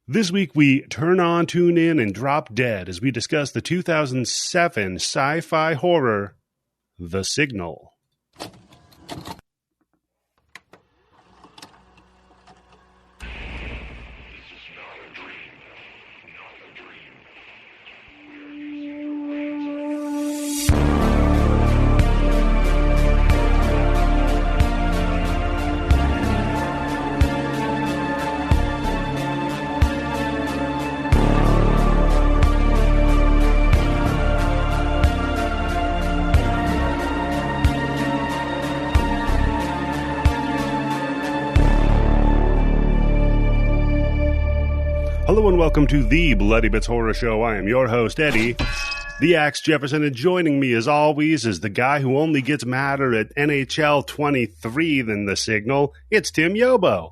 This week, we turn on, tune in, and drop dead as we discuss the 2007 sci-fi horror, The Signal. Hello and welcome to the Bloody Bits Horror Show. I am your host, Eddie, the Axe Jefferson, and joining me as always is the guy who only gets madder at NHL 23 than The Signal. It's Tim Yobo.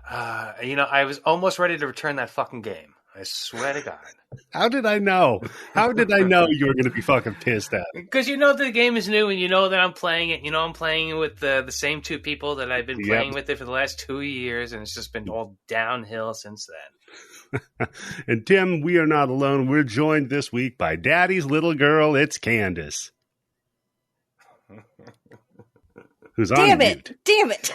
I was almost ready to return that fucking game. I swear to God. How did I know? How did I know you were going to be fucking pissed at it? Because you know the game is new and you know that I'm playing it. You know I'm playing it with the same two people that I've been playing with it for the last 2 years, and it's just been all downhill since then. And Tim, we are not alone. We're joined this week by Daddy's little girl. It's Candice. Who's on mute. Damn it.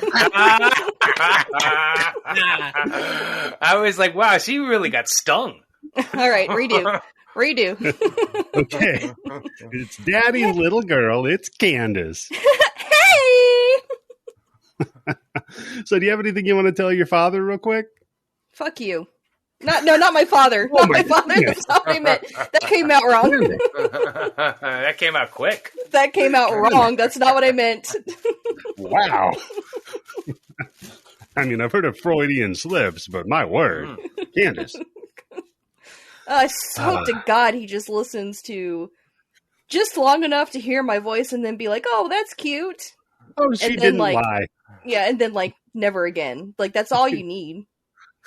I was like, wow, she really got stung. All right, redo. Okay. It's Daddy's little girl. It's Candice. Hey! So do you have anything you want to tell your father real quick? Fuck you. Not my father. Oh not my father. That's not what I meant. That came out wrong. That came out quick. That came out wrong. That's not what I meant. Wow. I mean, I've heard of Freudian slips, but my word. Candice. I hope to God he just listens to just long enough to hear my voice and then be like, oh, that's cute. Oh, she didn't lie. Yeah, and then never again. That's all you need.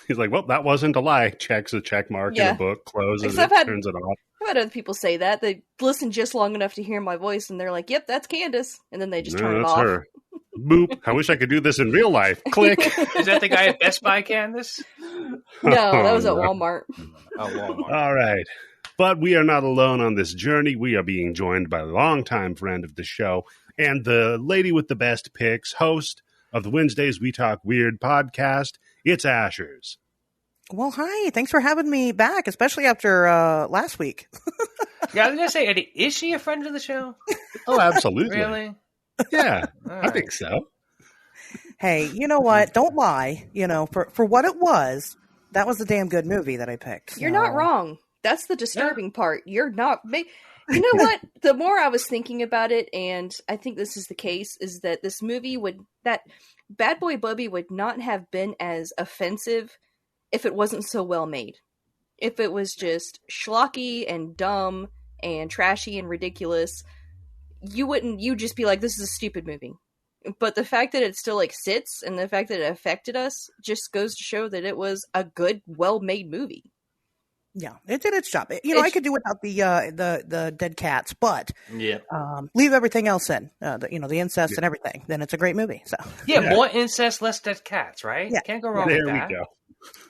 He's like, well, that wasn't a lie. Checks a check mark in a book, closes it, turns it off. I've had other people say that. They listen just long enough to hear my voice, and they're like, yep, that's Candice. And then they just turn it off. Her. Boop. I wish I could do this in real life. Click. Is that the guy at Best Buy, Candice? No, that was at Walmart. Oh, Walmart. All right. But we are not alone on this journey. We are being joined by a longtime friend of the show and the lady with the best picks, host of the Wednesdays We Talk Weird podcast. It's Asherz. Well, hi. Thanks for having me back, especially after last week. Yeah, I was going to say, Eddie, is she a friend of the show? Oh, absolutely. Really? Yeah, right. I think so. Hey, you know what? Don't lie. For what it was, that was a damn good movie that I picked. You're not wrong. That's the disturbing part. You're not... You know what? The more I was thinking about it, and I think this is the case, is that this movie that Bad Boy Bubby would not have been as offensive if it wasn't so well made. If it was just schlocky and dumb and trashy and ridiculous, you'd just be like, this is a stupid movie. But the fact that it still sits and the fact that it affected us just goes to show that it was a good, well-made movie. Yeah, it did its job. I could do without the dead cats, but leave everything else in. The incest and everything. Then it's a great movie. So more incest, less dead cats, right? Yeah. Can't go wrong with that.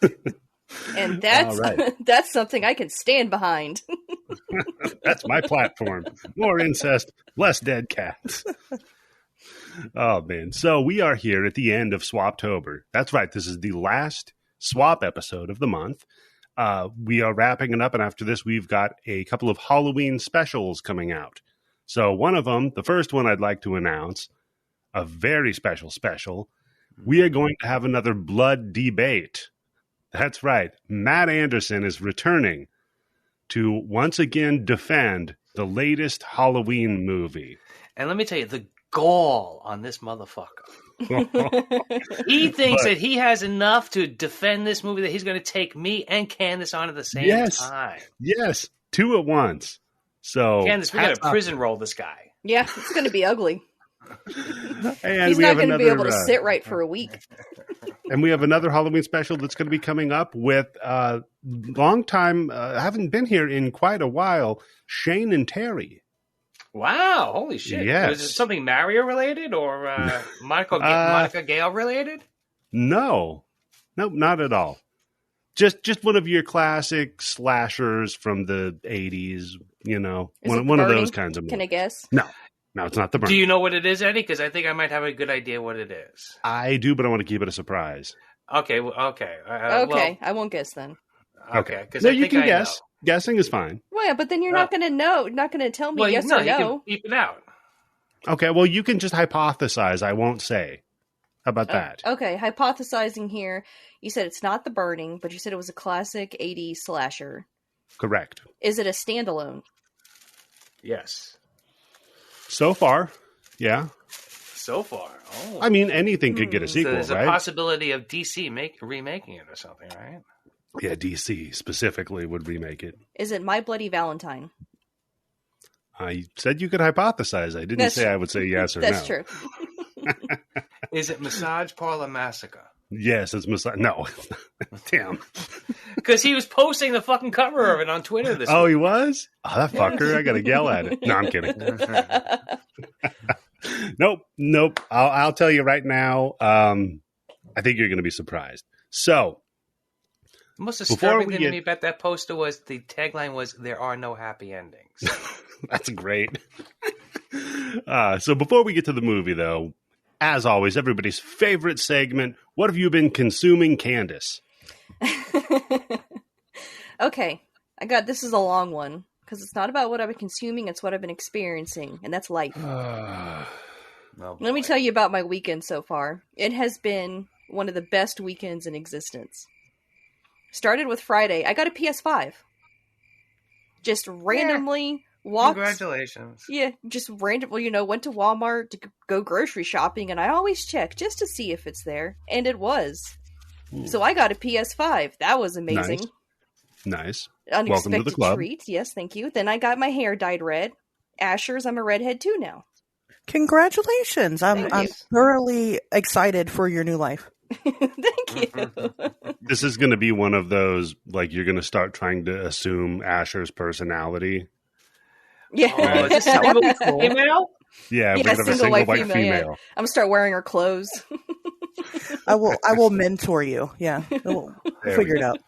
There we go. And that's something I can stand behind. That's my platform. More incest, less dead cats. Oh, man. So we are here at the end of Swap-tober. That's right. This is the last Swap episode of the month. We are wrapping it up, and after this, we've got a couple of Halloween specials coming out. So one of them, the first one I'd like to announce, a very special, we are going to have another blood debate. That's right. Matt Anderson is returning to once again defend the latest Halloween movie. And let me tell you, the gall on this motherfucker. He thinks that he has enough to defend this movie that he's going to take me and Candice on at the same time. Yes, two at once. So Candice, we got to prison roll this guy. Yeah, it's going to be ugly. And he's not going to be able to sit right for a week. And we have another Halloween special that's going to be coming up with long time, haven't been here in quite a while, Shane and Terry. Wow, holy shit. Yes. Was it something Mario related or Monica Gale related? No, nope, not at all. Just one of your classic slashers from the 80s, you know, one of those kinds of movies. Can I guess? No, it's not The Burning. Do you know what it is, Eddie? Because I think I might have a good idea what it is. I do, but I want to keep it a surprise. Okay, okay. I won't guess then. Okay, because no, you can guess. Know. Guessing is fine. Well, yeah, but then you're not going to know. Not going to tell me yes or no. You can keep it out. Okay, well, you can just hypothesize. I won't say. How about that? Okay, hypothesizing here. You said it's not The Burning, but you said it was a classic 80s slasher. Correct. Is it a standalone? Yes. So far, yeah. So far. Oh. I mean, anything could get a sequel, so there's right? a possibility of DC remaking it or something, right? Yeah, DC specifically would remake it. Is it My Bloody Valentine? I said you could hypothesize. I didn't say I would say yes or no. That's true. Is it Massage Parlor Massacre? Yes, it's Massage. No. Damn. Because he was posting the fucking cover of it on Twitter this week. Oh, he was? Oh, that fucker. I got to yell at it. No, I'm kidding. Nope. I'll tell you right now. I think you're going to be surprised. So, the most disturbing thing to me about that poster was the tagline was, "There are no happy endings." That's great. So before we get to the movie, though, as always, everybody's favorite segment, what have you been consuming, Candice? Okay. This is a long one, because it's not about what I've been consuming, it's what I've been experiencing, and that's life. Let me tell you about my weekend so far. It has been one of the best weekends in existence. Started with Friday. I got a PS5. Just randomly walked. Congratulations. Yeah, just randomly, went to Walmart to go grocery shopping, and I always check just to see if it's there. And it was. So I got a PS5. That was amazing. Nice. Unexpected Welcome to the club. treat. Yes, thank you. Then I got my hair dyed red. Asherz, I'm a redhead too now. Congratulations. I'm thoroughly excited for your new life. Thank you. This is going to be one of those, like, you're going to start trying to assume Asher's personality. Yeah. Is this single female? Yeah, we're going to have a single white female. Yeah. I'm going to start wearing her clothes. I will mentor you. Yeah. We'll figure it out.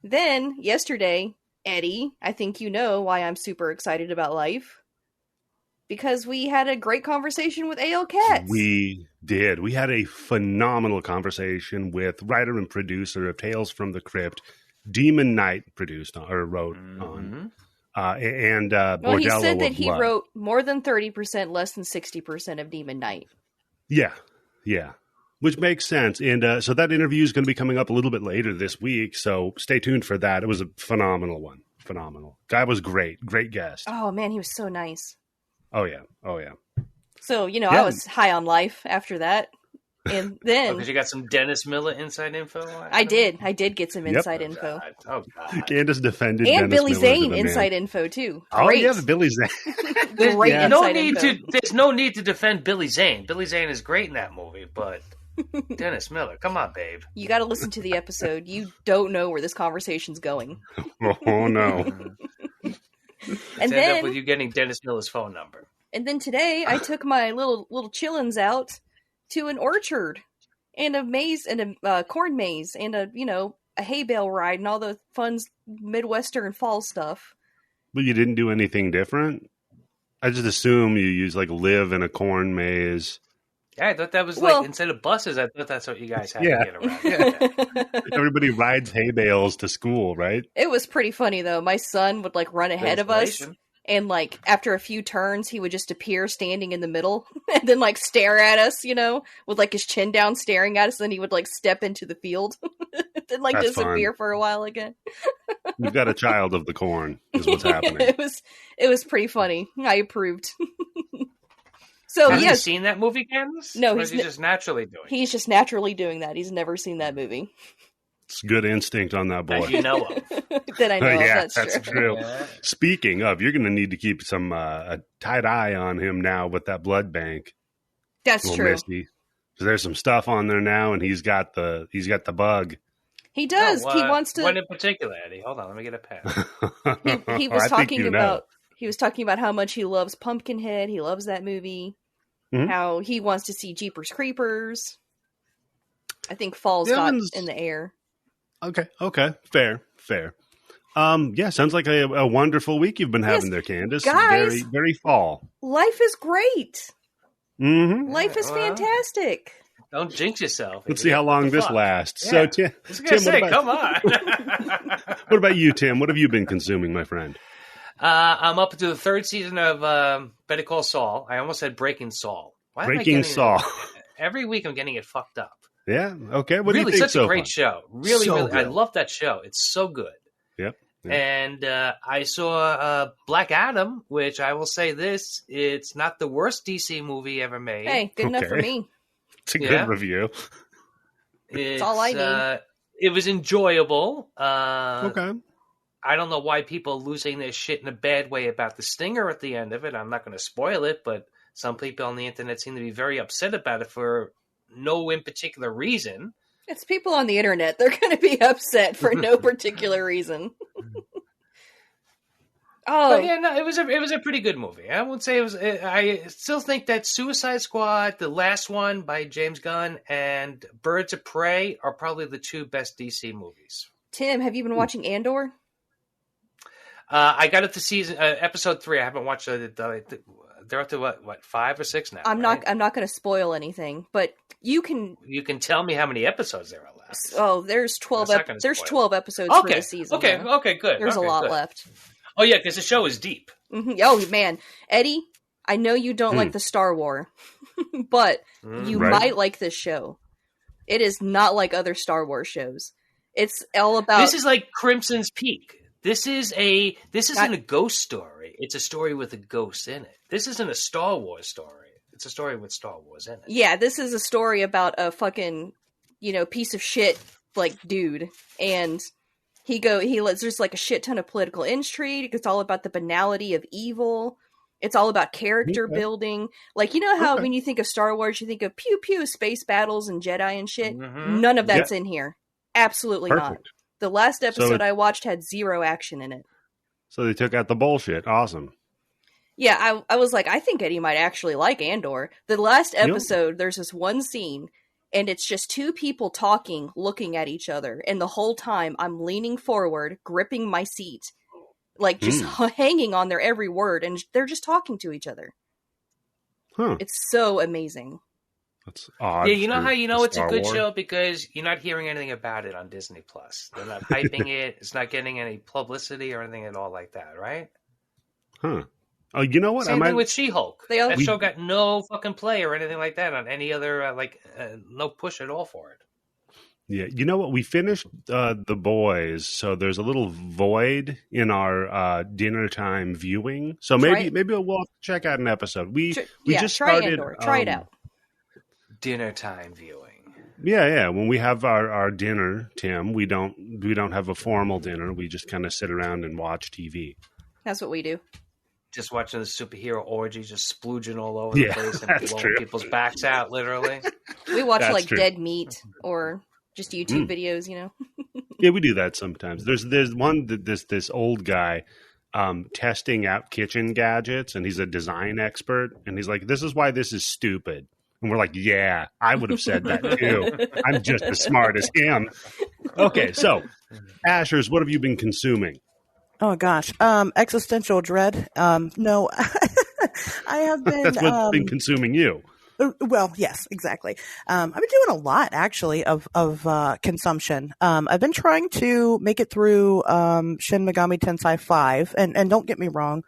Then, yesterday, Eddie, I think you know why I'm super excited about life. Because we had a great conversation with A.L. Katz. We did. We had a phenomenal conversation with writer and producer of Tales from the Crypt, Demon Knight wrote on. And well, he said that he Blood. wrote more than 30%, less than 60% of Demon Knight. Yeah. Which makes sense. And so that interview is going to be coming up a little bit later this week. So stay tuned for that. It was a phenomenal one. Phenomenal. Guy was great. Great guest. Oh, man, he was so nice. Oh, yeah. So, I was high on life after that. And then... Because you got some Dennis Miller inside info? I did get some inside info. God. Candice defended and Dennis Billy Miller Zane inside info, too. Oh, Great. yeah, the Billy Zane. Great inside info. There's no need to defend Billy Zane. Billy Zane is great in that movie, but Dennis Miller, come on, babe. You got to listen to the episode. You don't know where this conversation's going. Oh, no. And end up with you getting Dennis Miller's phone number. And then today, I took my little chillins out to an orchard and a maze and a corn maze and a hay bale ride and all the fun Midwestern fall stuff. But you didn't do anything different? I just assume you live in a corn maze. Yeah, I thought that was instead of buses, I thought that's what you guys had to get around. Yeah. Everybody rides hay bales to school, right? It was pretty funny, though. My son would run ahead of us. And after a few turns, he would just appear standing in the middle and then stare at us, with his chin down staring at us. And then he would step into the field then That's disappear fun. for a while again. You've got a child of the corn is what's happening. It was pretty funny. I approved. So Has he seen that movie, Candice? No, he's just naturally doing it. He's just naturally doing that. He's never seen that movie. It's good instinct on that boy. That you know of. That I know of. Yeah, That's true. Yeah. Speaking of, you're going to need to keep some a tight eye on him now with that blood bank. That's true. Misty. So there's some stuff on there now, and he's got the bug. He does. He wants to. What in particular, Eddie? Hold on, let me get a pen. He was talking about. He was talking about how much he loves Pumpkinhead. He loves that movie. Mm-hmm. How he wants to see Jeepers Creepers. I think Fall's got in the air. Okay. Fair. Yeah, sounds like a wonderful week you've been having there, Candice. Guys, very, very fall. Life is great. Mm-hmm. Life is fantastic. Don't jinx yourself. Let's see how long this lasts. Yeah. So, Tim, come on. What about you, Tim? What have you been consuming, my friend? I'm up to the third season of Better Call Saul. I almost said Breaking Saul. Breaking Saul. Every week I'm getting it fucked up. Yeah. Okay. What really, do you think? Such a great show. Really, so really. good. I love that show. It's so good. Yep. And I saw Black Adam, which I will say this: it's not the worst DC movie ever made. Hey, good enough for me. It's a good review. It's all I need. It was enjoyable. Okay. I don't know why people are losing their shit in a bad way about the stinger at the end of it. I'm not going to spoil it, but some people on the internet seem to be very upset about it for no in particular reason. It's people on the internet. They're going to be upset for no particular reason. But yeah, no, it was a pretty good movie. I would say it was. I still think that Suicide Squad, the last one by James Gunn, and Birds of Prey are probably the two best DC movies. Tim, have you been watching Andor? I got it to season episode 3. I haven't watched it. They're up to what 5 or 6 now. I'm not going to spoil anything, but you can tell me how many episodes there are left. Oh, there's 12. There's 12 episodes for the season. Okay, good. There's a lot left. Oh yeah, because the show is deep. Mm-hmm. Oh man, Eddie, I know you don't like the Star Wars, but you might like this show. It is not like other Star Wars shows. It's all about. This is like Crimson's Peak. This isn't a ghost story. It's a story with a ghost in it. This isn't a Star Wars story. It's a story with Star Wars in it. Yeah, this is a story about a fucking, piece of shit like dude, and there's like a shit ton of political intrigue. It's all about the banality of evil. It's all about character building. Like, how when you think of Star Wars, you think of pew pew space battles and Jedi and shit. Mm-hmm. None of that's in here. Absolutely not. The last episode I watched had 0 action in it. So they took out the bullshit. Awesome. Yeah, I was like, I think Eddie might actually like Andor. The last episode, there's this one scene, and it's just 2 people talking, looking at each other. And the whole time, I'm leaning forward, gripping my seat, like just hanging on their every word, and they're just talking to each other. Huh. It's so amazing. That's odd. Yeah, you know how you know it's a good show? Because you're not hearing anything about it on Disney Plus. They're not hyping it. It's not getting any publicity or anything at all like that, right? Huh. Oh, you know what? Same thing with She-Hulk. That show got no fucking play or anything like that on any other, no push at all for it. Yeah, you know what? We finished The Boys, so there's a little void in our dinner time viewing. So maybe we'll have to check out an episode. We just started. Andor. Try it out. Dinner time viewing. Yeah. When we have our dinner, Tim, we don't have a formal dinner. We just kind of sit around and watch TV. That's what we do. Just watching the superhero orgy, just splooging all over the place and blowing people's backs out, literally. We watch Dead Meat or just YouTube videos, Yeah, we do that sometimes. There's one that this old guy testing out kitchen gadgets, and he's a design expert, and he's like, "This is why this is stupid." And we're like, yeah, I would have said that too. I'm just as smart as him. Okay, so Asherz, what have you been consuming? Oh gosh, existential dread. No, I have been. That's what's been consuming you. Well, yes, exactly. I've been doing a lot actually of consumption. I've been trying to make it through Shin Megami Tensei 5, and don't get me wrong.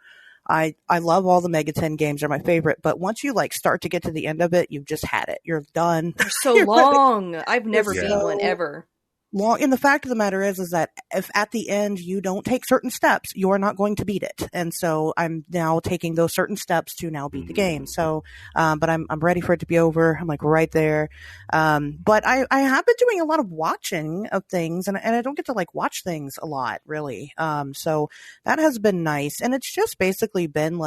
I love all the Mega 10 games. They're my favorite. But once you start to get to the end of it, you've just had it. You're done. They're so long. I've never beat one ever. Long. And the fact of the matter is that if at the end you don't take certain steps, you're not going to beat it. And so I'm now taking those certain steps to now beat the game. So, but I'm ready for it to be over. I'm right there. But I have been doing a lot of watching of things, and I don't get to watch things a lot really. So that has been nice. And it's just basically been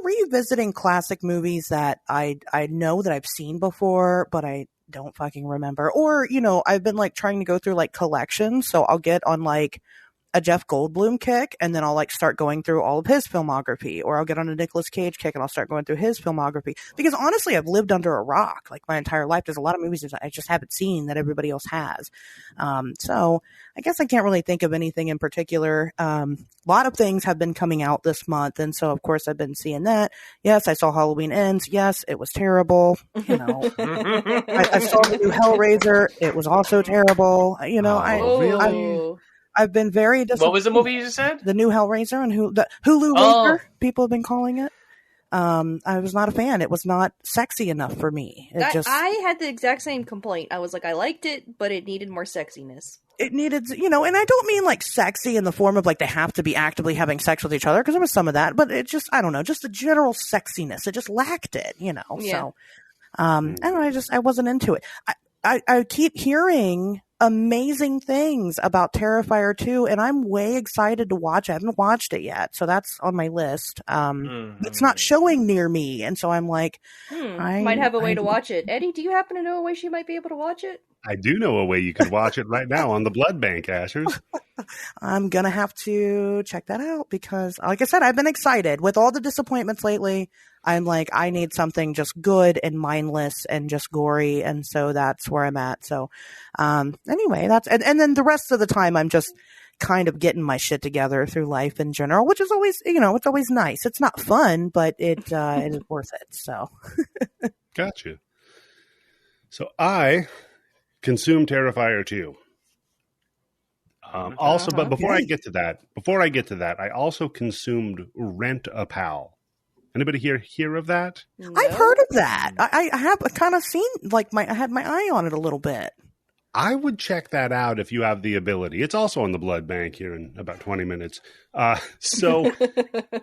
revisiting classic movies that I know that I've seen before, but I don't fucking remember. Or, I've been trying to go through collections. So I'll get on a a Jeff Goldblum kick, and then I'll like start going through all of his filmography, or I'll get on a Nicolas Cage kick and I'll start going through his filmography. Because honestly, I've lived under a rock like my entire life. There's a lot of movies that I just haven't seen that everybody else has. So I guess I can't really think of anything in particular. A lot of things have been coming out this month, and so of course I've been seeing that. Yes, I saw Halloween Ends. Yes, it was terrible. You know, I saw the new Hellraiser. It was also terrible. You know, I've been very disappointed. What was the movie you just said? The new Hellraiser and the Hulu Raiser, people have been calling it. I was not a fan. It was not sexy enough for me. I had the exact same complaint. I was like, I liked it, but it needed more sexiness. It needed, you know, and I don't mean like sexy in the form of like they have to be actively having sex with each other, because there was some of that, but it just, I don't know, just the general sexiness. It just lacked it, you know. Yeah. So, I don't know, I wasn't into it. I keep hearing amazing things about Terrifier 2, and I'm way excited to watch it. I haven't watched it yet, so that's on my list. It's not showing near me, and so I'm like, I might have a way to watch it. Eddie, do you happen to know a way she might be able to watch it? I do know a way you could watch it right now on the Blood Bank, Asherz. I'm going to have to check that out because, like I said, I've been excited. With all the disappointments lately, I'm like, I need something just good and mindless and just gory, and so that's where I'm at. So anyway, that's and then the rest of the time I'm just kind of getting my shit together through life in general, which is always, you know, it's always nice. It's not fun, but it is worth it. So Gotcha. So I consume Terrifier 2. Also, but before I get to that, I also consumed Rent-A-Pal. Anybody here hear of that? No. I've heard of that. I have kind of seen, like, I had my eye on it a little bit. I would check that out if you have the ability. It's also on the Blood Bank here in about 20 minutes. So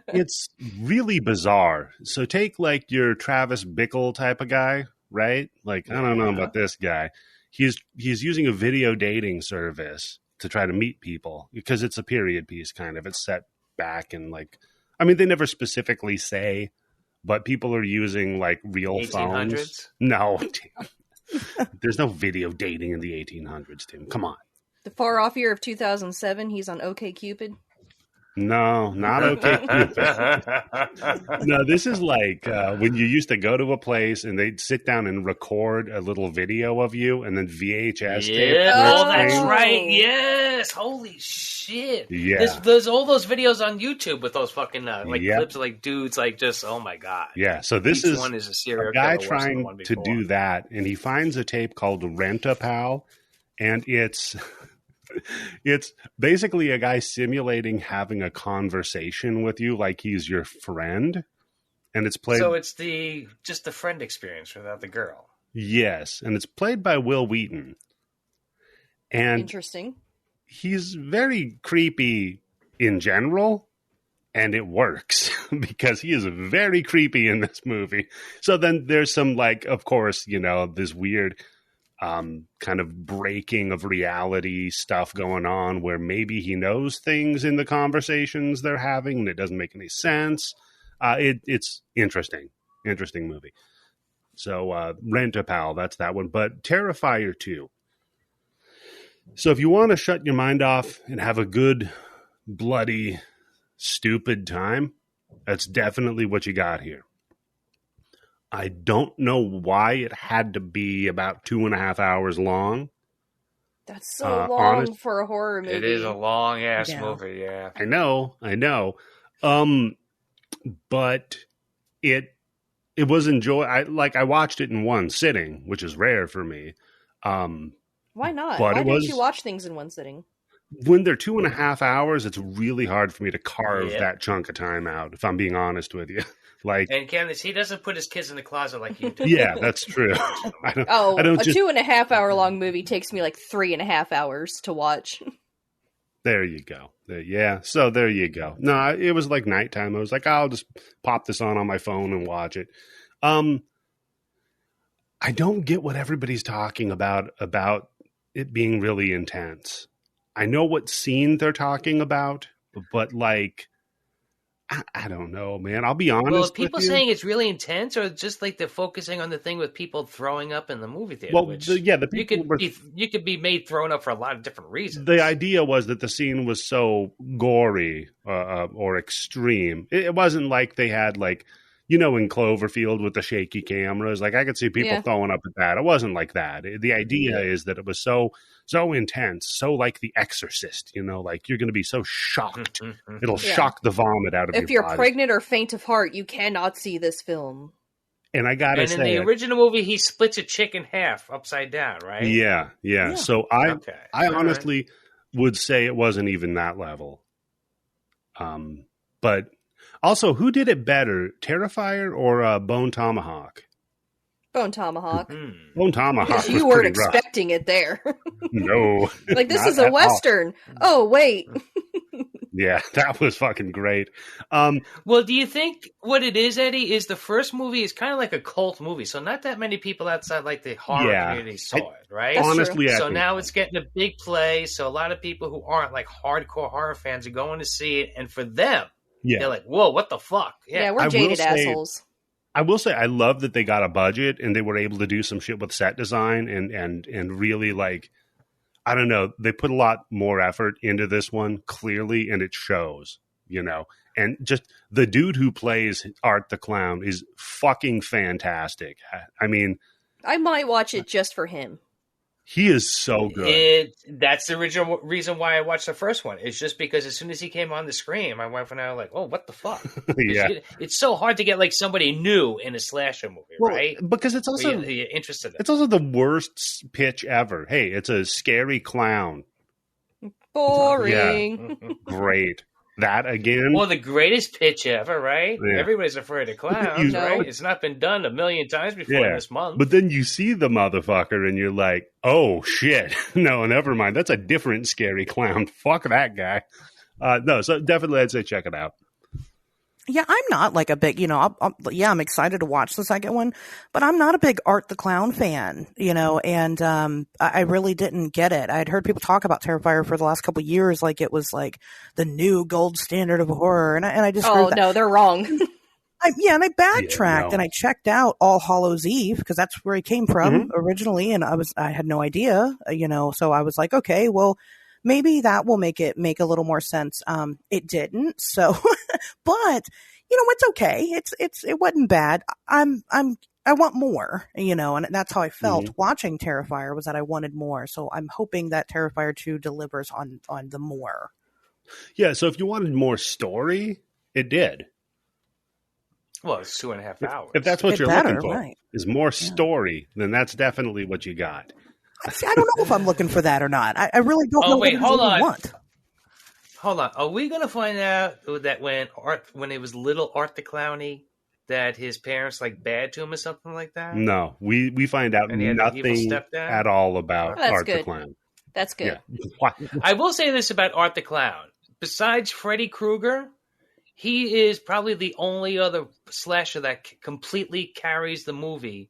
it's really bizarre. So take like your Travis Bickle type of guy, right? Like, I don't know about this guy. He's using a video dating service to try to meet people because it's a period piece kind of. It's set back and like, I mean, they never specifically say, but people are using like real 1800s? phones. No, Tim. There's no video dating in the 1800s, Tim. Come on. The far off year of 2007, he's on OkCupid. No, not okay. No, this is like when you used to go to a place and they'd sit down and record a little video of you and then VHS tape. Oh, that's right. Yes. Holy shit. Yeah. There's all those videos on YouTube with those fucking clips of like dudes like just, oh my God. Yeah. So this Each is one is a serial a guy killer trying to do that, and he finds a tape called Rent-A-Pal, and it's basically a guy simulating having a conversation with you like he's your friend, and it's played. So it's just the friend experience without the girl. Yes, and it's played by Will Wheaton. And interesting. He's very creepy in general, and it works because he is very creepy in this movie. So then there's some like, of course, you know, this weird kind of breaking of reality stuff going on where maybe he knows things in the conversations they're having and it doesn't make any sense. It's interesting movie. So Rent-A-Pal, that's that one. But Terrifier 2. So if you want to shut your mind off and have a good, bloody, stupid time, that's definitely what you got here. I don't know why it had to be about 2.5 hours long. That's so long for a horror movie. It is a long ass movie, yeah. I know. But it was I watched it in one sitting, which is rare for me. Why not? But Why didn't you watch things in one sitting? When they're 2.5 hours, it's really hard for me to carve that chunk of time out, if I'm being honest with you. And Candice, he doesn't put his kids in the closet like you do. Yeah, that's true. I don't 2.5 hour long movie takes me like 3.5 hours to watch. There you go. So there you go. No, it was like nighttime. I was like, I'll just pop this on my phone and watch it. I don't get what everybody's talking about it being really intense. I know what scene they're talking about, but like, I don't know, man. I'll be honest. Well, are people with you. saying it's really intense, or just like they're focusing on the thing with people throwing up in the movie theater? Well, which the people you could be made thrown up for a lot of different reasons. The idea was that the scene was so gory or extreme. It wasn't like they had like, in Cloverfield with the shaky cameras. Like I could see people throwing up at that. It wasn't like that. The idea is that it was so intense, so like The Exorcist. Like you're going to be so shocked, it'll shock the vomit out of you. If you're pregnant or faint of heart, you cannot see this film. And I gotta say, in the original movie, he splits a chick in half upside down, right? Yeah. So I honestly would say it wasn't even that level. But also, who did it better, Terrifier or Bone Tomahawk? Bone Tomahawk. Bone Tomahawk. You weren't expecting it there. No. Like, this is a Western. Oh, wait. Yeah, that was fucking great. Well, do you think what it is, Eddie, is the first movie is kind of like a cult movie, so not that many people outside like the horror community saw it, right? Honestly, so now it's getting a big play, so a lot of people who aren't like hardcore horror fans are going to see it, and for them, they're like, whoa, what the fuck? Yeah, we're jaded assholes. I will say I love that they got a budget and they were able to do some shit with set design and really like, I don't know, they put a lot more effort into this one clearly, and it shows, and just the dude who plays Art the Clown is fucking fantastic. I mean, I might watch it just for him. He is so good. That's the original reason why I watched the first one. It's just because as soon as he came on the screen, my wife and I were like, "Oh, what the fuck?" It's so hard to get like somebody new in a slasher movie, right? Because it's also you're interested. It's also the worst pitch ever. Hey, it's a scary clown. Boring. Yeah. Great. That again. Well, the greatest pitch ever, right? Yeah. Everybody's afraid of clowns, right? It's not been done a million times before this month. But then you see the motherfucker and you're like, oh, shit. No, never mind. That's a different scary clown. Fuck that guy. No, so definitely I'd say check it out. Yeah, I'm not like a big, I'm excited to watch the second one, but I'm not a big Art the Clown fan, and I really didn't get it. I'd heard people talk about Terrifier for the last couple of years, like it was like the new gold standard of horror, and I just no, they're wrong. And I backtracked and I checked out All Hallows Eve because that's where he came from originally, and I had no idea, so I was like, okay, well, maybe that will make it make a little more sense. It didn't. So, but it's okay. It wasn't bad. I want more, and that's how I felt watching Terrifier, was that I wanted more. So I'm hoping that Terrifier 2 delivers on the more. Yeah. So if you wanted more story, it did. Well, it's 2.5 hours. If that's what you're looking for, is more story, then that's definitely what you got. See, I don't know if I'm looking for that or not. I really don't know what I want. Hold on. Are we going to find out that when it was little Art the Clowny, that his parents like bad to him or something like that? No, we find out nothing at all about Art the Clown. That's good. Yeah. I will say this about Art the Clown. Besides Freddy Krueger, he is probably the only other slasher that completely carries the movie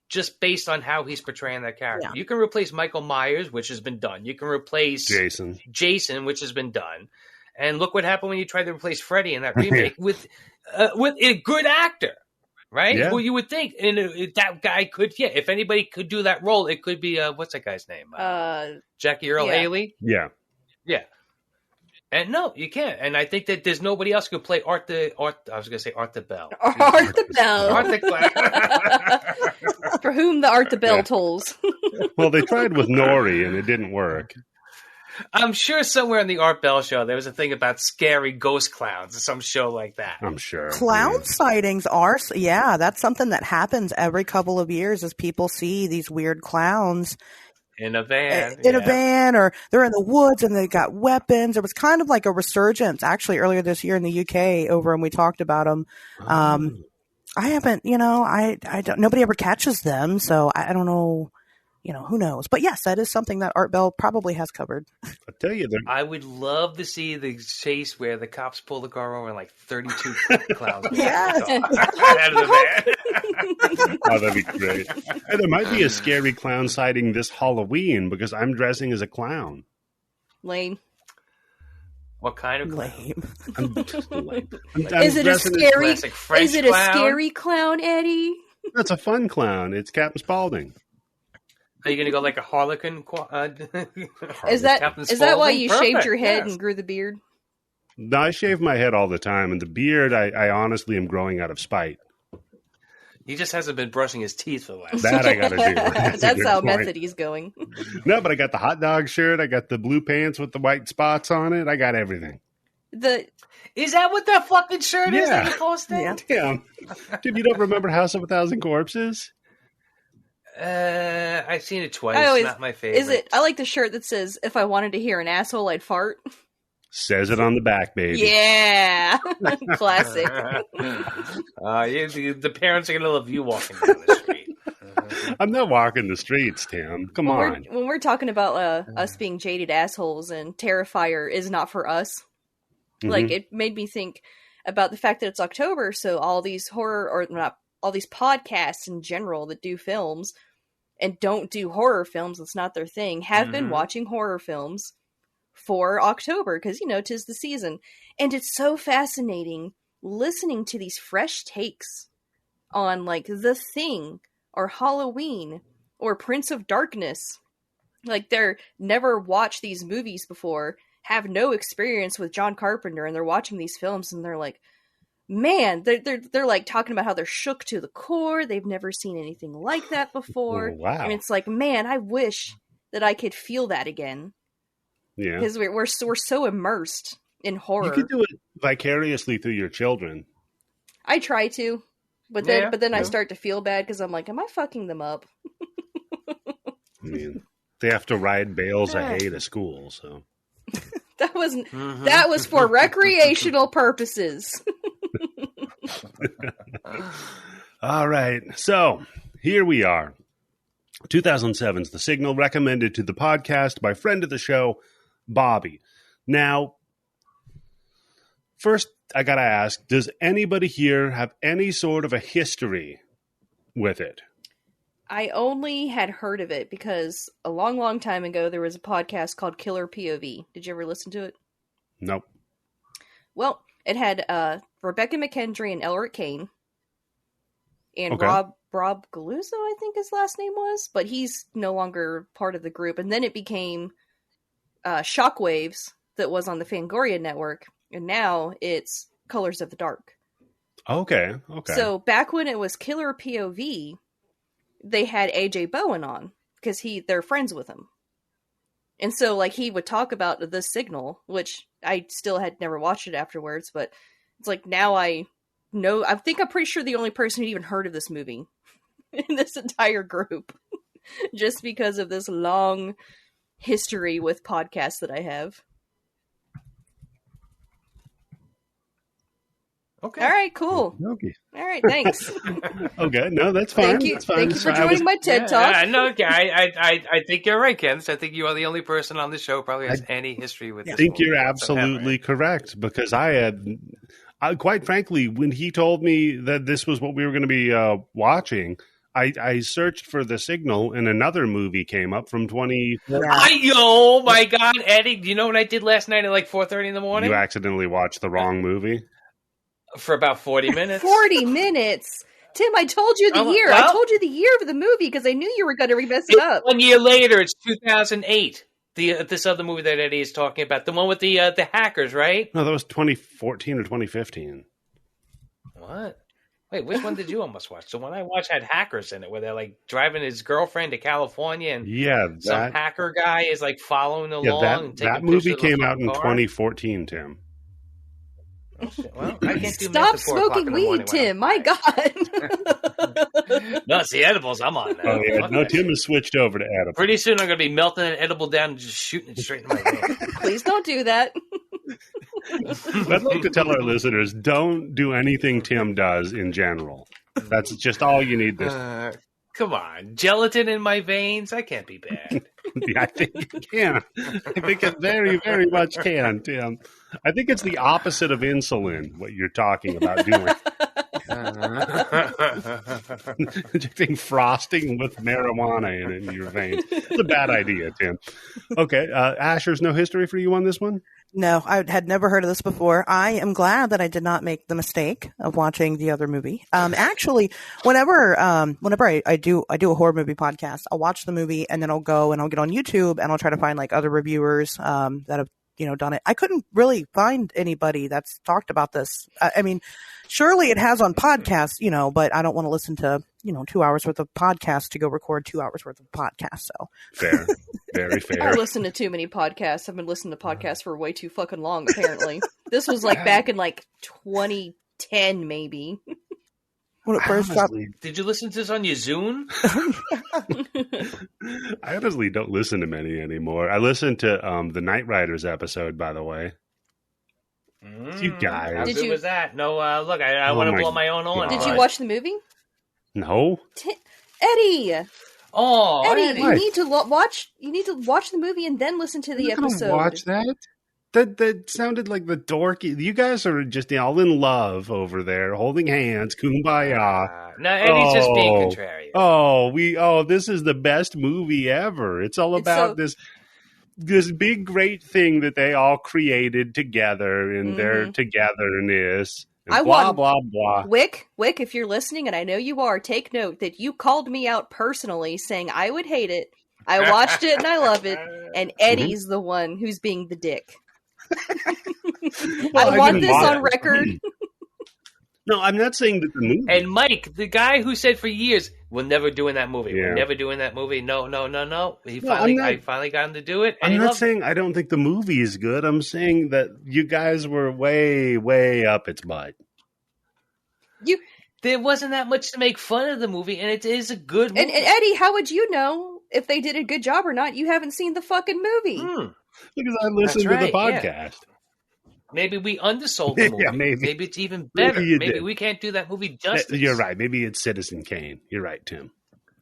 just based on how he's portraying that character. Yeah. You can replace Michael Myers, which has been done. You can replace Jason, which has been done. And look what happened when you tried to replace Freddy in that remake with a good actor, right? Yeah. Well, you would think that guy could, if anybody could do that role, it could be, what's that guy's name? Jackie Earle Haley? Yeah. Yeah. And no, you can't. And I think that there's nobody else who could play Art the Bell. Art the Bell. Art the Clown. For whom the Art the Bell tolls. Well, they tried with Nori and it didn't work. I'm sure somewhere in the Art Bell show there was a thing about scary ghost clowns or some show like that. I'm sure. Clown sightings are, that's something that happens every couple of years as people see these weird clowns. In a van. In a van, or they're in the woods and they got weapons. There was kind of like a resurgence actually earlier this year in the UK over, and we talked about them. I haven't, I don't, nobody ever catches them. So I don't know, who knows? But yes, that is something that Art Bell probably has covered. I'll tell you, I would love to see the chase where the cops pull the car over and like 32 clowns. Yeah. Out of the van. Oh, that'd be great. And there might be a scary clown sighting this Halloween because I'm dressing as a clown. Lame. What kind of clown? Lame. I'm just lame. Is it a scary? classic French Is it a clown? scary clown, Eddie? That's a fun clown. It's Captain Spaulding. Are you going to go like a harlequin? Is that why you shaved your head Yes. and grew the beard? No, I shave my head all the time, and the beard, I honestly am growing out of spite. He just hasn't been brushing his teeth for the last. That I got to do. a That's good how point. method he's going. No, but I got the hot dog shirt. I got the blue pants with the white spots on it. I got everything. Is that what that fucking shirt is that Yeah. you posted? Yeah. Damn. Dude, you don't remember House of a Thousand Corpses? I've seen it twice. I always- Not my favorite. Is it? I like the shirt that says, "If I wanted to hear an asshole, I'd fart." Says it on the back, baby. Yeah, classic. The parents are gonna love you walking down the street. I'm not walking the streets, Tim. Come on. When we're talking about us being jaded assholes and Terrifier is not for us, like it made me think about the fact that it's October, so all these horror or not all these podcasts in general that do films and don't do horror films, it's not their thing, have been watching horror films for October because, you know, 'tis the season. And it's so fascinating listening to these fresh takes on like The Thing or Halloween or Prince of Darkness. Like they're never watched these movies before, have no experience with John Carpenter, and they're watching these films and they're like, man, they're like talking about how they're shook to the core. They've never seen anything like that before. Oh, wow. And it's like, man, I wish that I could feel that again. Yeah. Because we're so immersed in horror. You could do it vicariously through your children. I try to, but then I start to feel bad because I'm like, am I fucking them up? I mean, they have to ride bales of hay to school, so. That was for recreational purposes. All right. So here we are. 2007's The Signal, recommended to the podcast by friend of the show, Bobby. Now, first, I got to ask, does anybody here have any sort of a history with it? I only had heard of it because a long, long time ago, there was a podcast called Killer POV. Did you ever listen to it? Nope. Well, it had Rebecca McKendry and Elric Kane. And Okay. Rob Galuzzo, I think his last name was. But he's no longer part of the group. And then it became Shockwaves that was on the Fangoria network. And now it's Colors of the Dark. Okay. So back when it was Killer POV, they had AJ Bowen on because they're friends with him. And so like he would talk about The Signal, which I still had never watched it afterwards, but it's like now I know, I'm pretty sure the only person who'd even heard of this movie in this entire group just because of this long history with podcasts that I have. Okay. All right, cool. Okay. All right, thanks. Okay. No, that's fine. Thank you. That's fine. Thank you for I joining was- my TED Talk. No, okay. I think you're right, Candice. I think you are the only person on the show who probably has any history with I this think movie you're whatsoever. absolutely correct because I quite frankly, when he told me that this was what we were going to be watching, I searched for The Signal and another movie came up from 20. Oh my God, Eddie! Do you know what I did last night at like 4:30 in the morning? You accidentally watched the wrong movie. For about 40 minutes. 40 minutes? Tim, I told you the year. well- I told you the year of the movie because I knew you were going to mess it up. 1 year later, it's 2008. This other movie that Eddie is talking about, the one with the hackers, right? No, that was 2014 or 2015. What? Wait, which one did you almost watch? The one I watched had hackers in it, where they're like driving his girlfriend to California, and Yeah, some hacker guy is like following along. and taking that movie pictures of the came out in car. 2014, Tim. Oh, shit. Well, I can't do Stop meth at 4 o'clock smoking in the morning weed, when Tim. I'm My high. God. No, it's the edibles I'm on now. Oh yeah, Fuck no, that Tim shit. has switched over to edible. Pretty soon I'm going to be melting an edible down and just shooting it straight in my vein. Please don't do that. I'd like to tell our listeners, don't do anything Tim does in general. That's just all you need. Come on. Gelatin in my veins? I can't be bad. I think it can. I think it very, very much can, Tim. I think it's the opposite of insulin, what you're talking about doing. Injecting frosting with marijuana in your veins. It's a bad idea, Tim. Okay, Asher's no history for you on this one? No, I had never heard of this before. I am glad that I did not make the mistake of watching the other movie. Actually, whenever I do a horror movie podcast, I'll watch the movie and then I'll go and I'll get on YouTube and I'll try to find like other reviewers that have done it. I couldn't really find anybody that's talked about this. I mean, surely it has on podcasts, but I don't want to listen to 2 hours worth of podcasts to go record 2 hours worth of podcasts. So fair, very fair. I listen to too many podcasts. I've been listening to podcasts for way too fucking long. Apparently, this was like back in like 2010, maybe. When it first dropped. Did you listen to this on your Zune? I honestly don't listen to many anymore. I listened to the Knight Riders episode, by the way. You guys. How good was that? No, look, I want to blow my own horn. Did you watch the movie? No. Eddie. Oh, Eddie, you need to watch. You need to watch the movie and then listen to the episode. Watch that. That sounded like the dorky. You guys are just all in love over there, holding hands, kumbaya. No, Eddie's just being contrarian. This is the best movie ever. It's all about this big great thing that they all created together in their togetherness. And blah blah. Wick, if you're listening, and I know you are, take note that you called me out personally, saying I would hate it. I watched it and I love it, and Eddie's the one who's being the dick. I want this on record. No, I'm not saying that the movie. And Mike, the guy who said for years, "We're never doing that movie. We're never doing that movie." No. I finally got him to do it. And I'm not saying I don't think the movie is good. I'm saying that you guys were way, way up its butt. There wasn't that much to make fun of the movie, and it is a good movie. And Eddie, how would you know if they did a good job or not? You haven't seen the fucking movie. Because I listened to the podcast. Yeah. Maybe we undersold the movie. Maybe it's even better. Maybe we can't do that movie justice. You're right. Maybe it's Citizen Kane. You're right, Tim.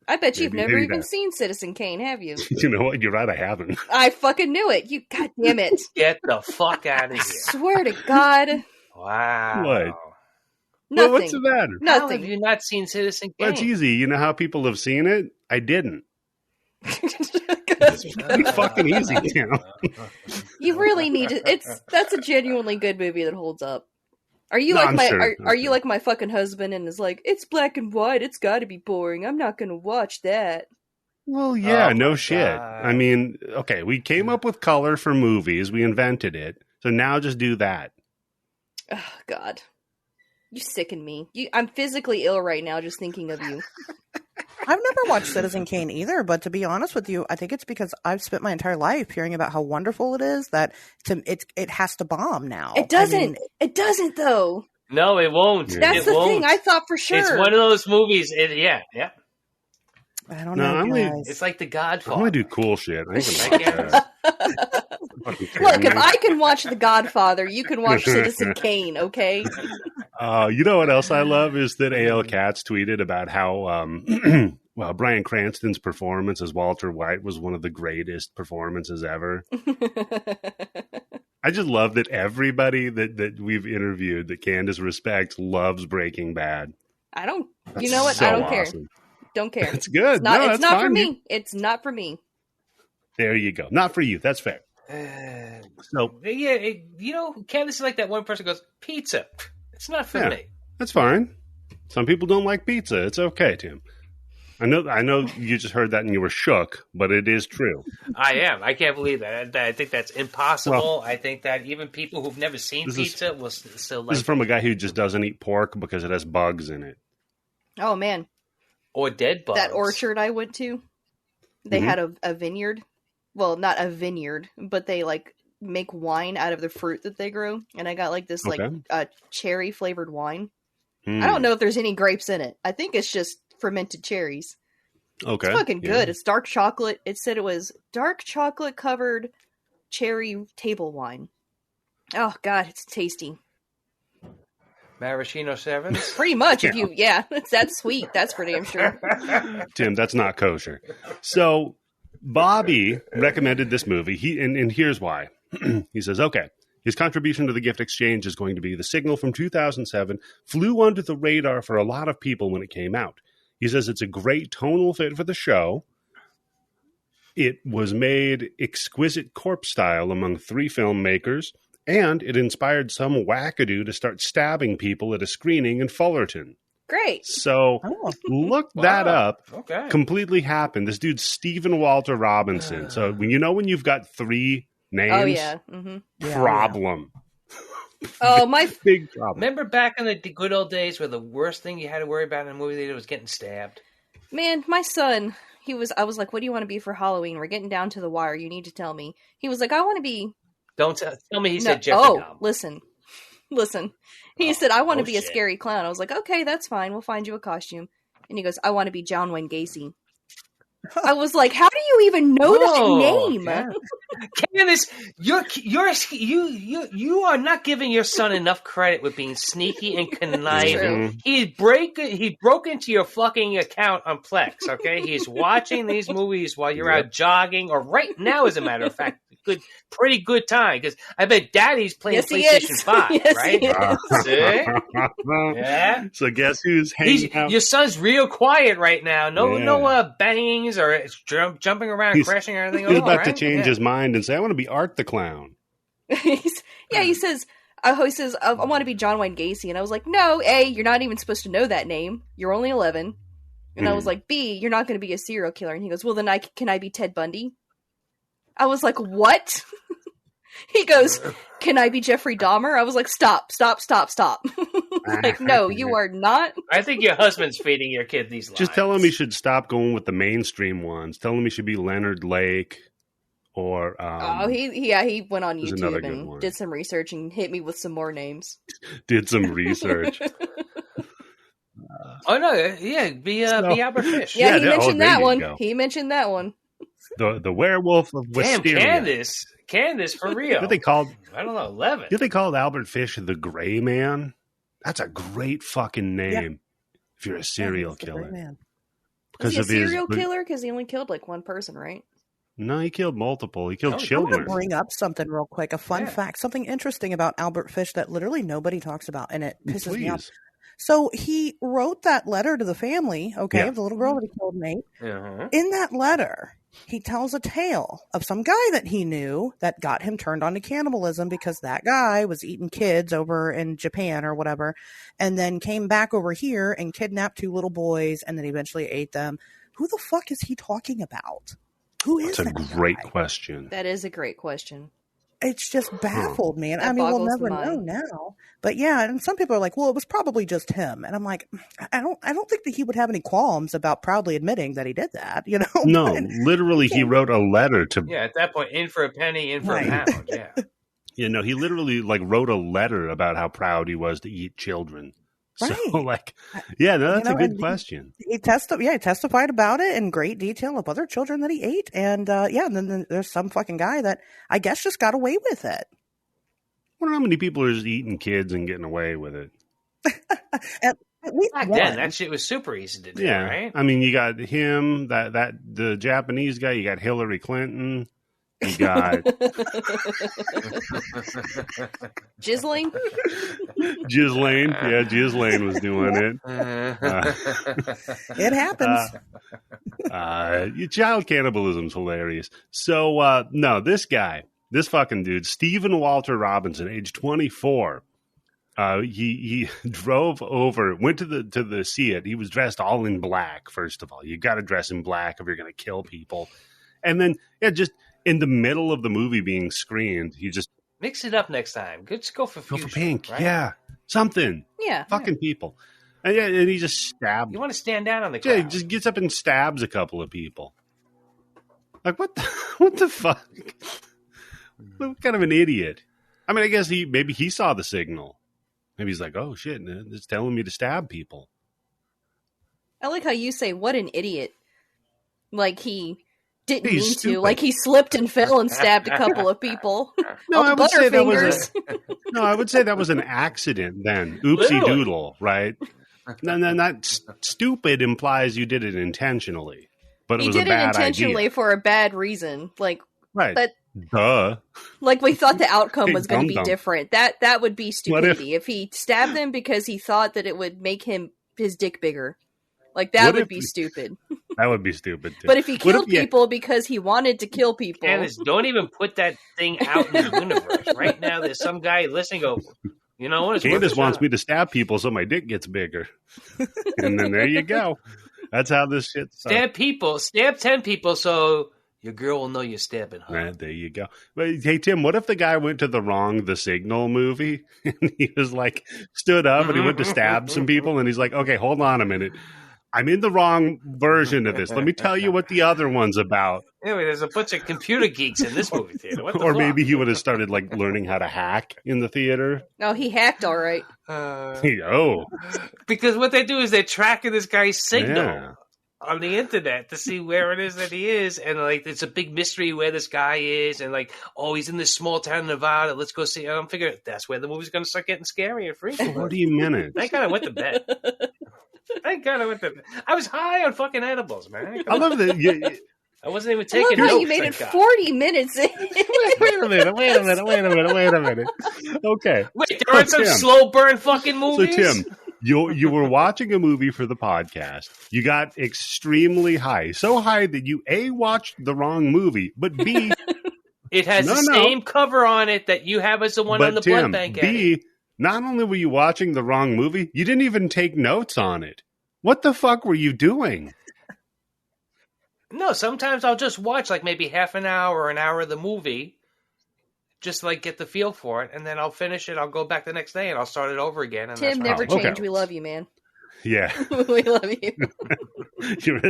I bet you've never even seen Citizen Kane, have you? You know what? You're right. I haven't. I fucking knew it. You, God damn it! Get the fuck out of here! I swear to God. Wow. What? Nothing. Well, what's the matter? Nothing. How have you not seen Citizen Kane? That's easy. You know how people have seen it? I didn't. It's pretty fucking easy, Tim. You really need to. That's a genuinely good movie that holds up. Are you like my fucking husband and is like, it's black and white, it's got to be boring. I'm not going to watch that. Well, yeah, no shit. God. I mean, okay, we came up with color for movies. We invented it. So now just do that. Oh, God. You sicken me. I'm physically ill right now just thinking of you. I've never watched Citizen Kane either, but to be honest with you, I think it's because I've spent my entire life hearing about how wonderful it is that it has to bomb now. It doesn't. It doesn't, though. No, it won't. That's the thing. I thought for sure. It's one of those movies. Yeah. I don't know. It's like The Godfather. I want to do cool shit. Look, if I can watch The Godfather, you can watch Citizen Kane, okay? You know what else I love is that A.L. Katz tweeted about how Bryan Cranston's performance as Walter White was one of the greatest performances ever. I just love that everybody that we've interviewed that Candice respects loves Breaking Bad. I don't. That's you know what? So I don't care. Don't care. It's good. It's not for me. It's not for me. There you go. Not for you. That's fair. So yeah, Candice is like that one person who goes, pizza. It's not for me. That's fine. Some people don't like pizza. It's okay, Tim. I know you just heard that and you were shook, but it is true. I am. I can't believe that. I think that's impossible. Well, I think that even people who've never seen pizza will still like it. This is from a guy who just doesn't eat pork because it has bugs in it. Oh, man. Or dead bugs. That orchard I went to, they had a vineyard. Well, not a vineyard, but they make wine out of the fruit that they grow. And I got this cherry flavored wine. I don't know if there's any grapes in it. I think it's just fermented cherries. Okay. It's fucking good. It's dark chocolate. It said it was dark chocolate covered cherry table wine. Oh God, it's tasty. Maraschino 7s? Pretty much. It's that sweet. That's for damn sure. Tim, that's not kosher. So Bobby recommended this movie. And here's why. He says, okay, His contribution to the gift exchange is going to be the signal from 2007 flew under the radar for a lot of people when it came out. He says it's a great tonal fit for the show. It was made exquisite corpse style among 3 filmmakers, and it inspired some wackadoo to start stabbing people at a screening in Fullerton. Great. So look that up. Okay. Completely happened. This dude's Stephen Walter Robinson. So when you've got 3 names, Oh, yeah. Mm-hmm. problem. Oh, my... Big problem. Remember back in the good old days where the worst thing you had to worry about in a movie theater was getting stabbed? Man, my son, I was like, what do you want to be for Halloween? We're getting down to the wire. You need to tell me. He was like, I want to be... Don't tell me he said Jeffrey Dahmer. Listen. He said, I want to be a shit. scary clown. I was like, okay, that's fine. We'll find you a costume. And he goes, I want to be John Wayne Gacy. I was like, how do you even know that name? Yeah. Candice, you are not giving your son enough credit with being sneaky and conniving. He broke into your fucking account on Plex, okay? He's watching these movies while you're out jogging, or right now, as a matter of fact. Pretty good time, because I bet Daddy's playing PlayStation 5, yes, right? See? Yeah. So guess who's hanging out? Your son's real quiet right now. No bangs or jumping around, crashing or anything. He's about to change his mind and say, "I want to be Art the Clown." He says, I want to be John Wayne Gacy, and I was like, no, A, you're not even supposed to know that name. You're only 11. And I was like, B, you're not going to be a serial killer. And he goes, well, then can I be Ted Bundy? I was like, what? He goes, can I be Jeffrey Dahmer? I was like, stop. Like, no, you are not. I think your husband's feeding your kid these lines. Just tell him he should stop going with the mainstream ones. Tell him he should be Leonard Lake or... he went on There's another YouTube good and one. did some research and hit me with some more names. Did some research. Oh, no, yeah, be Albert Fish. Yeah, he there mentioned that you one. go. He mentioned that one. The werewolf of Damn, Wisteria. Candice, for real. Did they call? I don't know, 11. Did they call Albert Fish the Gray Man? That's a great fucking name. If you're a serial killer. Man. Is he a serial killer? Because he only killed like one person, right? No, he killed multiple. He killed I want children. to bring up something real quick, a fun fact, something interesting about Albert Fish that literally nobody talks about, and it pisses me off. So he wrote that letter to the family, of the little girl that he killed and ate. Uh-huh. In that letter, he tells a tale of some guy that he knew that got him turned on to cannibalism because that guy was eating kids over in Japan or whatever, and then came back over here and kidnapped 2 little boys and then eventually ate them. Who the fuck is he talking about? Who is that? That's a great question. That is a great question. It's just baffled me. And That I mean, we'll boggles the never know mind. now. But yeah, and some people are like, well, it was probably just him. And I'm like, I don't think that he would have any qualms about proudly admitting that he did that, you know? No, literally he wrote a letter to... Yeah, at that point, in for a penny, in for a pound, yeah. You know, he literally wrote a letter about how proud he was to eat children. Right. So that's a good question. He testified about it in great detail of other children that he ate. And and then there's some fucking guy that I guess just got away with it. I wonder how many people are just eating kids and getting away with it. At least Back one. then, that shit was super easy to do, right? I mean, you got him, the Japanese guy, you got Hillary Clinton, you got Ghislaine? Ghislaine. Yeah, Ghislaine was doing it. It happens. Child cannibalism's hilarious. So, no, this fucking dude, Stephen Walter Robinson, age 24, he drove over, went to the see it. He was dressed all in black, first of all. You got to dress in black if you're going to kill people. And then, just in the middle of the movie being screened, he just... Mix it up next time. Just go for fusion. Go for pink. Right? Yeah. Something. Yeah. Fucking people. And he just stabbed. You want to stand down on the crowd. Yeah, he just gets up and stabs a couple of people. Like, what the fuck? What kind of an idiot? I mean, I guess maybe he saw the signal. Maybe he's like, oh shit, it's telling me to stab people. I like how you say, what an idiot. Like he didn't He's mean stupid. to. Like he slipped and fell and stabbed a couple of people. No, I would say that was Butterfingers. I would say that was an accident then. Oopsie doodle, right? No, not stupid implies you did it intentionally. But it He was a did it bad intentionally idea. for a bad reason. Like, Right. Duh. Like we thought the outcome was going to be Dum-dum. different. That would be What stupidity. If he stabbed them because he thought that it would make his dick bigger. Like that What would if- be stupid. That would be stupid too. But if he What killed yeah, people because he wanted to kill people, Candice, don't even put that thing out in the universe. Right now, there's some guy listening. Go, you know what? Candice wants me to stab people so my dick gets bigger. And then there you go. That's how this shit starts. Stab 10 people, so your girl will know you're stabbing her. Right, there you go. But hey, Tim, what if the guy went to The Signal movie, and he was like, stood up and he went to stab some people, and he's like, okay, hold on a minute. I'm in the wrong version of this. Let me tell you what the other one's about. Anyway, there's a bunch of computer geeks in this movie theater. What the Or fuck? maybe he would have started like learning how to hack in the theater. oh, he hacked all right. Oh, Because what they do is they're tracking this guy's signal yeah. on the internet to see where it is that he is, and like it's a big mystery where this guy is, and like, oh, he's in this small town in Nevada. Let's go see. And I'm figuring that's where the movie's going to start getting scary and freaky. 40 minutes. Thank God I went to bed. Thank God I went to bed. I was high on fucking edibles, man. I love that. I wasn't even I love taking how notes. you made it thank God. 40 minutes in. Wait a minute. Okay. Wait, there are some Tim. slow burn fucking So, movies? Tim, you were watching a movie for the podcast. You got extremely high. So high that you, A, watched the wrong movie, but B, It has the same cover on it that you have as the one on the Tim, blood bank. Eddie. B, not only were you watching the wrong movie, you didn't even take notes on it. What the fuck were you doing? No, sometimes I'll just watch like maybe half an hour or an hour of the movie, just like get the feel for it, and then I'll finish it. I'll go back the next day and I'll start it over again. And Tim, that's never okay. change. We love you, man. Yeah, We love you.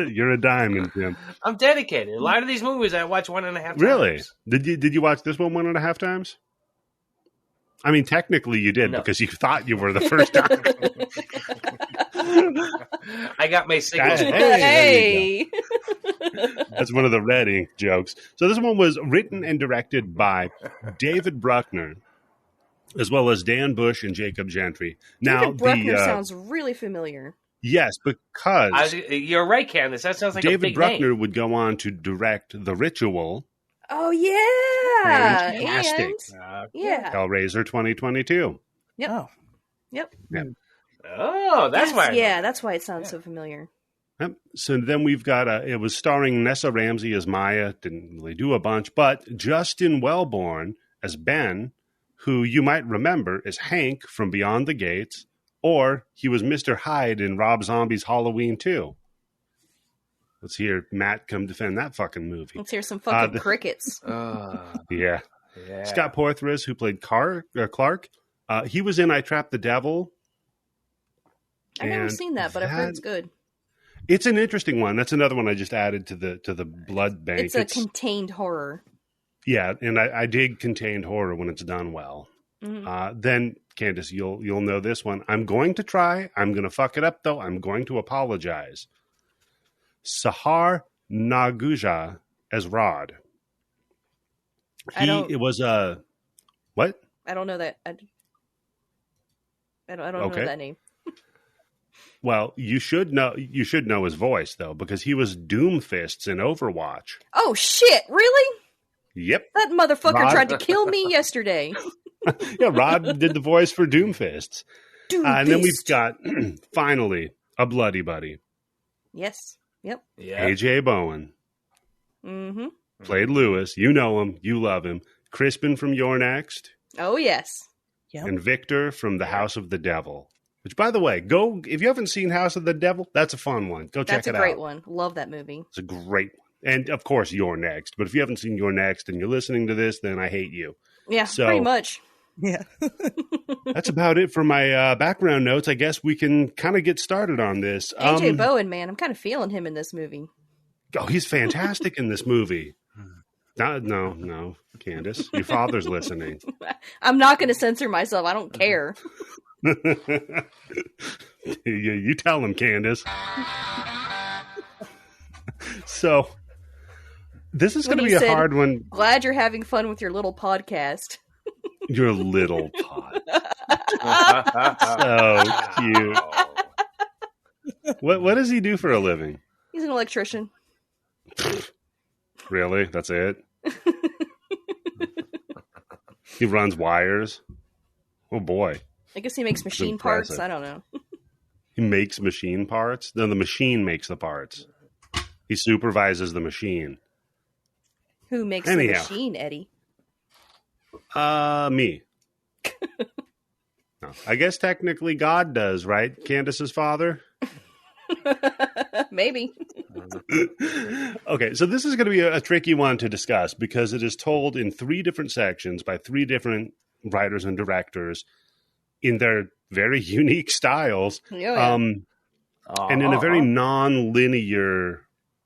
you're a diamond, Tim. I'm dedicated. A lot of these movies I watch 1.5 times. Really? Did you watch this one 1.5 times? I mean, technically you did No. because you thought you were the first time. I got my signals. Hey, there you Hey. That's one of the red ink jokes. So this one was written and directed by David Bruckner, as well as Dan Bush and Jacob Gentry. Now, David Bruckner sounds really familiar. yes, because You're right, Candice. That sounds like a David big Bruckner name. would go on to direct The Ritual, Oh yeah, Fantastic. and yeah, Hellraiser 2022. Oh. yep. Oh, that's why. I know. Yeah, that's why it sounds so familiar. Yep. So then we've got it was starring Nessa Ramsey as Maya, didn't really do a bunch, but Justin Wellborn as Ben, who you might remember as Hank from Beyond the Gates, or he was Mr. Hyde in Rob Zombie's Halloween 2. Let's hear Matt come defend that fucking movie. Let's hear some fucking the- crickets. Yeah. Yeah. Scott Porthras, who played Clark, he was in I Trapped the Devil. I've never And seen that, but I've heard it's good. It's an interesting one. That's another one I just added to the blood bank. It's a contained horror. Yeah, and I dig contained horror when it's done well. Mhm. Then, Candice, you'll know this one. I'm going to try. I'm going to fuck it up, though. I'm going to apologize. Sahar Naguja as Rod. It was a what? I don't know that. I don't Okay. know that name. Well, you should know his voice though, because he was Doomfists in Overwatch. Oh shit! Really? Yep. That motherfucker Rod- tried to kill me yesterday. Yeah, Rod did the voice for Doomfists. And then we've got finally a bloody buddy. Yes. Yep. Yeah. AJ Bowen Mm-hmm. played Lewis. You know him. You love him. Crispin from You're Next. Oh yes. Yep. And Victor from The House of the Devil. Which, by the way, if you haven't seen House of the Devil, that's a fun one. Go check That's it a out. great one. Love that movie. It's a great one. And, of course, You're Next. But if you haven't seen You're Next and you're listening to this, then I hate you. Yeah, So- pretty much. Yeah. That's about it for my background notes. I guess we can kind of get started on this. AJ Bowen, man, I'm kind of feeling him in this movie. Oh, he's fantastic in this movie. No, Candice. Your father's listening. I'm not going to censor myself. I don't care. You tell him, Candice. So, this is When going to he be a said- hard one. Glad you're having fun with your little podcast. Your little pot. So cute. What does he do for a living? He's an electrician. Really? That's it? He runs wires. Oh boy. I guess he makes machine impressive. parts. I don't know. He makes machine parts? Then the machine makes the parts. He supervises the machine. Who makes Anyhow. the machine, Eddie? Me. No, I guess technically God does, right? Candice's father? Maybe. Okay, so this is going to be a tricky one to discuss because it is told in 3 different sections by 3 different writers and directors in their very unique styles, Oh, yeah. and in a very non-linear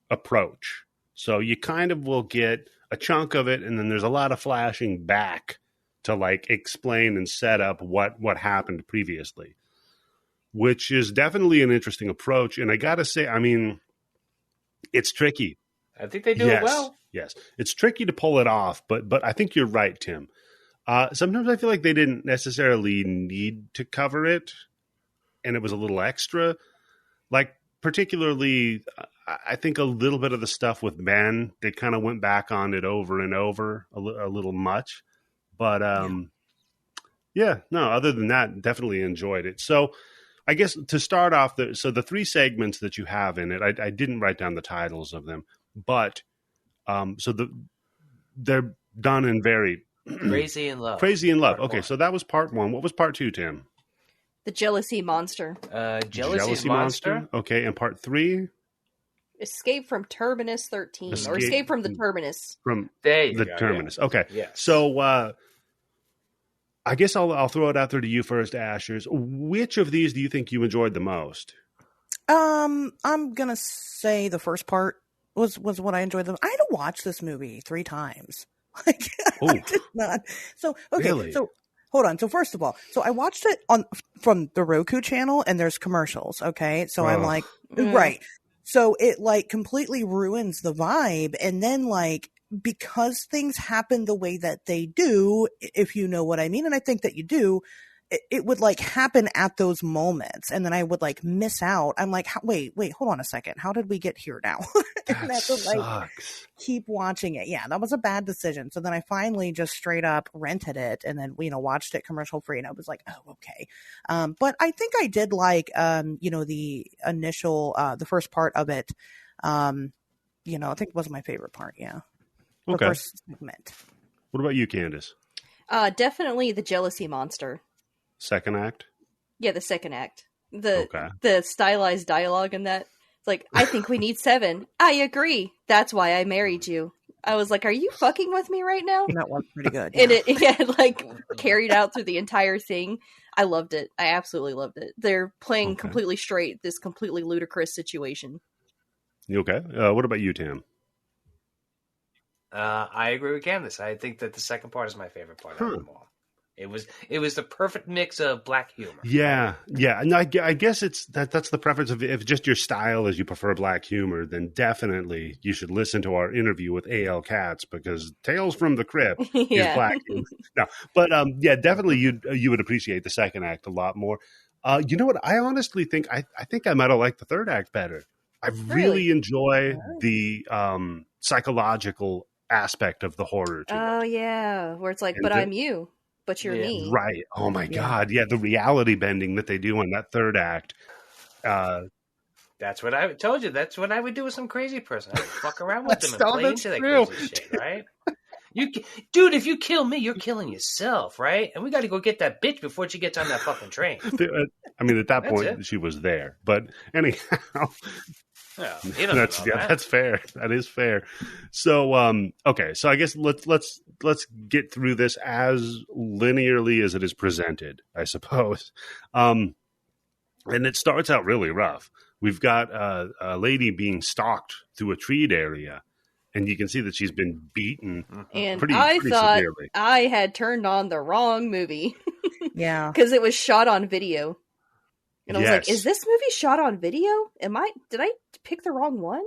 approach. So you kind of will get a chunk of it, and then there's a lot of flashing back to like explain and set up what happened previously, which is definitely an interesting approach. And I got to say, I mean, it's tricky. I think they do it well. Yes, it's tricky to pull it off, but I think you're right, Tim. Sometimes I feel like they didn't necessarily need to cover it, and it was a little extra. Like, particularly, I think a little bit of the stuff with Ben, they kind of went back on it over and over a little much. But, other than that, definitely enjoyed it. So I guess to start off, the 3 segments that you have in it, I didn't write down the titles of them, but they're done in very... Crazy in Love. Crazy in Love. Part Okay, 1. so that was part 1. What was part 2, Tim? The Jealousy Monster. Jealousy Monster. Okay, and part 3? Escape from Terminus 13. Or Escape from the Terminus. From There you the go, Terminus. yeah. Okay. Yes. So I guess I'll throw it out there to you first, Asherz. Which of these do you think you enjoyed the most? I'm gonna say the first part was what I enjoyed. I had to watch this movie 3 times. Like, I did not. So okay. Really? So hold on. So first of all, I watched it from the Roku channel, and there's commercials. Okay, so I'm like, right. So it like completely ruins the vibe, and then like because things happen the way that they do, if you know what I mean, and I think that you do. It would like happen at those moments, and then I would like miss out. I'm like, wait, hold on a second. How did we get here now? And That sucks. like Keep watching it. Yeah, that was a bad decision. So then I finally just straight up rented it, and then watched it commercial free, and I was like, oh, okay. But I think I did like the initial the first part of it. I think it was my favorite part. Yeah. The Okay. first segment. What about you, Candice? Definitely the Jealousy Monster. Second act? Yeah, the second act. The Okay. stylized dialogue in that. It's like, I think we need 7. I agree. That's why I married you. I was like, are you fucking with me right now? And that was pretty good. And it like carried out through the entire thing. I loved it. I absolutely loved it. They're playing completely straight this completely ludicrous situation. You okay? What about you, Tim? I agree with Candice. I think that the second part is my favorite part of them all. It was the perfect mix of black humor. Yeah. And I guess that's the preference of if just your style is you prefer black humor, then definitely you should listen to our interview with A.L. Katz because Tales from the Crypt is black humor. No, but definitely you would appreciate the second act a lot more. You know what? I honestly think I think I might have liked the third act better. I really enjoy the psychological aspect of the horror. Oh yeah, where it's like, but I'm you. But you're me. Right. Oh my God. Yeah. The reality bending that they do in that third act. That's what I told you. That's what I would do with some crazy person. I'd fuck around with them and play into that true. crazy shit, right? Dude, if you kill me, you're killing yourself, right? And we got to go get that bitch before she gets on that fucking train. I mean, at that point, she was there. But anyhow. Well, that's fair. That is fair. So, okay. So I guess let's get through this as linearly as it is presented, I suppose. And it starts out really rough. We've got a lady being stalked through a treed area, and you can see that she's been beaten. And pretty I thought severely. I had turned on the wrong movie. Yeah. Because it was shot on video. And I was like, is this movie shot on video? Did I pick the wrong one?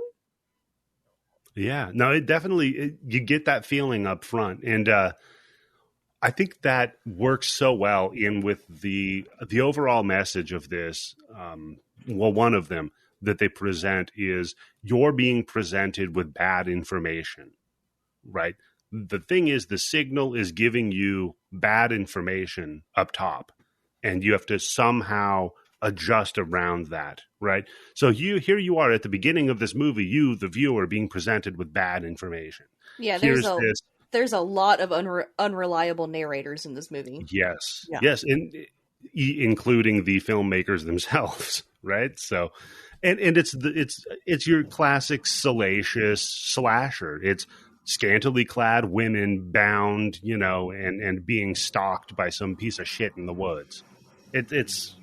Yeah, no, it definitely, you get that feeling up front. And I think that works so well in with the overall message of this. One of them that they present is you're being presented with bad information, right? the thing is, the signal is giving you bad information up top, and you have to somehow adjust around that, right? So here you are at the beginning of this movie, you, the viewer, being presented with bad information. Yeah, there's a lot of unreliable narrators in this movie. Yes, Yeah. yes, including the filmmakers themselves, right? So, and it's your classic salacious slasher. It's scantily clad women bound, and being stalked by some piece of shit in the woods. It's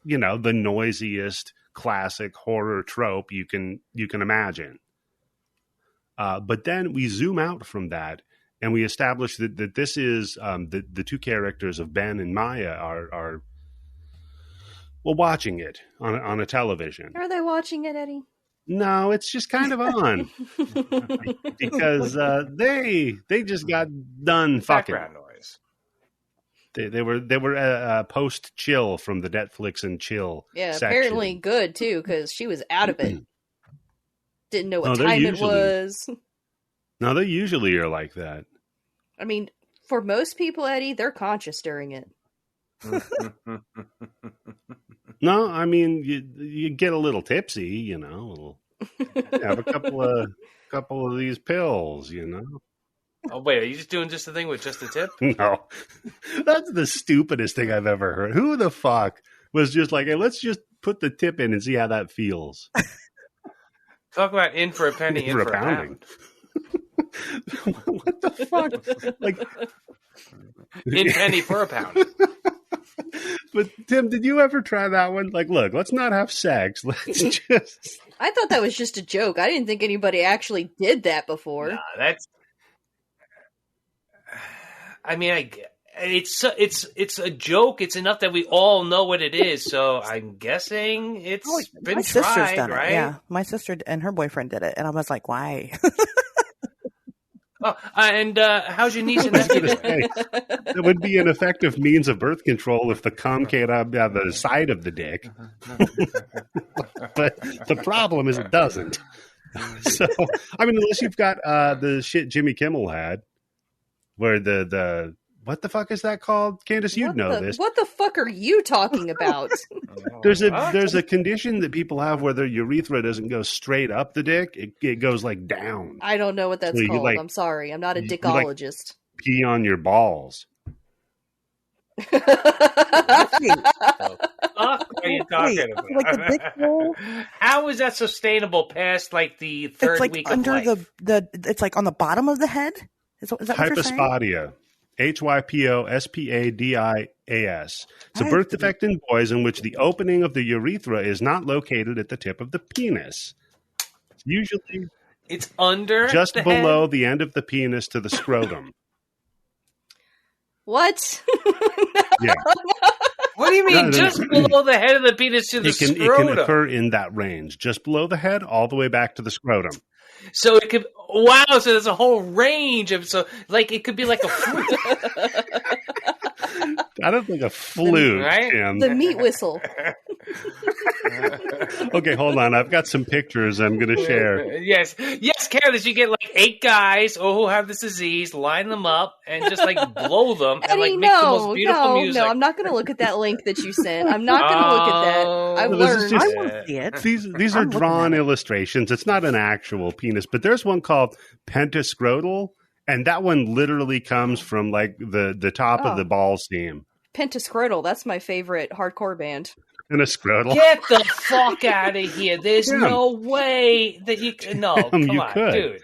the noisiest classic horror trope you can imagine. But then we zoom out from that, and we establish that this is the two characters of Ben and Maya are watching it on a television. Are they watching it, Eddie? No, it's just kind of on because they just got done fucking. Background noise. They were post chill from the Netflix and chill. Yeah, section. apparently good too, because she was out of it. Didn't know what No, time it was. No, they usually are like that. I mean, for most people, Eddie, they're conscious during it. No, I mean you get a little tipsy, have a couple of these pills, Oh wait, are you just doing just the thing with just the tip? No, that's the stupidest thing I've ever heard. Who the fuck was just like, hey, let's just put the tip in and see how that feels. Talk about in for a penny, in for a pound. What the fuck? Like in penny for a pound. But Tim, did you ever try that one? Like, look, let's not have sex. Let's just. I thought that was just a joke. I didn't think anybody actually did that before. Nah, that's. I mean, it's a joke. It's enough that we all know what it is. So I'm guessing it's been my sister's tried, done right? it. Yeah, my sister and her boyfriend did it, and I was like, why? Oh, and how's your niece and nephew doing? It would be an effective means of birth control if the cum came out the side of the dick. But the problem is it doesn't. So, I mean, unless you've got the shit Jimmy Kimmel had, where the what the fuck is that called? Candice, you'd know this. What the fuck are you talking about? There's a condition that people have where their urethra doesn't go straight up the dick; it goes like down. I don't know what that's So called. I'm sorry, I'm not a dickologist. Pee on your balls. What are you talking about? Like the dick hole? How is that sustainable past like the third It's like week under of life? it's like on the bottom of the head. Is that what you're saying? Hypospadia. HYPOSPADIAS. It's a I birth see. defect in boys in which the opening of the urethra is not located at the tip of the penis. It's usually It's under just the below head? the end of the penis to the scrotum. What? Yeah. What do you mean, No. just below the head of the penis to the It can scrotum? occur in that range, just below the head, all the way back to the scrotum. So it could. Wow! So there's a whole range of it could be like a fruit, I don't think a flute, Right? Tim. The meat whistle. Okay, hold on. I've got some pictures I'm going to share. Yes, Candice, you get like 8 guys who have this disease, line them up, and just like blow them, and Eddie, like make the most beautiful music. No, I'm not going to look at that link that you sent. I'm not going to look at that. I've Well, this is learned. just- I want to see it. These are I'm looking drawn at it. illustrations. It's not an actual penis, but there's one called pentascrotal, and that one literally comes from like the top of Oh. the ball seam. Pentascrotal. That's my favorite hardcore band. And a scrotal. Get the fuck out of here! There's Yeah. no way that you can. No, come You on, could. dude.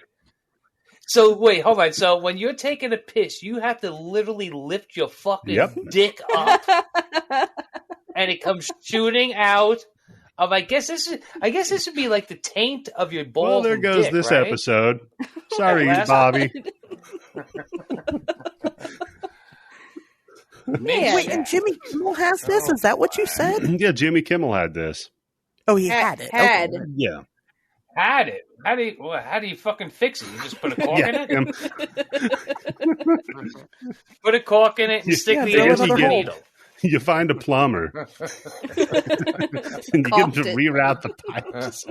So wait, hold on. So when you're taking a piss, you have to literally lift your fucking Yep. dick up, and it comes shooting out. Of I guess this would be like the taint of your balls. Well, there and goes dick, this right? episode. Sorry, Last- Bobby. Man. Wait, and Jimmy Kimmel has this? Is that what you said? Yeah, Jimmy Kimmel had this. Oh, he had it. Had. Okay. Yeah. Had it. How do you fucking fix it? You just put a cork in it. Him. Put a cork in it and stick Yeah, the drill end of another the hole. needle. You find a plumber. And you get him Coughed to it. reroute the pipes.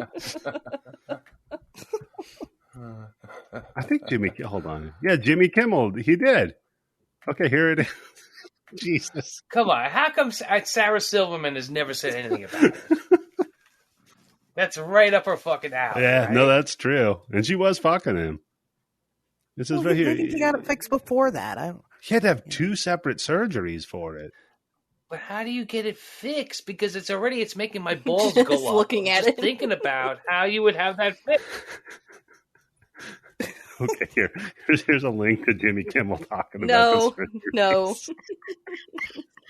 I think hold on. Yeah, Jimmy Kimmel. He did. Okay, here it is. Jesus. Come on. How come Sarah Silverman has never said anything about it? That's right up her fucking alley. Yeah, right? no, that's true. And she was fucking him. This is right here. He got it fixed before that. He had to have 2 separate surgeries for it. But how do you get it fixed? Because it's making my balls go Just up. looking at Just it. thinking about how you would have that fixed. Okay, here's a link to Jimmy Kimmel talking No, about this. no.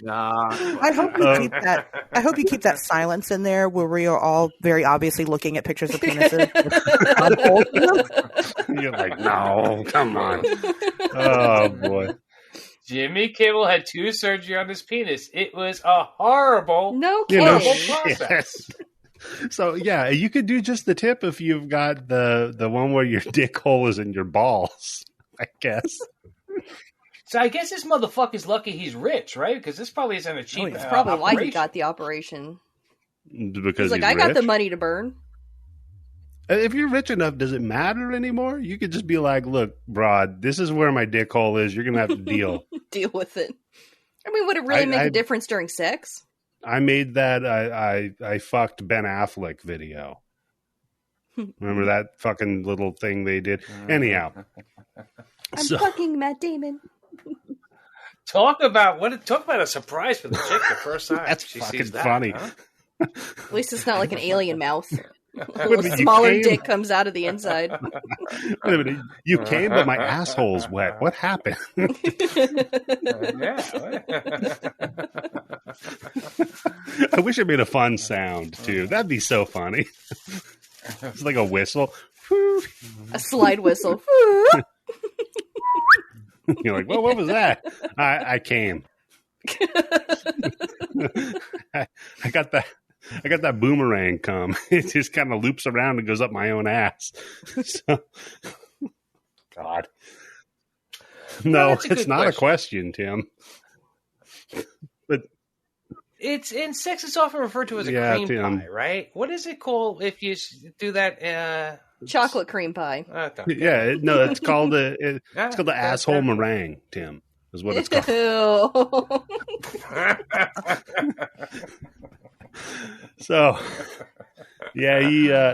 Nah. I hope you keep that. I hope you keep that silence in there, where we are all very obviously looking at pictures of penises. You're like, no, come on. Oh boy. Jimmy Kimmel had 2 surgery on his penis. It was a horrible, No You know, kidding. process. So yeah, you could do just the tip if you've got the one where your dick hole is in your balls, I guess. So I guess this motherfucker's lucky he's rich, right? Because this probably isn't a cheap. That's probably why he operation. got the operation. Because He's like, he's I got rich. the money to burn. If you're rich enough, does it matter anymore? You could just be like, look, broad, this is where my dick hole is. You're gonna have to deal. Deal with it. I mean, would it really make a difference during sex? I made that I fucked Ben Affleck video. Remember that fucking little thing they did? Anyhow. I'm fucking Matt Damon. Talk about a surprise for the chick the first time. That's she fucking sees that, funny. huh? At least it's not like an alien mouth. A Wait a little minute, you smaller came? dick comes out of the inside. Wait a minute. You came, but my asshole's wet. What happened? Yeah. I wish it made a fun sound, too. That'd be so funny. It's like a whistle. A slide whistle. You're like, well, what was that? I came. I got that boomerang cum. It just kind of loops around and goes up my own ass. So, God. No, that's a it's good not a question. question, Tim. But It's in sex. It's often referred to as a cream pie, right? What is it called if you do that? Chocolate cream pie. yeah, it's called it's called the asshole meringue, Tim. Is what it's called. Ew. So, yeah,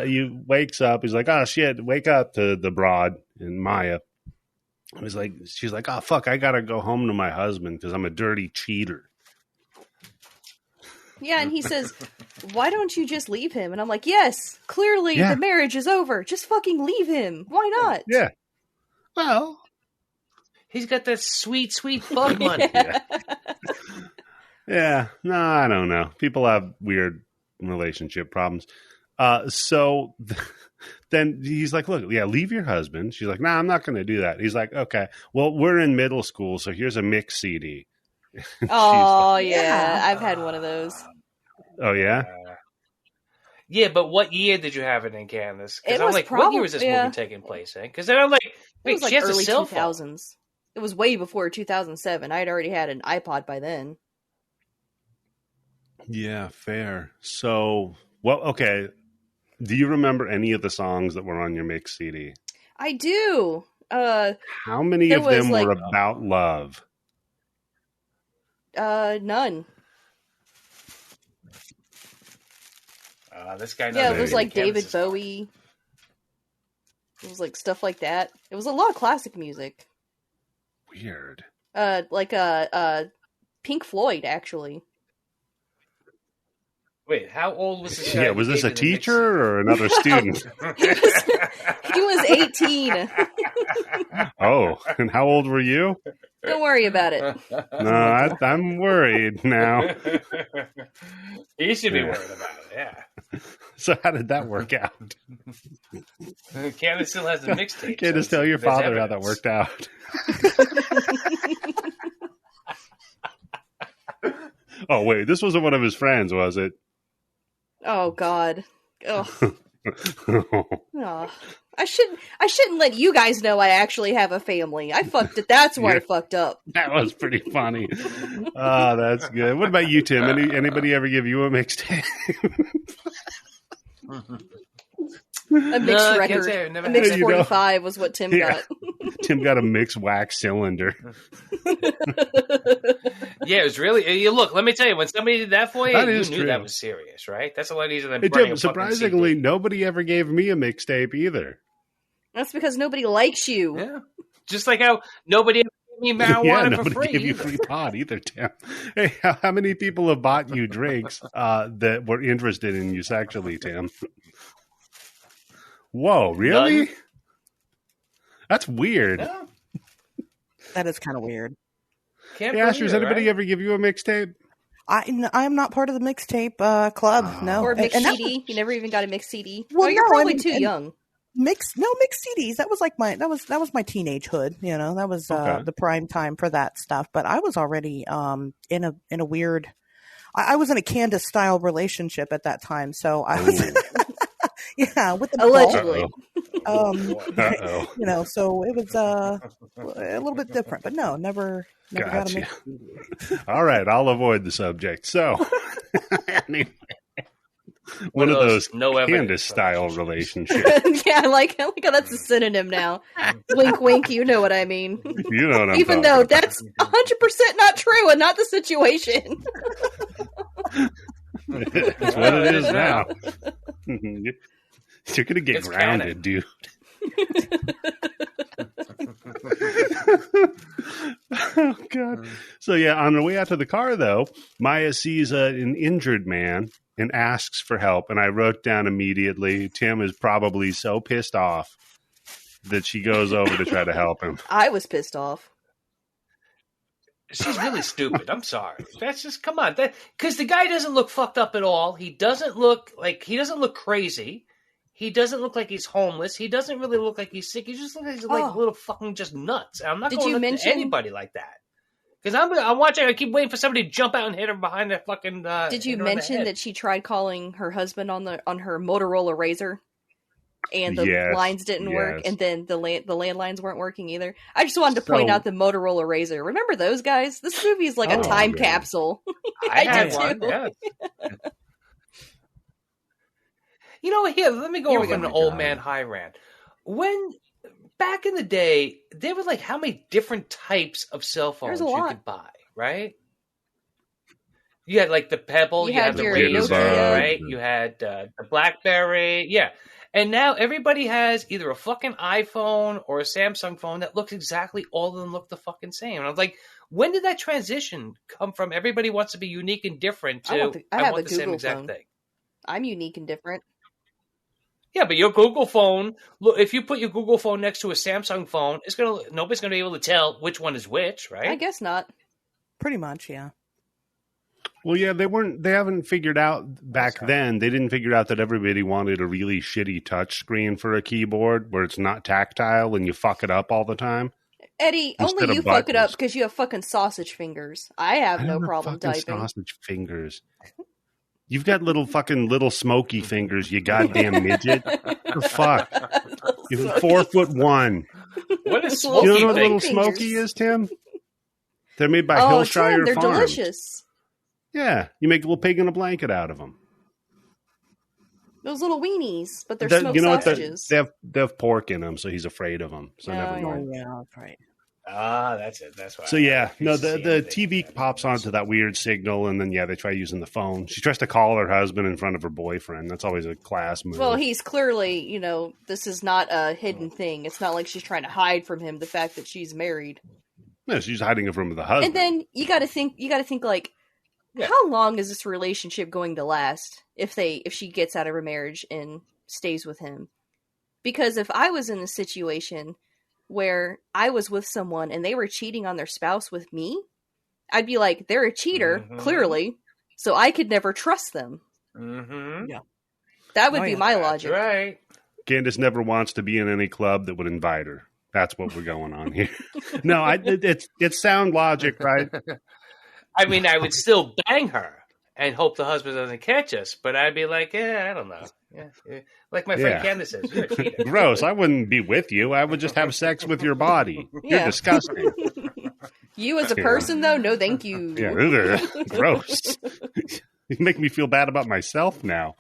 he wakes up. He's like, "Oh shit, wake up!" To the broad and Maya. And she's like, "Oh fuck, I gotta go home to my husband because I'm a dirty cheater." Yeah, and he says, why don't you just leave him? And I'm like, yes, clearly Yeah. the marriage is over. Just fucking leave him. Why not? Yeah. Well, He's got that sweet, sweet bug money. yeah. No, I don't know. People have weird relationship problems. So then he's like, look, yeah, leave your husband. She's like, nah, I'm not going to do that. He's like, okay, well, we're in middle school, so here's a mix CD. Oh, like, yeah. I've had one of those. Oh, yeah? Yeah, but what year did you have it in, Candice? Because It I'm was like, what year was this yeah. movie taking place in? Because then I'm like, It wait, was like she has a early cell phone. 2000s. It was way before 2007. I had already had an iPod by then. Yeah, fair. So, well, okay. Do you remember any of the songs that were on your mix CD? I do. How many There of them was, were like- about love? None. This guy knows Yeah, it David was like Candice's David phone. Bowie. It was like stuff like that. It was a lot of classic music. Weird. Like Pink Floyd, actually. Wait, how old was this guy? Yeah, who was this gave a you the mix? teacher or another student? He was 18. Oh, and how old were you? Don't worry about it. No, I'm worried now. He should be Yeah. worried about it, yeah. So how did that work out? Candice still has the mixtape. Can't just tell your father how that worked out. Oh, wait, this wasn't one of his friends, was it? Oh God. Ugh. Oh. I shouldn't let you guys know I actually have a family. I fucked it. That's why I Yeah. fucked up. That was pretty funny. Oh, that's good. What about you, Tim? Anybody ever give you a mixtape? A mixed No, I can't record. say I've never A had mixed that. 45 was what Tim Yeah. got. Tim got a mixed wax cylinder. Yeah, it was really. You look, let me tell you, when somebody did that for you, That you is knew true. that was serious, right? That's a lot easier than Hey, burning Tim, a fucking surprisingly, CD. nobody ever gave me a mixtape either. That's because nobody likes you. Yeah, just like how nobody ever gave me marijuana for nobody free. gave you either. free pot either, Tim. Hey, how many people have bought you drinks that were interested in you sexually, Tim? Whoa, really? None. That's weird. No, That is kind of weird. can't Hey, believe Asherz, it, anybody right? ever give you a mixtape? I'm not part of the mixtape club. Oh. No, Or a mixed And that- CD. You never even got a mixed CD. Well, Well, you're no, I probably mean, too and- young. mixed CDs. That was like that was my teenagehood. That was Okay. the prime time for that stuff. But I was already in a weird. I was in a Candice style relationship at that time, so I was yeah with the Allegedly. Uh-oh. So it was a little bit different. But no, never got a Gotcha. mixed CD. All right, I'll avoid the subject. So, anyway, one of those no evidence Candice-style relationships. Yeah, I like how that's a synonym now. Wink, wink. You know what I mean. You know what I'm Even talking though about. that's 100% not true and not the situation. That's what it is now. You're going to get It's grounded, dude. Oh, God. So, yeah, on the way out to the car, though, Maya sees an injured man and asks for help. And I wrote down immediately, Tim is probably so pissed off that she goes over to try to help him. I was pissed off. She's really stupid. I'm sorry. That's just come on. Because the guy doesn't look fucked up at all. He doesn't look crazy. He doesn't look like he's homeless. He doesn't really look like he's sick. He just looks like he's like a little fucking just nuts. And I'm not Did going you to mention- anybody like that. Because I'm watching. I keep waiting for somebody to jump out and hit her behind that fucking. Did you hit her on the mention head. that she tried calling her husband on her Motorola Razr, and the Yes, lines didn't work, yes. and then the landlines weren't working either? I just wanted to point So- out the Motorola Razr. Remember those guys? This movie is like a Oh, time yeah. capsule. I I had did one. too. Yeah. You know, here, let me go Here we over go. an old man high rant. When back in the day, there were like how many different types of cell phones There's a you lot. could buy, right? You had like the Pebble, You you had had the your Razor, Nokia. right? You had the BlackBerry, yeah. And now everybody has either a fucking iPhone or a Samsung phone that looks exactly, all of them look the fucking same. And I was like, when did that transition come from everybody wants to be unique and different to I have a the same Google exact phone. thing? I'm unique and different. Yeah, but your Google phone, look, if you put your Google phone next to a Samsung phone, nobody's gonna be able to tell which one is which, right? I guess not. Pretty much, yeah. Well, yeah, they haven't figured out back then. They didn't figure out that everybody wanted a really shitty touch screen for a keyboard where it's not tactile and you fuck it up all the time. Eddie, Instead only of you fuck it up buttons. because you have fucking sausage fingers. I have I no don't have problem fucking typing. sausage fingers. You've got little smoky fingers, you goddamn midget. The fuck? You're 4'1". What is Little You smoky know what a little thing? fingers. smoky is, Tim? They're made by Oh, Hillshire Tim, they're Farms. delicious. Yeah, you make a little pig in a blanket out of them. Those little weenies, but they're smoked You know what? sausages. They have pork in them, so he's afraid of them. So Oh, never yeah. mind. Yeah, that's right. Ah, that's it. That's why. So yeah, no, the TV pops onto that weird signal, and then they try using the phone. She tries to call her husband in front of her boyfriend. That's always a class move. Well, he's clearly, this is not a hidden thing. It's not like she's trying to hide from him the fact that she's married. No, she's hiding it from the husband. And then you got to think like, Yeah. how long is this relationship going to last if she gets out of her marriage and stays with him? Because if I was in a situation where I was with someone and they were cheating on their spouse with me, I'd be like, they're a cheater, Mhm. clearly, so I could never trust them. Mm-hmm. That would Oh, be yeah. my That's logic. right. Candice never wants to be in any club that would invite her. That's what we're going on here. No, it's sound logic, right? I mean, I would still bang her and hope the husband doesn't catch us, but I'd be like, I don't know. Yeah. Like my friend Yeah. Candice says, you're a cheater. Gross. I wouldn't be with you. I would just have sex with your body. You're Yeah. disgusting. You as a Yeah. person, though, no thank you. Yeah, ugh, gross. You make me feel bad about myself now.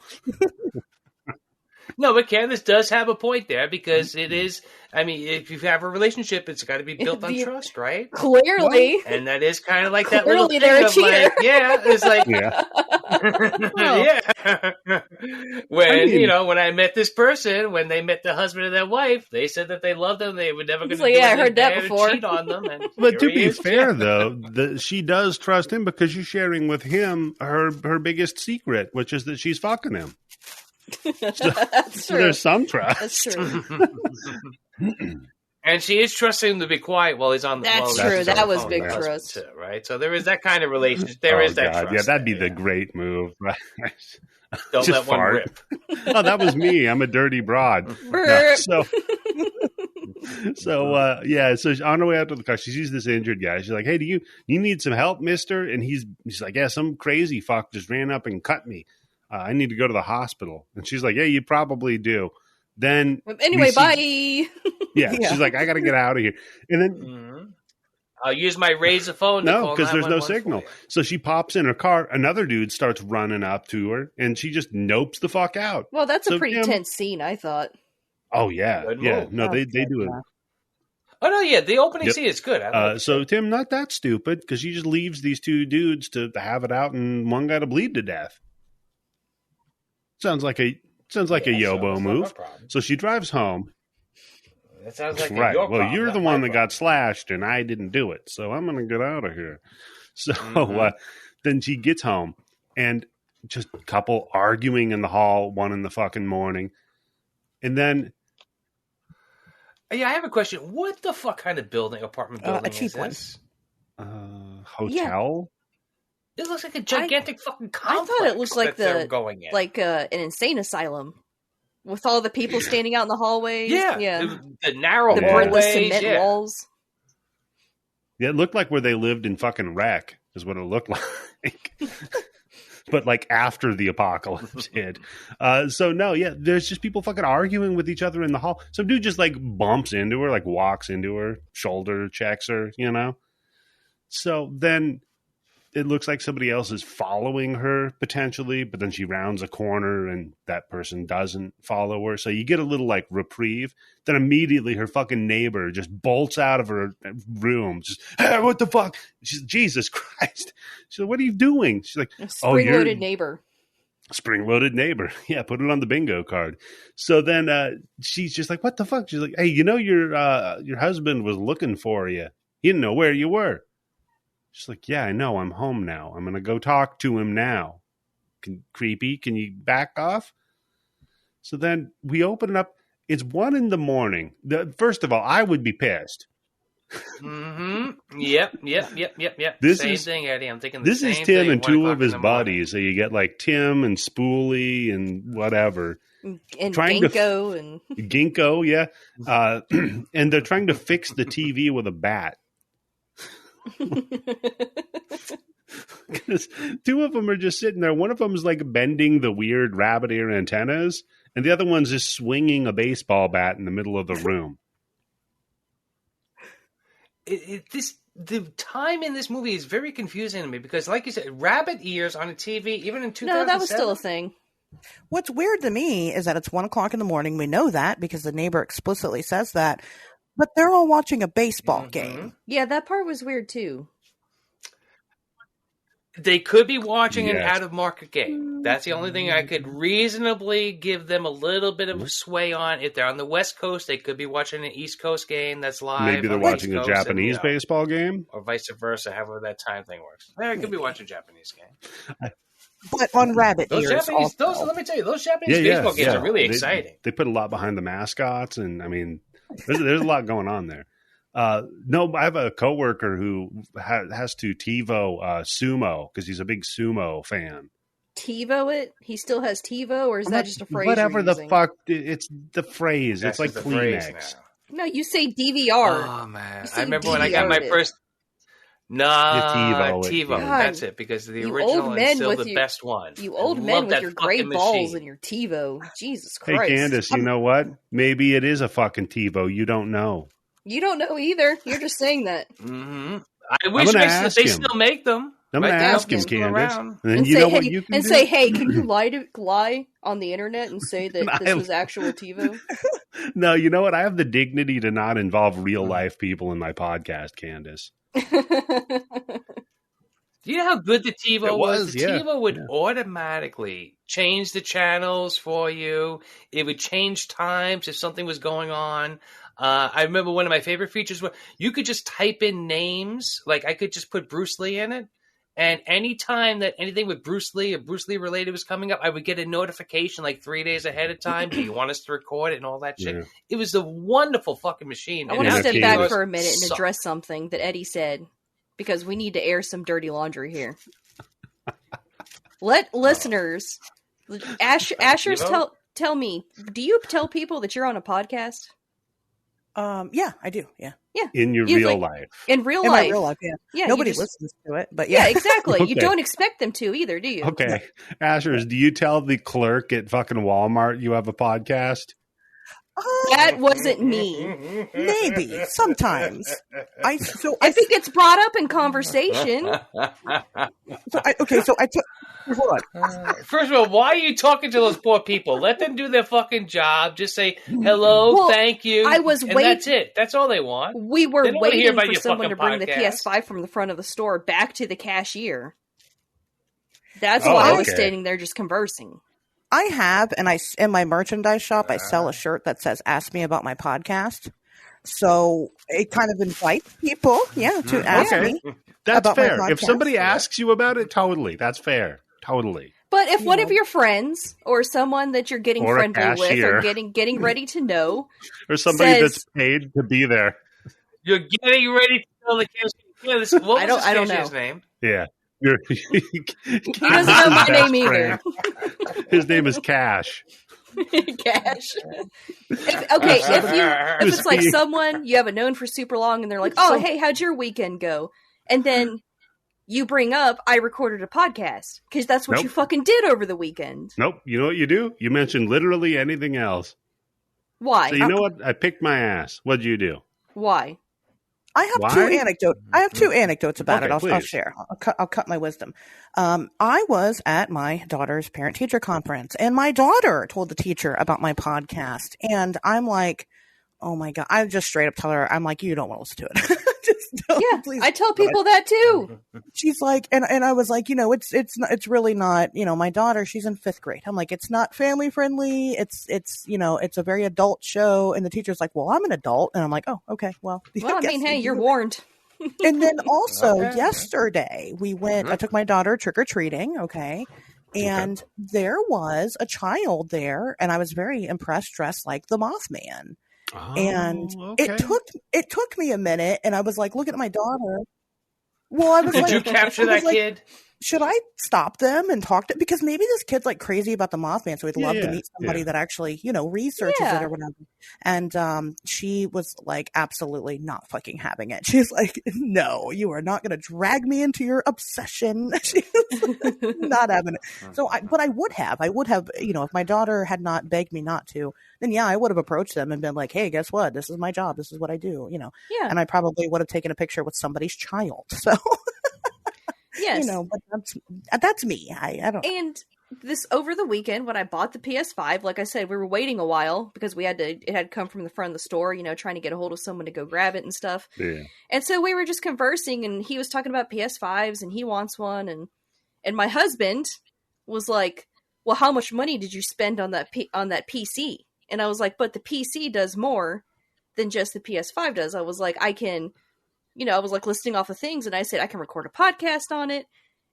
No, but Candice does have a point there because it is. I mean, if you have a relationship, it's got to be built on trust, right? Clearly, and that is kind of like that little Clearly thing they're a of cheater. like, yeah, it's like, Yeah. yeah. When I mean- when I met this person, when they met the husband and their wife, they said that they loved them. They were never going He's to like, do yeah, I anything heard that bad or before. cheat on them. And But here to he be is. fair, though, she does trust him because she's sharing with him her biggest secret, which is that she's fucking him. That's So true. there's some trust. That's true. And she is trusting him to be quiet while he's on the. That's while true. he's on That the was phone big with her trust. husband, too, right? So there is that kind of relationship. There is that trust. Yeah, that'd be there, the great move. Right? Don't Just let one fart. rip. Oh, that was me. I'm a dirty broad. No, Burp. so on her way out to the car, she sees this injured guy. She's like, "Hey, do you need some help, mister?" And he's like, "Yeah, some crazy fuck just ran up and cut me. I need to go to the hospital." And she's like, "Yeah, you probably do." Then Anyway, we see- bye. Yeah, Yeah. she's like, "I got to get out of here." And then Mhm. I'll use my Razor phone. To no, call because there's no 911 for signal. you. So she pops in her car. Another dude starts running up to her, and she just nopes the fuck out. Well, that's a So, pretty Tim- tense scene, I thought. Oh yeah, Good yeah. move. No, they do it. Oh no, yeah, the opening Yep. scene is good. I like it. So Tim, not that stupid because she just leaves these two dudes to have it out and one guy to bleed to death. Sounds like a Yeah, so Yobo it's not my move. problem. So she drives home. That sounds like Right. your Well, problem, you're not the my one that problem. got slashed and I didn't do it. So I'm going to get out of here. So Mhm. then she gets home and just a couple arguing in the hall, 1 in the fucking morning. And then Yeah, I have a question. What the fuck kind of apartment building a cheap is one. this? hotel. It looks like a gigantic fucking I complex. thought it was like that they're the going in. like an insane asylum with all the people standing out in the hallways. yeah, yeah. the narrow The, Yeah. the hallways. cement yeah. walls. Yeah, it looked like where they lived in fucking wreck is what it looked like. But like after the apocalypse hit. So no, yeah, there's just people fucking arguing with each other in the hall. Some dude just like bumps into her, like walks into her, shoulder checks her, you know? So then it looks like somebody else is following her potentially, but then she rounds a corner and that person doesn't follow her. So you get a little like reprieve. Then immediately her fucking neighbor just bolts out of her room. Just, hey, what the fuck? She's Jesus Christ. She's like, what are you doing? She's like, A you're- spring-loaded neighbor. spring-loaded neighbor. Yeah, put it on the bingo card. So then she's just like, what the fuck? She's like, hey, you know your husband was looking for you. He didn't know where you were. She's like, yeah, I know. I'm home now. I'm going to go talk to him now. Creepy. Can you back off? So then we open it up. It's 1 a.m. First of all, I would be pissed. Mm-hmm. Yep. This Same is- thing, Eddie. I'm thinking the This same is Tim thing, and 1 two o'clock of in his the morning. buddies. So you get like Tim and Spoolie and whatever. And Trying to- Ginkgo and Ginkgo, yeah. And they're trying to fix the TV with a bat. 'Cause 2 of them are just sitting there. One of them is like bending the weird rabbit ear antennas, and the other one's just swinging a baseball bat in the middle of the room. The time in this movie is very confusing to me because, like you said, rabbit ears on a TV, even in 2007. no, that was still a thing. What's weird to me is that it's 1 o'clock in the morning. We know that because the neighbor explicitly says that, but they're all watching a baseball Mhm. game. Yeah, that part was weird too. They could be watching an Yes. out-of-market game. That's the only thing I could reasonably give them a little bit of a sway on. If they're on the West Coast, they could be watching an East Coast game that's live. Maybe they're on the East watching a Coast and, Japanese baseball game. or vice versa, however that time thing works. They could be watching a Japanese game. But on rabbit Those ears Japanese, also. let me tell you, those Japanese baseball games are really They- exciting. They put a lot behind the mascots, and I mean, there's a lot going on there. No, I have a coworker who has to TiVo sumo because he's a big sumo fan. TiVo it? He still has TiVo, or is that just a phrase? Whatever you're the using? fuck, it's the phrase. That's it's like just the phrase Kleenex. now. No, you say DVR. Oh man, You say I remember when I got my DVR'd it. first. Nah, TiVo it, TiVo. yeah. That's it because the You original old is men still with the your- best one. You I old love men with that your great fucking balls machine. and your TiVo. Jesus Hey, Christ. Candice, you know what? Maybe it is a fucking TiVo. You don't know. You don't know either. You're just saying that. Mm-hmm. I wish gonna they ask they him. still make them. I'm going to now, ask him, he's still Candice. around. And then And you say, know hey, what you can and do? say, hey, can you lie on the internet and say that this was actual TiVo? No, you know what? I have the dignity to not involve real life people in my podcast, Candice. Do you know how good the TiVo It was, The yeah. TiVo would Yeah. automatically change the channels for you. It would change times if something was going on. I remember one of my favorite features was you could just type in names. Like I could just put Bruce Lee in it. And anytime that anything with Bruce Lee or Bruce Lee related was coming up, I would get a notification like 3 days ahead of time. Do you want us to record it and all that shit? Yeah. It was a wonderful fucking machine. I And want to now step Candice back TiVos for a minute and suck. address something that Eddie said, because we need to air some dirty laundry here. Let listeners, Asherz, TiVo? tell me, do you tell people that you're on a podcast? Yeah, I do. Yeah. In your You real think- life. In real In life? my real life, yeah. Yeah, Nobody you just- listens to it, but Yeah, yeah. exactly. You Okay. don't expect them to either, do you? Okay. Asherz, do you tell the clerk at fucking Walmart you have a podcast? That wasn't me. Maybe sometimes. I If it gets brought up in conversation, hold on. First of all, why are you talking to those poor people? Let them do their fucking job. Just say hello, Well, thank you. I was and waiting- that's it. That's all they want. we were They don't wanna hear waiting about for your someone to fucking bring the podcast. PS5 from the front of the store back to the cashier. That's Oh, why I was okay. standing there just conversing. I have, and in my merchandise shop, I sell a shirt that says "Ask me about my podcast." So it kind of invites people, to ask Okay. me. That's About my fair. If podcast? somebody asks you about it, totally. That's fair. Totally. But if one know. of your friends or someone that you're getting Or a friendly with cashier. or getting ready to know, Or somebody Says- that's paid to be there. You're getting ready to tell the cashier. Yeah, what was I don't- this I don't cashier's know. name? Yeah. he doesn't know my name either. His name is Cash. Cash. If it's like Crispin. someone you haven't known for super long and they're like, oh, hey, how'd your weekend go? And then you bring up, I recorded a podcast because that's what Nope. you fucking did over the weekend. Nope. You know what you do? You mention literally anything else. Why? So you know what? I picked my ass. What'd you do? Why? I have Why? two anecdotes about Okay, it. I'll please. share. I'll cut my wisdom. I was at my daughter's parent-teacher conference, and my daughter told the teacher about my podcast, and I'm like, oh my god! I just straight up tell her, I'm like, you don't want to listen to it. Just don't, Yeah, please. I tell people that too. She's like, and I was like, it's really not, my daughter, she's in 5th grade. I'm like, it's not family friendly. It's a very adult show. And the teacher's like, well, I'm an adult. And I'm like, oh, okay. Well, Well, I guess mean, hey, you you're do. warned. And then also Okay. yesterday I took my daughter trick-or-treating. Okay. And there was a child there, and I was very impressed, dressed like the Mothman. And it took me a minute, and I was like looking at my daughter. Well, I was Did like, you capture I was that like, kid? should I stop them and talk to, because maybe this kid's like crazy about the Mothman, so he'd love to Yeah, meet somebody yeah. that actually, researches Yeah. it or whatever. And she was like absolutely not fucking having it. She's like, no, you are not going to drag me into your obsession. She was not having it. So I would have, if my daughter had not begged me not to, then yeah, I would have approached them and been like, hey, guess what? This is my job. This is what I do, Yeah. and I probably would have taken a picture with somebody's child. So, Yes. but that's me. I don't. And this over the weekend when I bought the PS5, like I said, we were waiting a while because it had come from the front of the store, trying to get a hold of someone to go grab it and stuff. Yeah. And so we were just conversing, and he was talking about PS5s and he wants one, and my husband was like, well, how much money did you spend on that PC? And I was like, but the PC does more than just the PS5 does. I was like, I was like listing off the things, and I said, I can record a podcast on it.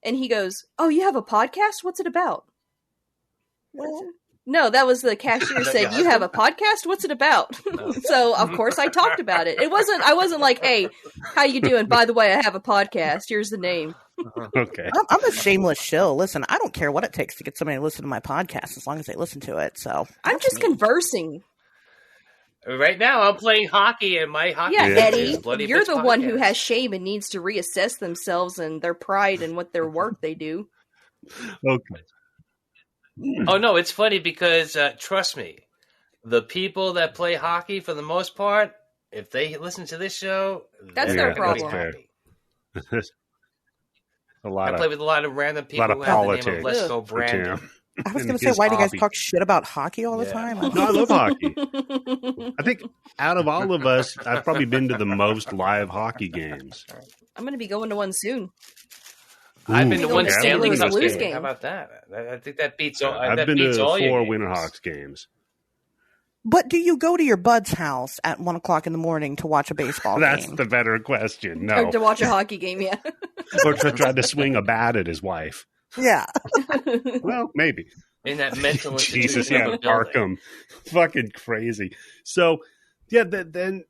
And he goes, oh, you have a podcast? What's it about? Well, No, that was the cashier Is that said, your you have a podcast? What's it about? So, of course, I talked about it. I wasn't like, hey, how you doing? By the way, I have a podcast. Here's the name. Okay. I'm a shameless shill. Listen, I don't care what it takes to get somebody to listen to my podcast as long as they listen to it. So I'm just conversing. Right now, I'm playing hockey, and my hockey Yeah, Yeah. Eddie, is Bloody you're Bitch the one who Podcast. has shame and needs to reassess themselves and their pride and what their work they do. Okay. Oh no, it's funny because trust me, the people that play hockey for the most part, if they listen to this show, That's they're their gonna be problem. happy. I play with a lot of random people of who have the name of politics Let's Go for Brandon. Tim. I was And going to say, his why do you guys hobby. talk shit about hockey all the time? No, I love hockey. I think out of all of us, I've probably been to the most live hockey games. I'm going to be going to one soon. I've been to one yeah, Stanley Louis Cup Blues game. game. How about that? I think that beats all. I've that been beats to all 4 your games. Winterhawks games. But do you go to your bud's house at 1 o'clock in the morning to watch a baseball That's game? the better question. Or No. to watch a hockey game, yeah. Or to try to swing a bat at his wife. Yeah. Well, maybe. In that mental Jesus, institution yeah, of a building. Arkham. Fucking crazy. So, yeah, then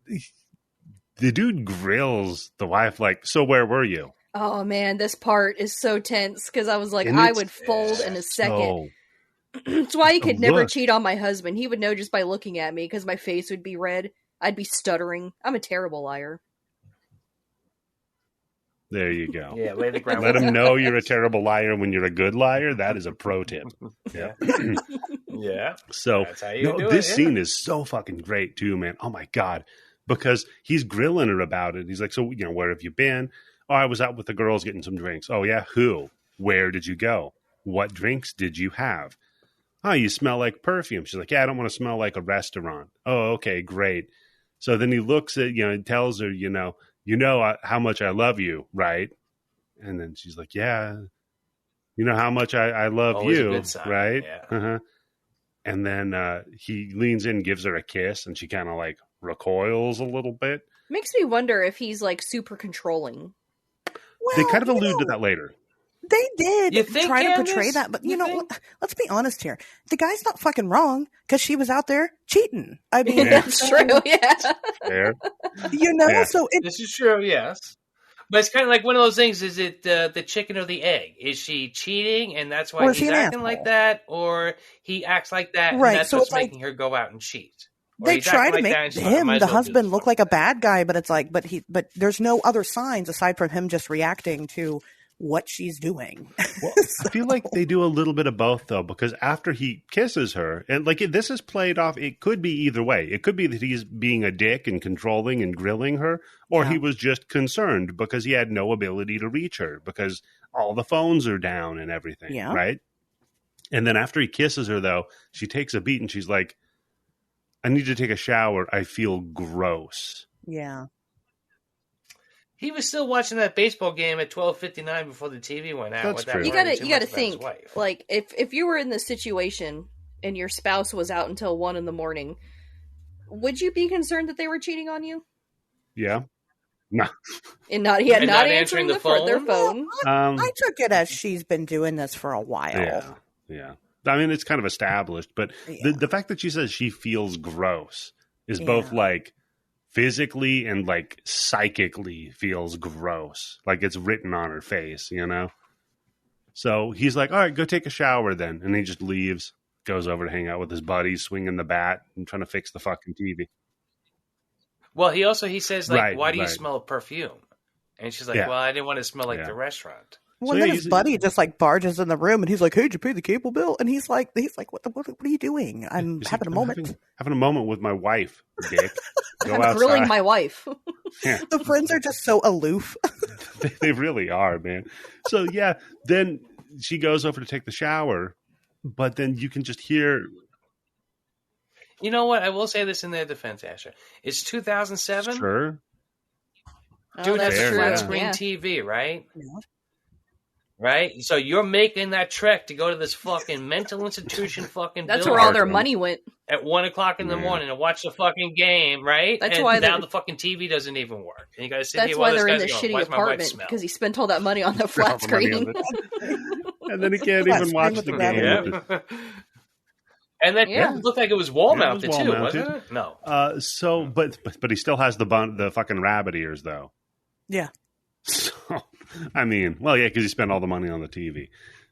the dude grills the wife like, so where were you? Oh man, this part is so tense because I was like, And I it's would fold in a second. So, That's why he could never look. cheat on my husband. He would know just by looking at me because my face would be red. I'd be stuttering. I'm a terrible liar. there you go. Yeah, lay the ground. Let him know you're a terrible liar when you're a good liar. That is a pro tip. Yeah. Yeah. So That's how you do this it, yeah. scene is so fucking great too, man. Oh my God. Because he's grilling her about it. He's like, so, where have you been? Oh, I was out with the girls getting some drinks. Oh yeah. Who? Where did you go? What drinks did you have? Oh, you smell like perfume. She's like, yeah, I don't want to smell like a restaurant. Oh, okay, great. So then he looks at, and tells her, how much I love you, right? And then she's like, yeah, you know how much I love Always a you, good sign, right? yeah. Uh-huh. And then he leans in, gives her a kiss, and she kind of like recoils a little bit. Makes me wonder if he's like super controlling. Well, They kind of you allude know, to that later. They did You think, try to Candice? portray that, but You think? let's be honest here. The guy's not fucking wrong because she was out there cheating. I mean, Yeah. That's true, yeah. There. Yeah. This is true, yes. But it's kind of like one of those things. Is it the chicken or the egg? Is she cheating and that's why Or is he's he an acting like asshole? that? Or he acts like that and Right, that's so what's it's like- making her go out and cheat? Or they he's acting try to like make that and she's like, I him, might the as well do husband, this look fucking like a thing. bad guy, but it's like, but there's no other signs aside from him just reacting to what she's doing. Well, I feel like they do a little bit of both, though, because after he kisses her, and like this is played off, it could be either way. It could be that he's being a dick and controlling and grilling her, or Yeah. he was just concerned because he had no ability to reach her because all the phones are down and everything, Yeah. right? And then after he kisses her, though, she takes a beat and she's like, I need to take a shower. I feel gross. Yeah. He was still watching that baseball game at 12:59 before the TV went out. That's without true. You worrying gotta too you gotta much about his think wife. like if you were in this situation and your spouse was out until 1 a.m, would you be concerned that they were cheating on you Yeah. No. and not And not not answering answering the their phone? phone? I took it as she's been doing this for a while. Yeah. Yeah. I mean, it's kind of established, but Yeah. the fact that she says she feels gross is both Yeah. like physically and like psychically feels gross. Like it's written on her face, So he's like, all right, go take a shower then. And he just leaves, goes over to hang out with his buddies, swinging the bat and trying to fix the fucking TV. Well, he says like, Right, why do you right. smell of perfume? And she's like, Yeah. well, I didn't want to smell like Yeah. the restaurant. Well, So then yeah, his he's- buddy just like barges in the room and he's like, "Hey, did you pay the cable bill?" And he's like, "What are you doing? I'm He's having like, a moment." Having a moment with my wife, dick. Go I'm outside. grilling my wife. Yeah. The friends are just so aloof. They really are, man. So yeah, then she goes over to take the shower, but then you can just hear. You know what? I will say this in their defense, Asher. It's 2007. Sure. Dude Oh, has that's a Fair, true. flat yeah. screen Yeah. TV, right? Yeah. Right? So you're making that trek to go to this fucking mental institution fucking That's building where all their Arkham. money went. at 1 o'clock in the Yeah. morning to watch the fucking game, right? That's and why now they're- the fucking TV doesn't even work. And you gotta sit That's here why while this they're in guy's the going, shitty why does my wife apartment smell? because he spent all that money on the flat All the money screen. on it. And then he can't Flat even screen watch with the the game. rabbit. Yeah. And that Yeah. looked like it was wall Yeah, it was mounted wall too, mounted. wasn't it? No. But he still has the fucking rabbit ears though. Yeah. So I mean, well, yeah, because he spent all the money on the TV.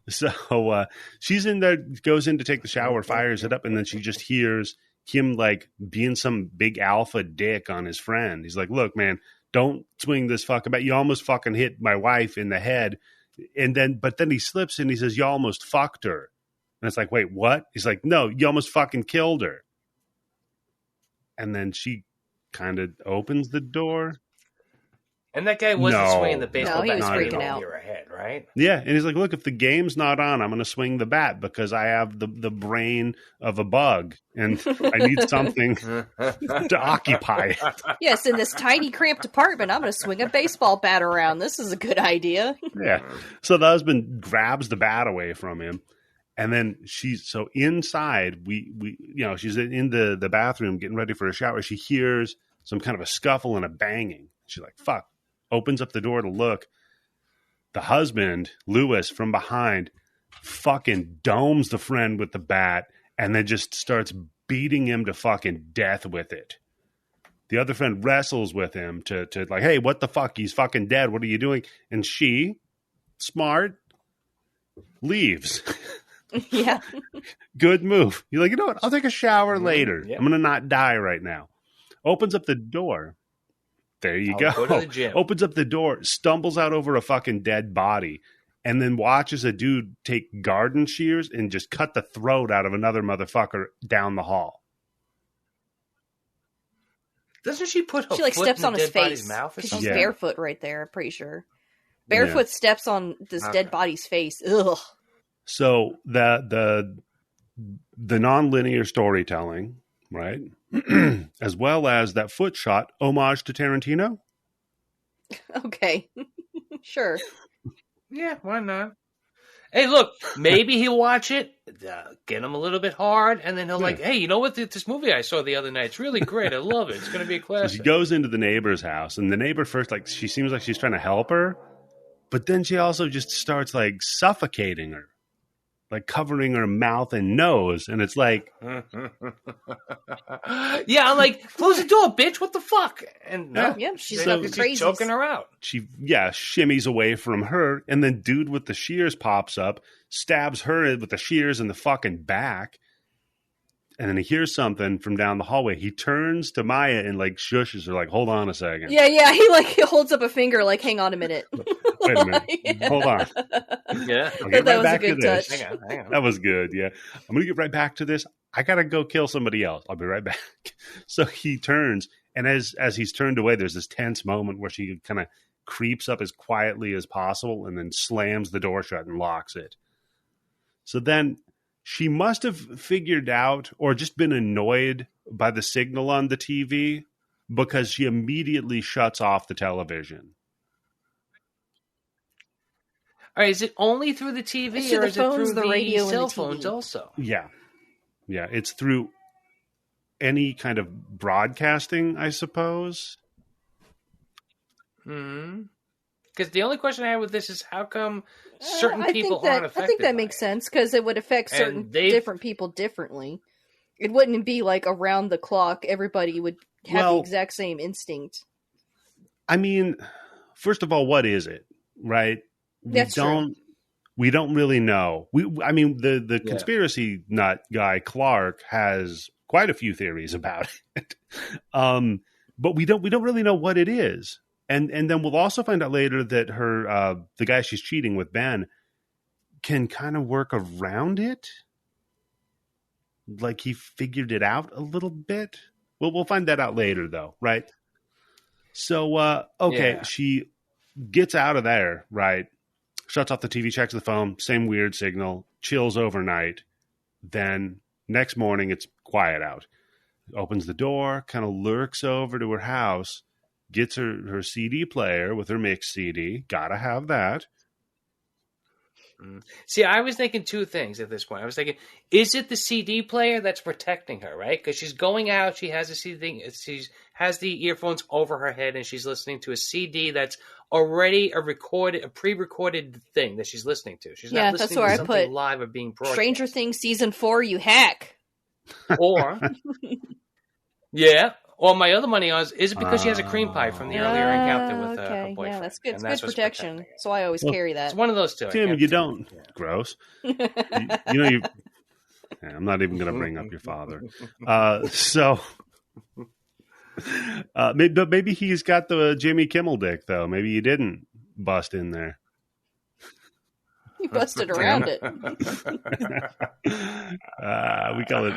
So she's in there, goes in to take the shower, fires it up, and then she just hears him like being some big alpha dick on his friend. He's like, "Look, man, don't swing this fucking bat. You almost fucking hit my wife in the head." But then he slips and he says, "You almost fucked her." And it's like, wait, what? He's like, "No, you almost fucking killed her." And then she kind of opens the door. And that guy wasn't No. swinging the baseball No, he bat was straight freaking over out. your head, right? Yeah, and he's like, "Look, if the game's not on, I'm going to swing the bat because I have the brain of a bug, and I need something to occupy it." Yes, in this tiny cramped apartment, I'm going to swing a baseball bat around. This is a good idea. Yeah. So the husband grabs the bat away from him, and then she's inside. We she's in the bathroom getting ready for a shower. She hears some kind of a scuffle and a banging. She's like, "Fuck!" Opens up the door to look. The husband, Lewis, from behind, fucking domes the friend with the bat, and then just starts beating him to fucking death with it. The other friend wrestles with him to like, "Hey, what the fuck? He's fucking dead. What are you doing?" And she, smart, leaves. Yeah. Good move. You're like, "You know what? I'll take a shower later. Yeah. I'm going to not die right now." Opens up the door. There you I'll go. go to the gym. Opens up the door, stumbles out over a fucking dead body, and then watches a dude take garden shears and just cut the throat out of another motherfucker down the hall. Doesn't she put her She like foot steps in on the his dead body's face mouth or because she's something? Yeah. barefoot right there. I'm pretty sure. Barefoot steps on this Okay. dead body's face. Ugh. So the non-linear storytelling, right? As well as that foot shot homage to Tarantino. Okay. Sure. Yeah, why not? Hey, look, maybe he'll watch it, get him a little bit hard, and then he'll like, "Hey, you know what? This movie I saw the other night, it's really great. I love it. It's going to be a So classic." she goes into the neighbor's house, and the neighbor first, like, she seems like she's trying to help her, but then she also just starts like suffocating her, like covering her mouth and nose, and it's like, Yeah, I'm like, "Close the door, bitch. What the fuck?" And no, Yeah, she's she's got the crazies. choking her out. she shimmies away from her, and then dude with the shears pops up, stabs her with the shears in the fucking back, and then he hears something from down the hallway. He turns to Maya and like shushes her, like, "Hold on a second. Yeah. He holds up a finger, like, "Hang on a minute." Wait a minute, Yeah. hold on." Yeah. I'll get That right was a back to good this. touch. Hang on. That was good. Yeah. I'm going to get right back to this. I got to go kill somebody else. I'll be right back. So he turns, and as he's turned away, there's this tense moment where she kind of creeps up as quietly as possible and then slams the door shut and locks it. So then she must have figured out or just been annoyed by the signal on the TV because she immediately shuts off the television. All right, is it only through the TV It's through or the is phones, it through the the radio, and the cell TV. phones also? Yeah. Yeah. It's through any kind of broadcasting, I suppose. Because the only question I have with this is how come certain people aren't affected? I think that by makes it? sense because it would affect And certain they've- different people differently. It wouldn't be like around the clock. Everybody would have Well- the exact same instinct. I mean, first of all, what is it? Right? That's true. We don't really know. I mean, the Yeah. conspiracy nut guy Clark has quite a few theories about it, but we don't really know what it is. And then we'll also find out later that her the guy she's cheating with, Ben, can kind of work around it. Like he figured it out a little bit. We'll find that out later, though, right? So okay, Yeah. she gets out of there, right? Shuts off the TV, checks the phone, same weird signal, chills overnight. Then next morning, it's quiet out. Opens the door, kind of lurks over to her house, gets her CD player with her mix CD. Gotta have that. See, I was thinking two things at this point. I was thinking, is it the CD player that's protecting her, right? Because she's going out, she has a CD, she has the earphones over her head, and she's listening to a CD that's already a pre-recorded thing that she's listening to. She's Yeah, not that's listening where to I something put live or being broadcast. Stranger Things season 4, you hack. Or, yeah. Or my other money is it because she has a cream pie from the earlier encounter with her Okay, boyfriend? yeah, that's good. It's And good what's protection. protecting her. So I always carry that. It's one of those two. I Tim, can't you say. don't. Yeah. Gross. you Yeah, I'm not even going to bring up your father. Maybe he's got the Jimmy Kimmel dick, though. Maybe you didn't bust in there. You busted around it. We call it.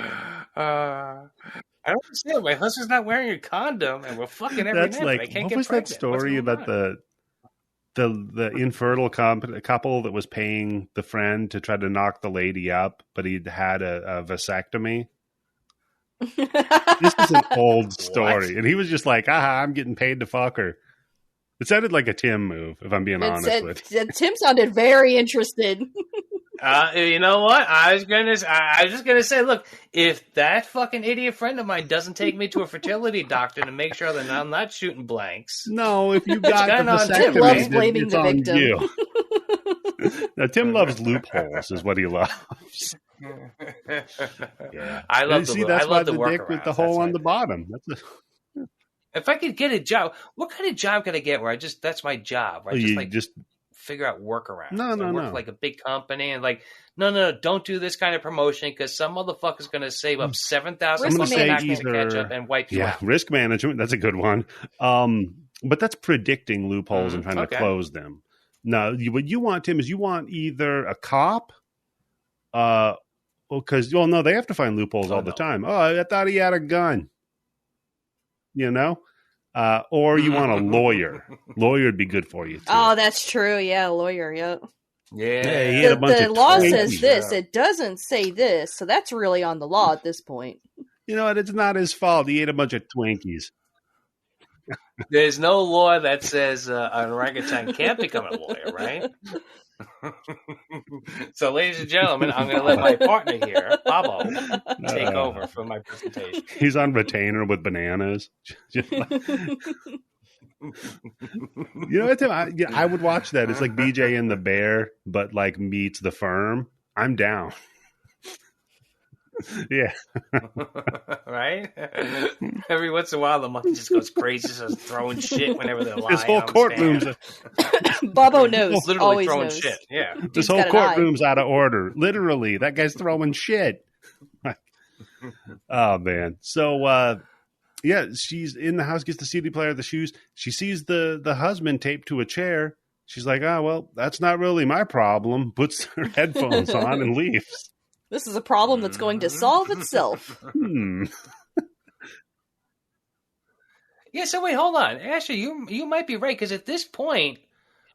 I don't understand. My husband's not wearing a condom, and we're fucking every night. But I can't what get was pregnant. that story about the infertile couple that was paying the friend to try to knock the lady up, but he'd had a vasectomy? This is an old story, and he was just like, I'm getting paid to fuck her. It sounded like a Tim move, if I'm being honest with you. Tim sounded very interested. You know what? I was just gonna say, look, if that fucking idiot friend of mine doesn't take me to a fertility doctor to make sure that I'm not shooting blanks. No, if you got the vasectomy, Tim loves blaming it's the on victim. You. Now, Tim loves loopholes, is what he loves. Yeah, I love the dick with the hole on the bottom. If I could get a job, what kind of job could I get where that's my job? Right? Just figure out workarounds. No. Work for like a big company and like, no, don't do this kind of promotion because some motherfucker's going to save up $7,000 to catch up and wipe you out. Risk management. That's a good one. But that's predicting loopholes and trying to close them. No, what you want, Tim, is you want either a cop, because no, they have to find loopholes all the time. Oh, I thought he had a gun. You know, or you want a lawyer. Lawyer would be good for you too. Oh, that's true. Yeah, lawyer. Yep. Yeah. He had a bunch the of law Twinkies. says this. It doesn't say this, so that's really on the law at this point. You know what? It's not his fault. He ate a bunch of Twinkies. There's no law that says an orangutan can't become a lawyer, right? So, ladies and gentlemen, I'm going to let my partner here, Bobo, take over for my presentation. He's on retainer with bananas. You know what, Tim? I would watch that. It's like BJ and the Bear, but like meets the Firm. I'm down. Yeah. Right? Every once in a while, the monkey just goes crazy, starts throwing shit whenever they're lying. This whole courtroom's Bobo knows. Literally always throwing knows. shit. Yeah. This whole courtroom's out of order. Literally, that guy's throwing shit. Oh man. So she's in the house, gets the CD player, the shoes. She sees the husband taped to a chair. She's like, oh well, that's not really my problem. Puts her headphones on and leaves. This is a problem that's going to solve itself. Yeah, so wait, hold on. Asher, you might be right, because at this point,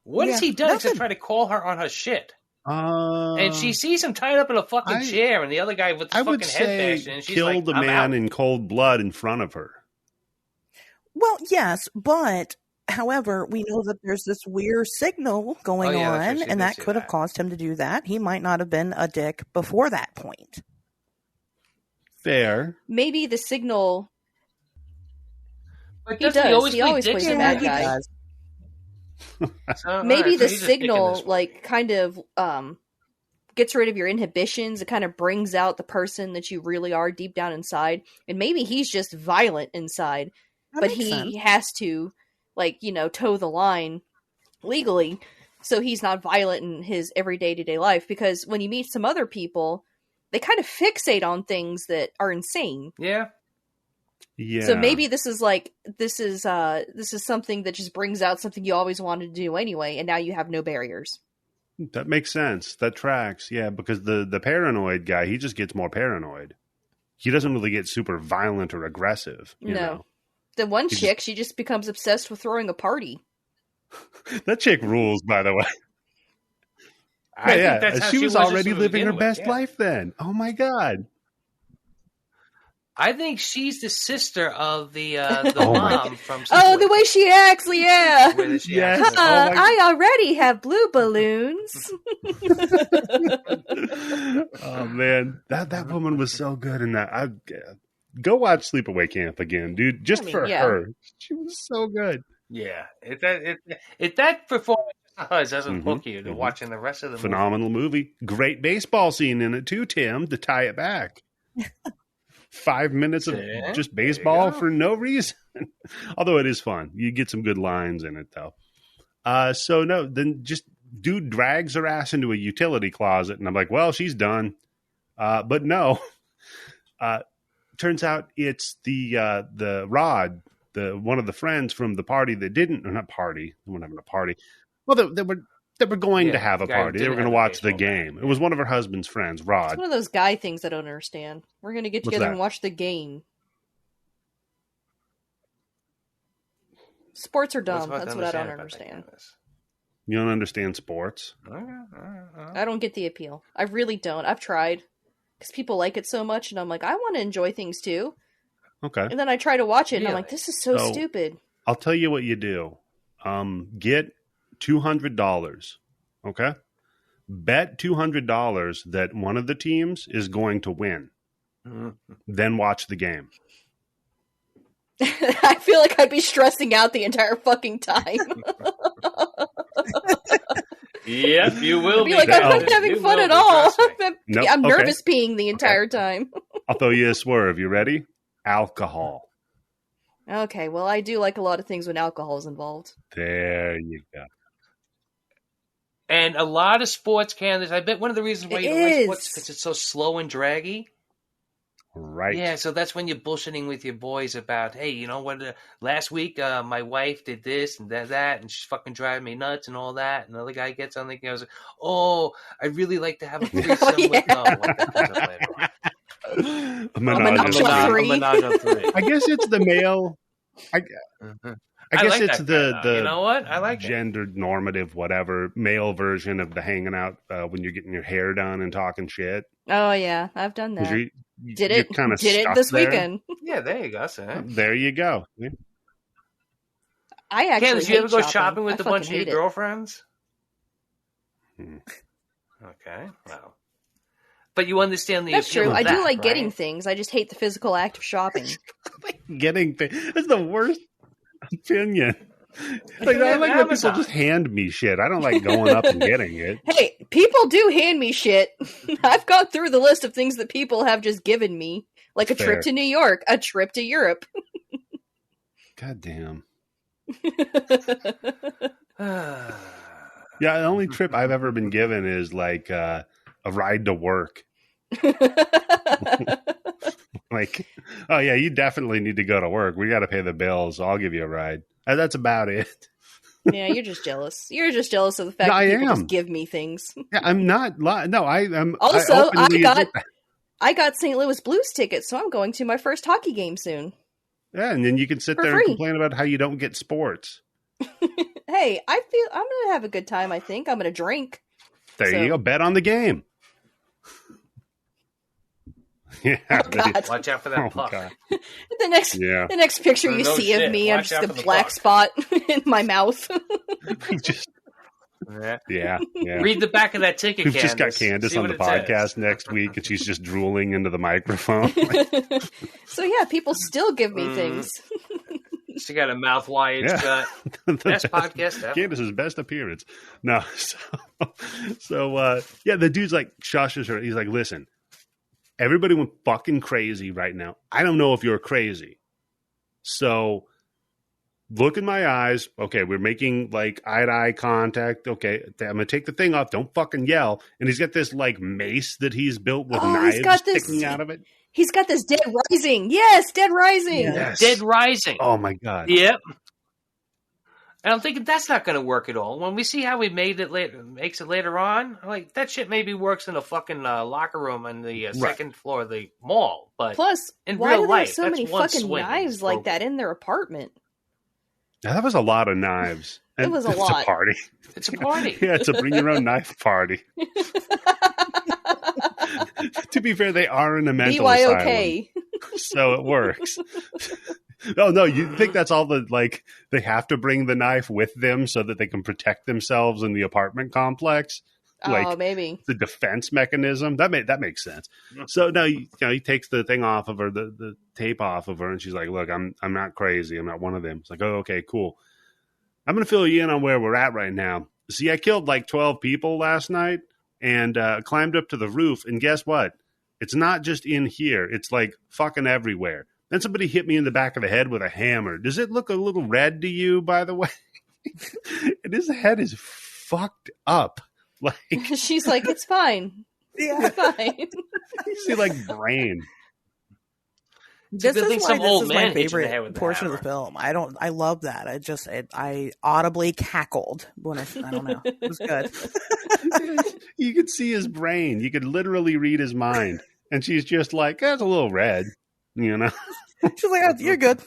what has he done except try to call her on her shit? And she sees him tied up in a fucking chair, and the other guy with the fucking head bashed, and she's killed like, a man in cold blood in front of her. Well, yes, but however, we know that there's this weird signal going on, and that could have caused him to do that. He might not have been a dick before that point. Fair. Maybe the signal... But he does. He always plays a bad guy. Maybe the signal, like, kind of gets rid of your inhibitions. It kind of brings out the person that you really are deep down inside. And maybe he's just violent inside, but he has to, like, toe the line legally so he's not violent in his everyday to day life. Because when you meet some other people, they kind of fixate on things that are insane. Yeah. Yeah. So maybe this is something that just brings out something you always wanted to do anyway, and now you have no barriers. That makes sense. That tracks. Yeah, because the paranoid guy, he just gets more paranoid. He doesn't really get super violent or aggressive. You know? The one chick, she just becomes obsessed with throwing a party. That chick rules, by the way. I think that's how she was already living her with. best life then. Oh my God. I think she's the sister of the mom from... Oh, the way she acts, yeah. Yes. I already have blue balloons. Oh, man. That woman was so good in that. Go watch Sleepaway Camp again, dude. Just for her. She was so good. Yeah. If that performance doesn't hook you to watching the rest of the Phenomenal movie. Great baseball scene in it too, Tim, to tie it back. 5 minutes of just baseball for no reason. Although it is fun. You get some good lines in it, though. Then just dude drags her ass into a utility closet, and I'm like, well, she's done. But no. Turns out it's the Rod, one of the friends from the party that didn't, or not party, they weren't having a party. Well, they were going to have a party. They were going to watch the game. It was one of her husband's friends, Rod. It's one of those guy things I don't understand. We're going to get together and watch the game. Sports are What's dumb. hard to That's what I don't about that, understand. Candice? You don't understand sports? I don't get the appeal. I really don't. I've tried because people like it so much, and I'm like, I want to enjoy things too. Okay. And then I try to watch it, and I'm Really? like, this is so So- stupid. I'll tell you what you do. Get $200. Okay. Bet $200 that one of the teams is going to win. Then watch the game. I feel like I'd be stressing out the entire fucking time. Yep, you will I'd be like, I'm not Candice. having You fun will at be, all. trust me. Nope. I'm Okay. nervous peeing the entire time. I'll throw you a swerve. You ready? Alcohol. Okay, well, I do like a lot of things when alcohol is involved. There you go. And a lot of sports, Candice, I bet one of the reasons why It you don't like is. sports is because it's so slow and draggy. Right. Yeah, so that's when you're bullshitting with your boys about, hey, you know what? Last week, my wife did this and that, and she's fucking driving me nuts and all that. And the other guy gets on the game, I was like, oh, I'd really like to have a threesome with. No, what that comes up later on. A menage menage a on three. three. A menage on three. I guess it's the male. I guess like it's that the guy, though. You know what? I like it. gendered normative, whatever, male version of the hanging out when you're getting your hair done and talking shit. Oh, yeah, I've done 'Cause that. you're kinda Did it stuck this there. weekend. Yeah, there you go, sir. There you go. Yeah. I actually Candice, you ever hate go shopping with I a bunch of fucking your hate it. girlfriends? Hmm. Okay, well. But you understand the That's appeal true. of I do that, like getting right? things. I just hate the physical act of shopping. Getting that's the worst opinion. Like, I like when people just hand me shit. I don't like going up and getting it. Hey, people do hand me shit. I've gone through the list of things that people have just given me, like a Fair. trip to New York, a trip to Europe. God damn. Ah. Yeah, the only trip I've ever been given is like a ride to work. Like, oh yeah, you definitely need to go to work. We got to pay the bills. So I'll give you a ride. And that's about it. Yeah, you're just jealous. You're just jealous of the fact No, that I people am. just give me things. Yeah, I'm not lying. No, I'm. Also, openly admit that. I got St. Louis Blues tickets, so I'm going to my first hockey game soon. Yeah, and then you can sit For there free. and complain about how you don't get sports. Hey, I feel I'm gonna have a good time. I think I'm gonna drink. There So- you go. Bet on the game. Yeah. God. Watch out for that Oh, puck. God. The next picture you No see shit. of me, I'm Watch just out a for the black puck. spot in my mouth. Just, Yeah. yeah. Read the back of that ticket, We've Candice. just got Candice See on what the it says. podcast next week, and she's just drooling into the microphone. So yeah, people still give me things. She got a mouth wired Yeah. shut. Best podcast ever. Candace's best appearance. No, so yeah, the dude's like shushes her. He's like, listen, everybody went fucking crazy right now. I don't know if you're crazy. So look in my eyes. Okay, we're making like eye-to-eye contact. Okay, I'm gonna take the thing off. Don't fucking yell. And he's got this like mace that he's built with Oh, he's knives got this- sticking out of it. He's got this Dead Rising. Yes, Dead Rising. Yes. Dead Rising. Oh my god. Yep. And I'm thinking that's not going to work at all. When we see how he makes it later on, I'm like that shit maybe works in a fucking locker room on the second floor of the mall. But Plus, in why real do they have life, so that's many one fucking swing. knives like that in their apartment? Now, that was a lot of knives. It was a it's lot. a party. It's a party. Yeah, it's a bring your own knife party. To be fair, they are in a mental asylum, BYOK. so it works. Oh no, you think that's all the like they have to bring the knife with them so that they can protect themselves in the apartment complex? Like Oh, maybe. the defense mechanism. That makes sense. So now he takes the thing off of her, the tape off of her, and she's like, "Look, I'm not crazy. I'm not one of them." It's like, "Oh, okay, cool. I'm gonna fill you in on where we're at right now. See, I killed like 12 people last night and climbed up to the roof, and guess what? It's not just in here. It's like fucking everywhere. Then somebody hit me in the back of the head with a hammer. Does it look a little red to you, by the way?" And his head is fucked up. Like She's like, it's fine. Yeah. It's fine. you see, like brain. This good thing is why some this old is man my hit you in the head favorite with the portion of the hammer. film. I love that. I audibly cackled when I don't know. It was good. You could see his brain. You could literally read his mind. And she's just like, that's a little red, you know? She's like, oh, you're good.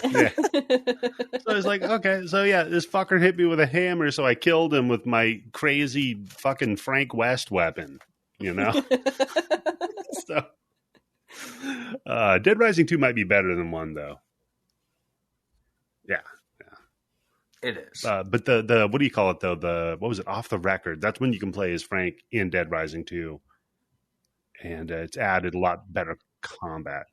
Yeah. So I was like, okay, so yeah, this fucker hit me with a hammer, so I killed him with my crazy fucking Frank West weapon, you know? So, Dead Rising 2 might be better than 1, though. Yeah. It is. But the what do you call it, though? What was it, Off the Record? That's when you can play as Frank in Dead Rising 2. And it's added a lot better combat.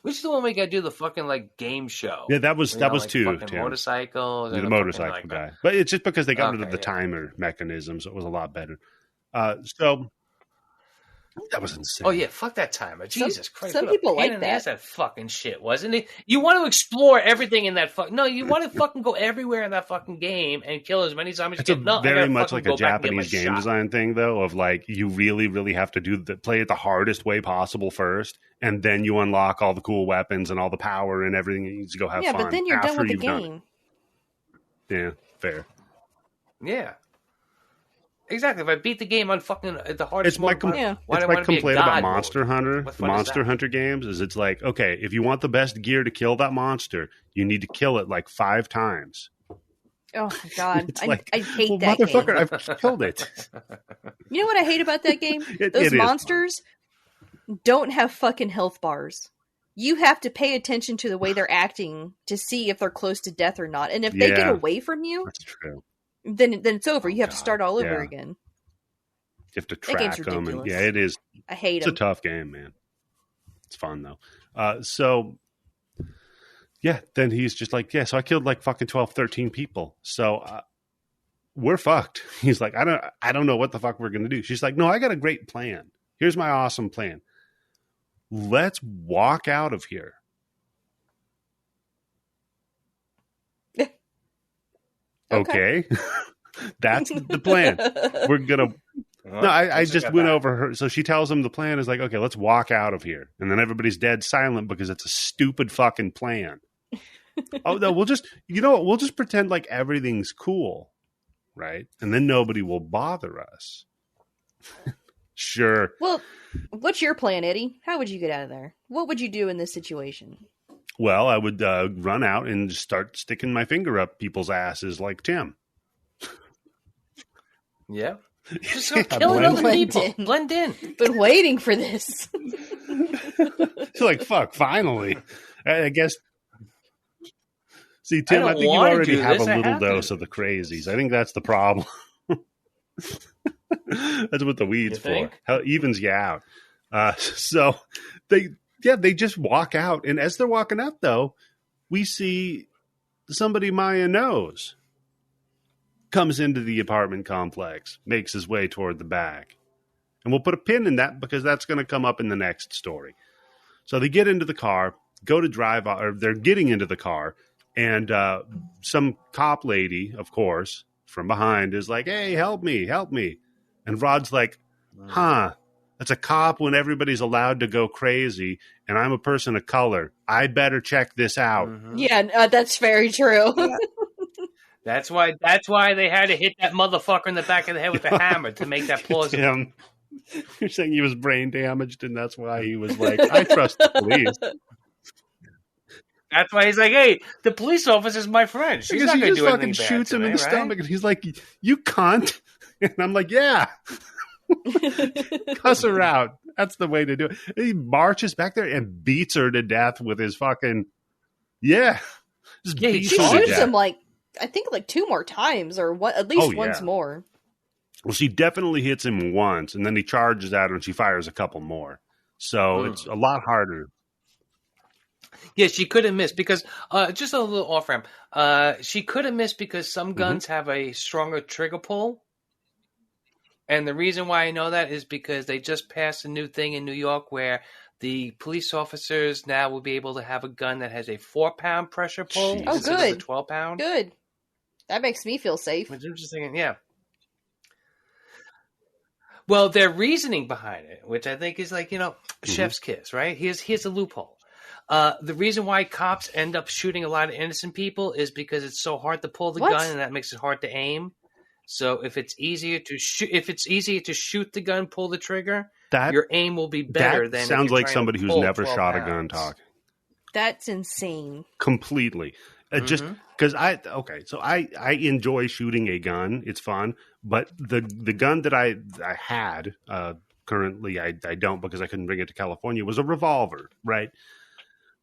Which is the one we got to do the fucking like game show? Yeah, that was like, 2. Fucking motorcycles. The and motorcycle fucking, guy. But it's just because they got rid of the yeah. timer mechanism, so it was a lot better. So that was insane. Oh yeah, fuck that timer. Jesus Christ. Some what a people pain like in the ass that fucking shit, wasn't it? You want to explore everything in that No, you want to fucking go everywhere in that fucking game and kill as many zombies as you can. No, very much like a Japanese game design thing, though, of like you really, really have to play it the hardest way possible first, and then you unlock all the cool weapons and all the power and everything. You need to go have fun. Yeah, but then you're done with the game. Yeah, fair. Yeah. Exactly. If I beat the game on fucking the hardest It's my complaint about Monster Hunter. Monster Hunter games is it's like, okay, if you want the best gear to kill that monster, you need to kill it like 5 times. Oh my god, I hate that motherfucker, game. I've killed it. You know what I hate about that game? Those monsters don't have fucking health bars. You have to pay attention to the way they're acting to see if they're close to death or not. And if they get away from you, that's true. Then it's over. You have to start all over again. You have to track them. And, yeah, it is. I hate it. It's a tough game, man. It's fun, though. So, yeah, then he's just like, yeah, so I killed like fucking 12, 13 people. So we're fucked. He's like, I don't know what the fuck we're going to do. She's like, no, I got a great plan. Here's my awesome plan. Let's walk out of here. Okay. That's the plan. We're going to... No, I just went over her. So she tells him the plan is like, okay, let's walk out of here. And then everybody's dead silent because it's a stupid fucking plan. Oh, no, we'll just pretend like everything's cool. Right? And then nobody will bother us. Sure. Well, what's your plan, Eddie? How would you get out of there? What would you do in this situation? Well, I would run out and start sticking my finger up people's asses like Tim. Yeah. Just start killing other people. Blend in. Been waiting for this. It's like, fuck, finally. I guess. See, Tim, I think you already have a little dose of the crazies. I think that's the problem. That's what the weed's for. How it evens you out. So they just walk out. And as they're walking out, though, we see somebody Maya knows comes into the apartment complex, makes his way toward the back. And we'll put a pin in that because that's going to come up in the next story. So they get into the car, go to drive, or they're getting into the car, and some cop lady, of course, from behind is like, hey, help me. And Rod's like, that's a cop when everybody's allowed to go crazy, and I'm a person of color. I better check this out. Mm-hmm. Yeah, that's very true. That's why they had to hit that motherfucker in the back of the head with a hammer to make that plausible. You're saying he was brain damaged, and that's why he was like, I trust the police. That's why he's like, hey, the police officer's my friend. She's not going to do anything bad. He shoots him in the stomach, and he's like, you cunt. And I'm like, yeah. Cuss her out. That's the way to do it. He marches back there and beats her to death with his fucking... Yeah. She shoots him like, I think like 2 more times, or what? At least once more. Well, she definitely hits him once, and then he charges at her, and she fires a couple more. So it's a lot harder. Yeah, she could have missed because just a little off ramp. She could have missed because some guns have a stronger trigger pull, and the reason why I know that is because they just passed a new thing in New York where the police officers now will be able to have a gun that has a 4-pound pressure pull instead of a 12-pound. Good. That makes me feel safe. Which I'm just thinking, yeah. Well, their reasoning behind it, which I think is like, chef's kiss, right? Here's a loophole. The reason why cops end up shooting a lot of innocent people is because it's so hard to pull the gun, and that makes it hard to aim. So if it's easier to shoot the gun, pull the trigger, your aim will be better than. Sounds like somebody who's never shot a gun talking. That's insane. Completely. Just because I enjoy shooting a gun. It's fun. But the gun that I had, currently I don't because I couldn't bring it to California, was a revolver, right?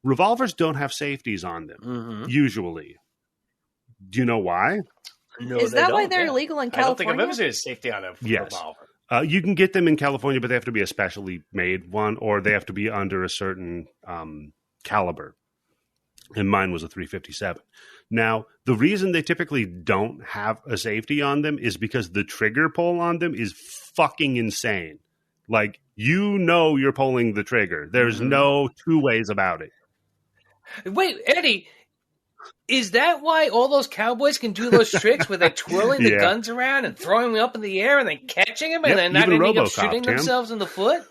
Revolvers don't have safeties on them, usually. Do you know why? No, Is that why they're illegal in California? I don't think I've ever seen a safety on a revolver. You can get them in California, but they have to be a specially made one, or they have to be under a certain caliber. And mine was a 357. Now, the reason they typically don't have a safety on them is because the trigger pull on them is fucking insane. Like, you're pulling the trigger. There's no two ways about it. Wait, Eddie, is that why all those cowboys can do those tricks where they're twirling the guns around and throwing them up in the air and then catching them and then not ending up shooting themselves in the foot?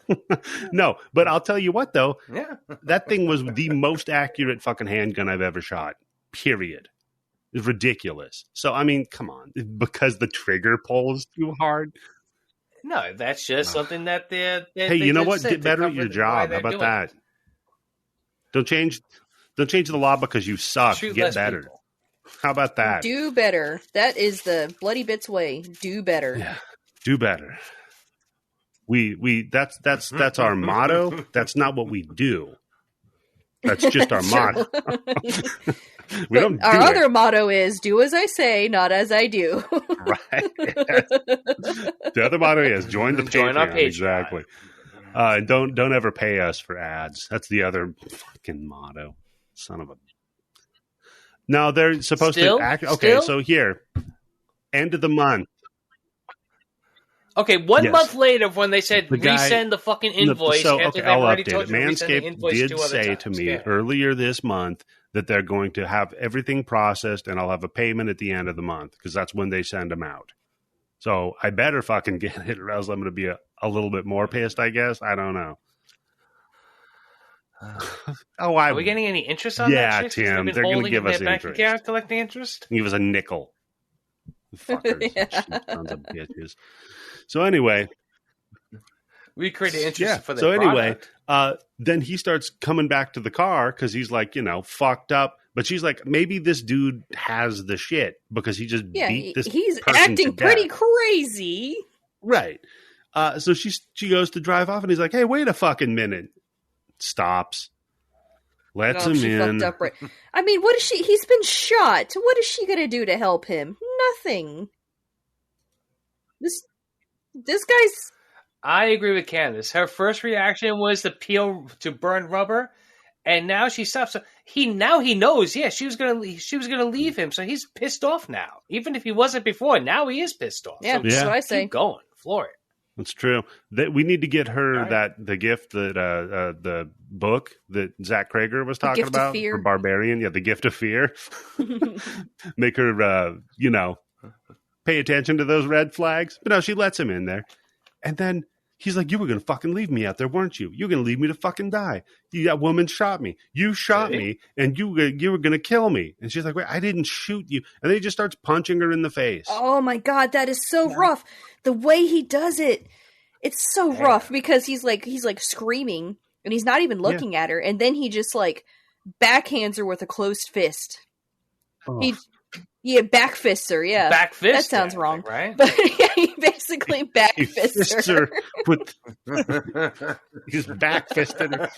No, but I'll tell you what, though. Yeah. That thing was the most accurate fucking handgun I've ever shot, period. It's ridiculous. So, I mean, come on. Because the trigger pulls too hard? No, that's just something that they're hey, you know what? Get better at your job. How about that? Don't change the law because you suck. Get better. People. How about that? Do better. That is the Bloody Bits way. Do better. Yeah. Do better. That's our motto. That's not what we do. That's just our motto. We don't. Our other motto is "Do as I say, not as I do." Right. The other motto is join the Patreon. Our Patreon. Exactly. Don't ever pay us for ads. That's the other fucking motto. Son of a. No, they're supposed to act. Okay, so here, end of the month. Okay, one month later, when they said resend the fucking invoice, I'll update it. Manscaped did say to me earlier this month that they're going to have everything processed, and I'll have a payment at the end of the month because that's when they send them out. So I better fucking get it, or else I'm going to be a little bit more pissed. I guess I don't know. Are we getting any interest on that shit? Yeah, Tim, they're going to give us interest. Collecting interest. Give us a nickel. Fuckers, tons of bitches. So anyway, we created interest for the product. Then he starts coming back to the car because he's like, fucked up. But she's like, maybe this dude has the shit because he just beat this. He's acting pretty crazy, right? So she goes to drive off, and he's like, "Hey, wait a fucking minute!" Stops, lets him in. Fucked up, right? I mean, what is she? He's been shot. What is she gonna do to help him? Nothing. This guy's. I agree with Candice. Her first reaction was to burn rubber, and now she stops. So he knows. Yeah, she was gonna leave him. So he's pissed off now. Even if he wasn't before, now he is pissed off. Yeah, that's what I say. Keep going, floor it. That's true. We need to get her the gift that the book that Zach Krager was talking about for Barbarian. Yeah, The Gift of Fear. Make her, pay attention to those red flags. But no, she lets him in there, and then he's like, "You were gonna fucking leave me out there, weren't you? You were gonna leave me to fucking die. That woman shot me. You shot me, and you were gonna kill me." And she's like, "Wait, I didn't shoot you." And then he just starts punching her in the face. Oh my god, that is so rough. The way he does it, it's so rough because he's like screaming and he's not even looking at her, and then he just like backhands her with a closed fist. Oh. He back fists her. Yeah, back fist. That sounds wrong, right? But yeah, he basically back fists her. He's back fisted her.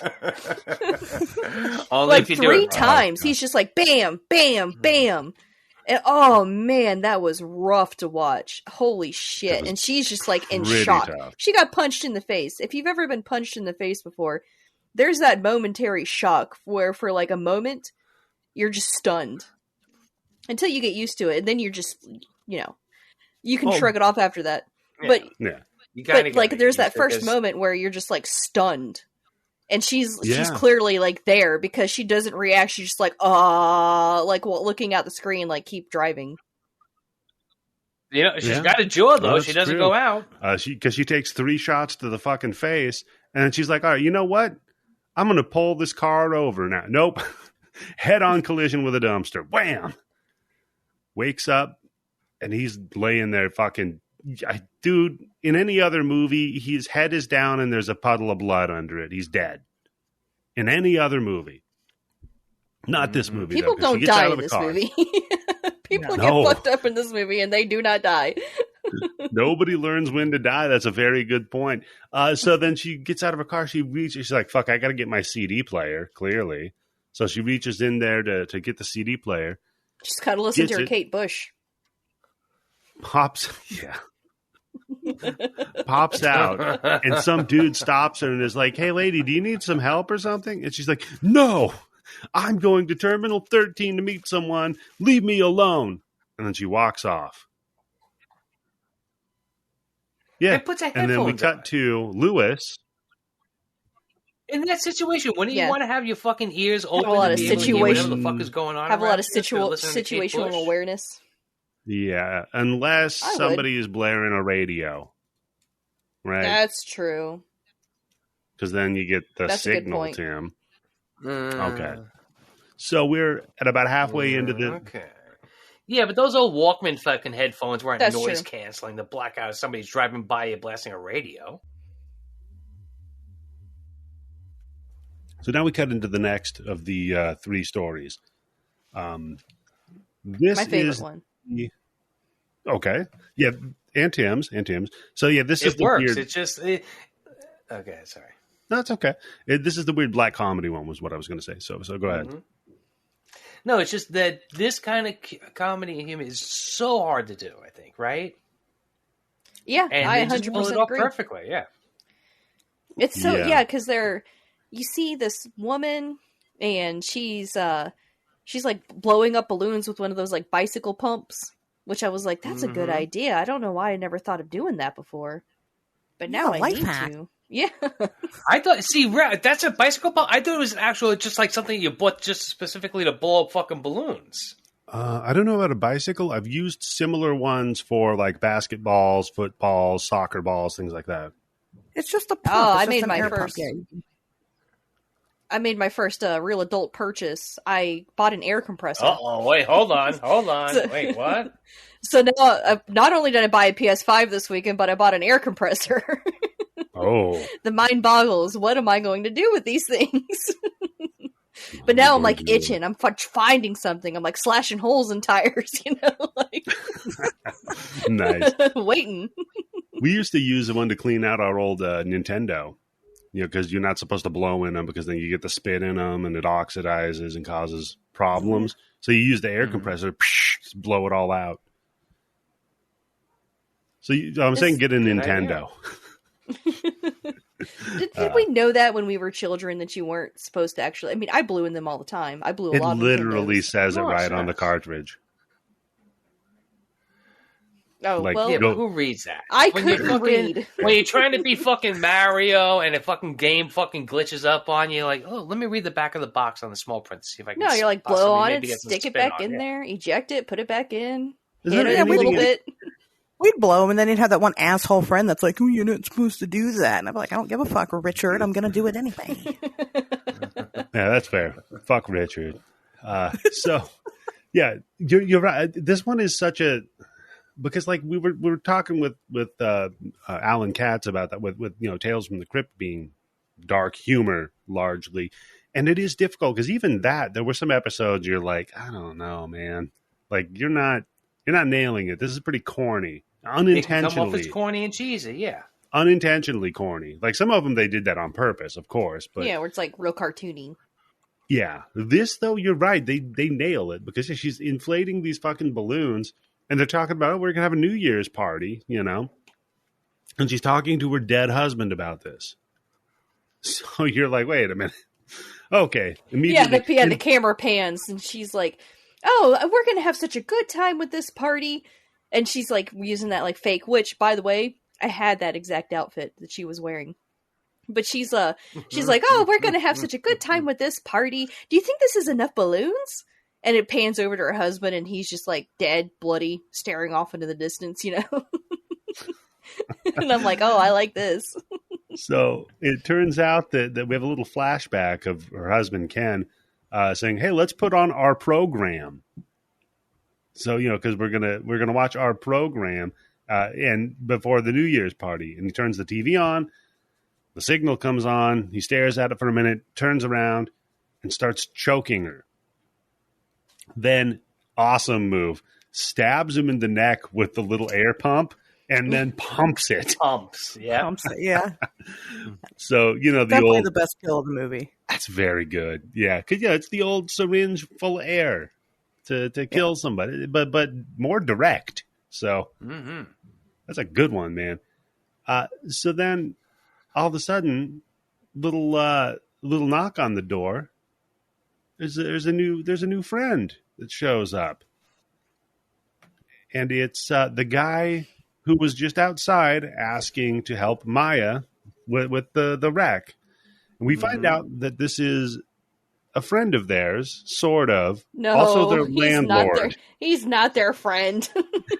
Like 3 times. He's just like bam, bam, bam. And oh man, that was rough to watch. Holy shit. And she's just like in shock. Tough. She got punched in the face. If you've ever been punched in the face before, there's that momentary shock where for like a moment, you're just stunned. Until you get used to it. And then you're just, you can shrug it off after that. Yeah. But, there's that first moment where you're just like stunned. And she's clearly like there because she doesn't react. She's just like, looking at the screen, like keep driving. She's got a jaw though. She doesn't go out. Because she takes 3 shots to the fucking face, and then she's like, "All right, you know what? I'm going to pull this car over now." Nope, head-on collision with a dumpster. Wham! Wakes up, and he's laying there, fucking dude. In any other movie, his head is down, and there's a puddle of blood under it. He's dead. In any other movie. Not this movie. People though, 'cause she don't gets die out in of the this car. movie. People No. get fucked up in this movie, and they do not die. Nobody learns when to die. That's a very good point. So then she gets out of her car. She's like, fuck, I got to get my CD player, clearly. So she reaches in there to get the CD player. Just gotta listen to Gets her it. Kate Bush. Pops out. And some dude stops her and is like, hey, lady, do you need some help or something? And she's like, no, I'm going to Terminal 13 to meet someone. Leave me alone. And then she walks off. Yeah. And puts her And then we headphones on. cut to Lewis. In that situation, wouldn't you Yeah. want to have your fucking ears open a lot and of be able to hear whatever the situation- fuck is going on? Have a lot around of you instead of listening to Kate situational Bush? awareness. Yeah. Unless I would. somebody is blaring a radio. Right. That's true. Because then you get the That's a good signal, point. Tim. Mm. Okay. So we're at about halfway into the... Okay. Yeah, but those old Walkman fucking headphones weren't That's noise true. canceling to block out if somebody's driving by you blasting a radio. So now we cut into the next of the three stories. This My favorite is one. okay. Yeah, and Tim's. So yeah, this is It the works. weird. It's just okay. Sorry. No, it's okay. This is the weird black comedy one. Was what I was going to say. So go ahead. Mhm. No, it's just that this kind of comedy and humor is so hard to do. I think, right? Yeah, And I they just pull 100% it off agree. perfectly. Yeah. It's so Yeah. because you see this woman and she's like blowing up balloons with one of those like bicycle pumps, which I was like, that's a good Mhm. idea. I don't know why I never thought of doing that before, but Yeah, now I life need hack. to. Yeah, I thought, that's a bicycle pump. I thought it was actually just like something you bought just specifically to blow up fucking balloons. I don't know about a bicycle. I've used similar ones for like basketballs, footballs, soccer balls, things like that. It's just a pump. Oh, It's I just made an my air pump. first. Yeah. I made my first real adult purchase. I bought an air compressor. Oh, wait, hold on. So- Wait, what? So now, not only did I buy a PS5 this weekend, but I bought an air compressor. Oh, The mind boggles. What am I going to do with these things? But now I'm like itching. I'm finding something. I'm like slashing holes in tires, like Nice. waiting. We used to use the one to clean out our old Nintendo. Because you're not supposed to blow in them because then you get the spit in them and it oxidizes and causes problems. So you use the air compressor, just blow it all out. So I'm saying get a good Nintendo. Did we know that when we were children that you weren't supposed to actually? I mean, I blew in them all the time. I blew a It lot of literally Nintendos. says it Oh, right sure. on the cartridge. Oh like, well, Yeah, Go- but who reads that? I When you're couldn't fucking- read. When you're trying to be fucking Mario and a fucking game fucking glitches up on you, like, oh, let me read the back of the box on the small print to see if I can. No, you're like possibly blow on maybe it, get some stick it spin back on in it. there, eject it, put it back in, Is hit there it a anything little in- bit. We'd blow him, and then he'd have that one asshole friend that's like, "Oh, you're not supposed to do that." And I'm like, "I don't give a fuck, Richard. I'm going to do it anyway." Yeah, that's fair. Fuck Richard. So, yeah, you're right. This one is such a because like we were talking with Alan Katz about that with Tales from the Crypt being dark humor largely, and it is difficult because even that there were some episodes you're like, I don't know, man, like you're not nailing it. This is pretty corny, It can come off unintentionally. as corny and cheesy, yeah. Unintentionally corny. Like some of them they did that on purpose, of course, but Yeah, where it's like real cartoony. yeah, this though, you're right. They nail it because she's inflating these fucking balloons, and they're talking about, oh, we're gonna have a New Year's party, and she's talking to her dead husband about this. So you're like, wait a minute, okay, Yeah, immediately, the camera pans, and she's like, "Oh, we're gonna have such a good time with this party," and she's like using that like fake. Which, by the way, I had that exact outfit that she was wearing. But she's like, "Oh, we're gonna have such a good time with this party. Do you think this is enough balloons?" And it pans over to her husband, and he's just like dead, bloody, staring off into the distance, And I'm like, "Oh, I like this." So it turns out that we have a little flashback of her husband Ken saying, "Hey, let's put on our program." So because we're gonna watch our program and before the New Year's party, and he turns the TV on. The signal comes on. He stares at it for a minute, turns around, and starts choking her. Then, awesome move. Stabs him in the neck with the little air pump and then pumps it. Pumps, yeah. Yeah. So, the Definitely old... the best kill of the movie. That's very good. Yeah, because it's the old syringe full of air to kill somebody, but more direct. So that's a good one, man. So then all of a sudden, little knock on the door. There's a new friend that shows up, and it's the guy who was just outside asking to help Maya with the wreck. And we find out that this is a friend of theirs, sort of. No, also their landlord. He's not their friend.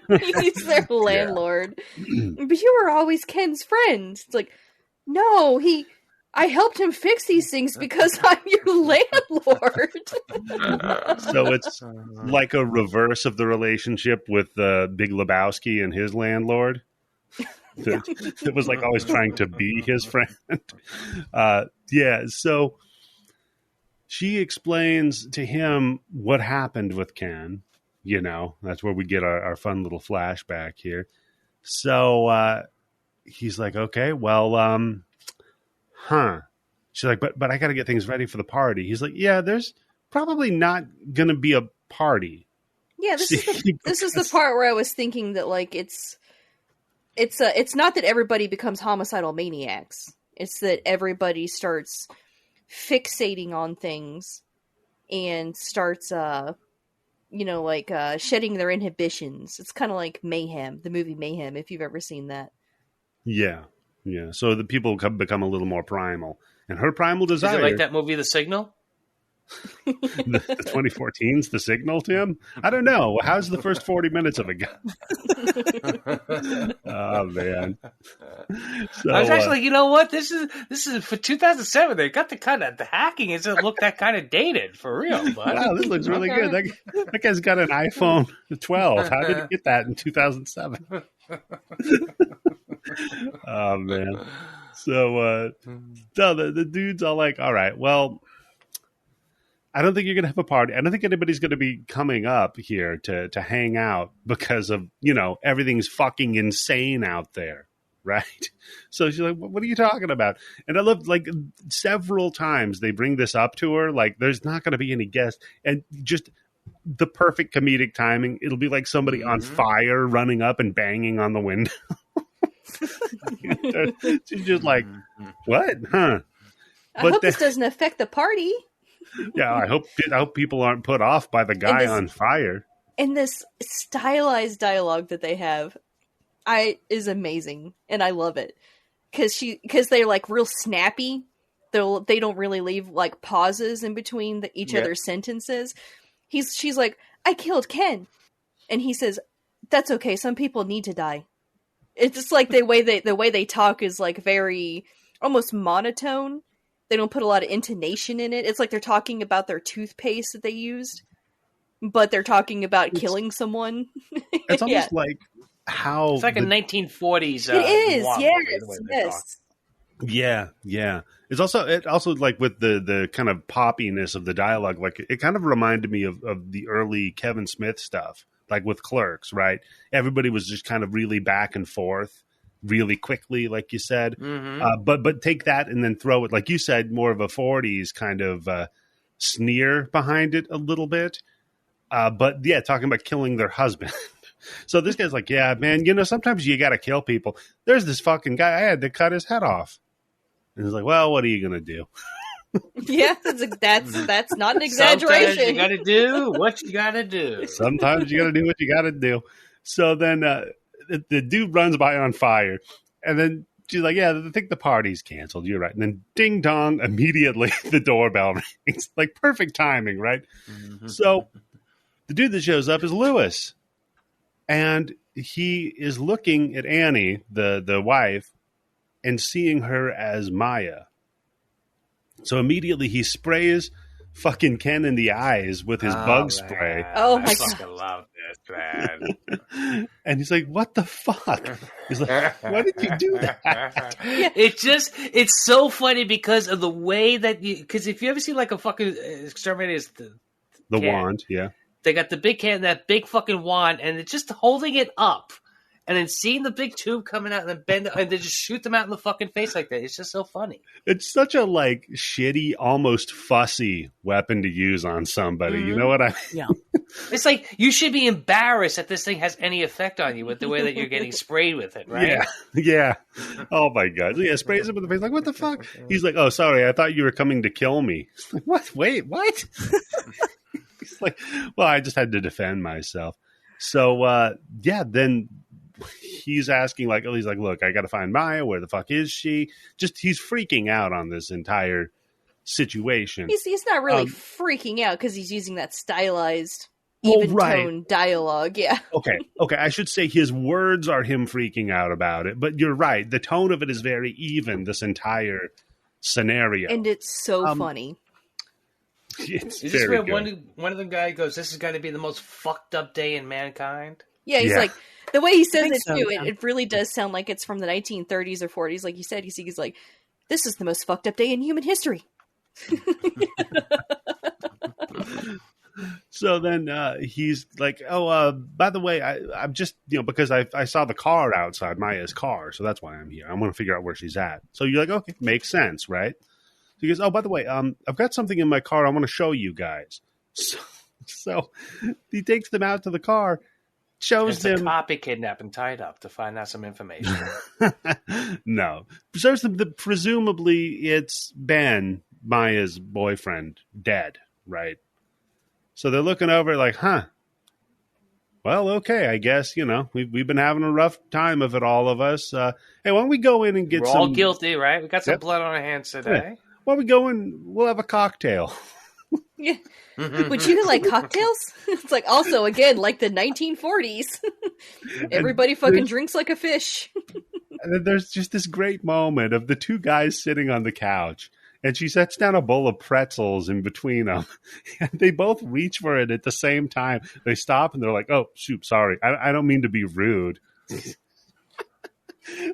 He's their landlord. But you were always Ken's friend. It's like, no, I helped him fix these things because I'm your landlord. So it's like a reverse of the relationship with Big Lebowski and his landlord. It was like always trying to be his friend. So she explains to him what happened with Ken. That's where we get our fun little flashback here. So he's like, okay, well, She's like, but I got to get things ready for the party. He's like, yeah, there's probably not going to be a party. Yeah, this is the part where I was thinking that like it's not that everybody becomes homicidal maniacs. It's that everybody starts fixating on things and starts shedding their inhibitions. It's kind of like Mayhem, the movie Mayhem, if you've ever seen that. Yeah. So the people become a little more primal, and her primal desire. Is it like that movie, The Signal? the 2014's The Signal, Tim? I don't know. How's the first 40 minutes of it go? Oh man! So, I was actually like, you know what? This is for 2007. They got the hacking. It doesn't look that kind of dated for real. But wow, this looks really good. That guy's got an iPhone 12. How did he get that in 2007? Oh man! So the dude's all like, "All right, well, I don't think you're gonna have a party. I don't think anybody's gonna be coming up here to hang out because of everything's fucking insane out there, right?" So she's like, "What are you talking about?" And I love like several times they bring this up to her, like there's not gonna be any guests, and just the perfect comedic timing. It'll be like somebody on fire running up and banging on the window. She's just like, what? Huh? I hope this doesn't affect the party. Yeah, I hope people aren't put off by the guy on fire. And this stylized dialogue that they have is amazing, and I love it because they're like real snappy. They don't really leave like pauses in between each other's sentences. She's like, "I killed Ken," and he says, "That's okay. Some people need to die." It's just like the way they talk is like very almost monotone. They don't put a lot of intonation in it. It's like they're talking about their toothpaste that they used, but they're talking about killing someone. It's almost like how it's like a 1940s. It is, yes. Yeah. It also like with the kind of poppiness of the dialogue, like it kind of reminded me of the early Kevin Smith stuff, like with Clerks, right? Everybody was just kind of really back and forth really quickly, like you said. Mm-hmm. But take that and then throw it, like you said, more of a 40s kind of sneer behind it a little bit. But yeah, talking about killing their husband. So this guy's like, yeah, man, sometimes you got to kill people. There's this fucking guy. I had to cut his head off. And he's like, well, what are you going to do? Yeah, that's not an exaggeration. Sometimes you got to do what you got to do. Sometimes you got to do what you got to do. So then the dude runs by on fire. And then she's like, yeah, I think the party's canceled. You're right. And then ding dong, immediately the doorbell rings. Like perfect timing, right? Mm-hmm. So the dude that shows up is Lewis. And he is looking at Annie, the wife, and seeing her as Maya. So immediately he sprays fucking Ken in the eyes with his bug spray. Oh my God. I fucking love this, man. And he's like, what the fuck? He's like, why did you do that? Yeah. It's so funny because of the way that because if you ever see like a fucking Exterminator's the wand, yeah. They got the big can, that big fucking wand, and they're just holding it up. And then seeing the big tube coming out and then bend, and they just shoot them out in the fucking face like that. It's just so funny. It's such a like shitty, almost fussy weapon to use on somebody. You know what I mean? Yeah. It's like you should be embarrassed that this thing has any effect on you with the way that you're getting sprayed with it, right? Yeah. Oh my god. Yeah, sprays him in the face. Like, what the fuck? He's like, oh, sorry, I thought you were coming to kill me. Like, what? Wait, what? He's like, well, I just had to defend myself. So then he's asking, like, oh, he's like, look, I got to find Maya. Where the fuck is she? Just he's freaking out on this entire situation. He's not really freaking out because he's using that stylized, even tone dialogue. Yeah. Okay. I should say his words are him freaking out about it, but you're right. The tone of it is very even. This entire scenario, and it's so funny. It's is this very where good. one of them guy goes, "This is going to be the most fucked up day in mankind"? Yeah, he's like, the way he says it so, too, yeah. it really does sound like it's from the 1930s or 40s. Like you said, he's like, this is the most fucked up day in human history. So then he's like, oh, by the way, I'm just, because I saw the car outside, Maya's car, so that's why I'm here. I'm going to figure out where she's at. So you're like, okay, makes sense, right? So he goes, oh, by the way, I've got something in my car I want to show you guys. So he takes them out to the car, shows It's them. a cop he kidnapped and tied up to find out some information. No. Shows them that presumably it's Ben, Maya's boyfriend, dead, right? So they're looking over like, huh. Well, okay, I guess, we've been having a rough time of it, all of us. Hey, why don't we go in and get We're some... all guilty, right? We got some blood on our hands today. Yeah. Why don't we go in, we'll have a cocktail. Yeah. Would you like cocktails? It's like also, again, like the 1940s. Everybody fucking drinks like a fish. And then there's just this great moment of the two guys sitting on the couch. And she sets down a bowl of pretzels in between them. And they both reach for it at the same time. They stop and they're like, oh, shoot, sorry. I don't mean to be rude.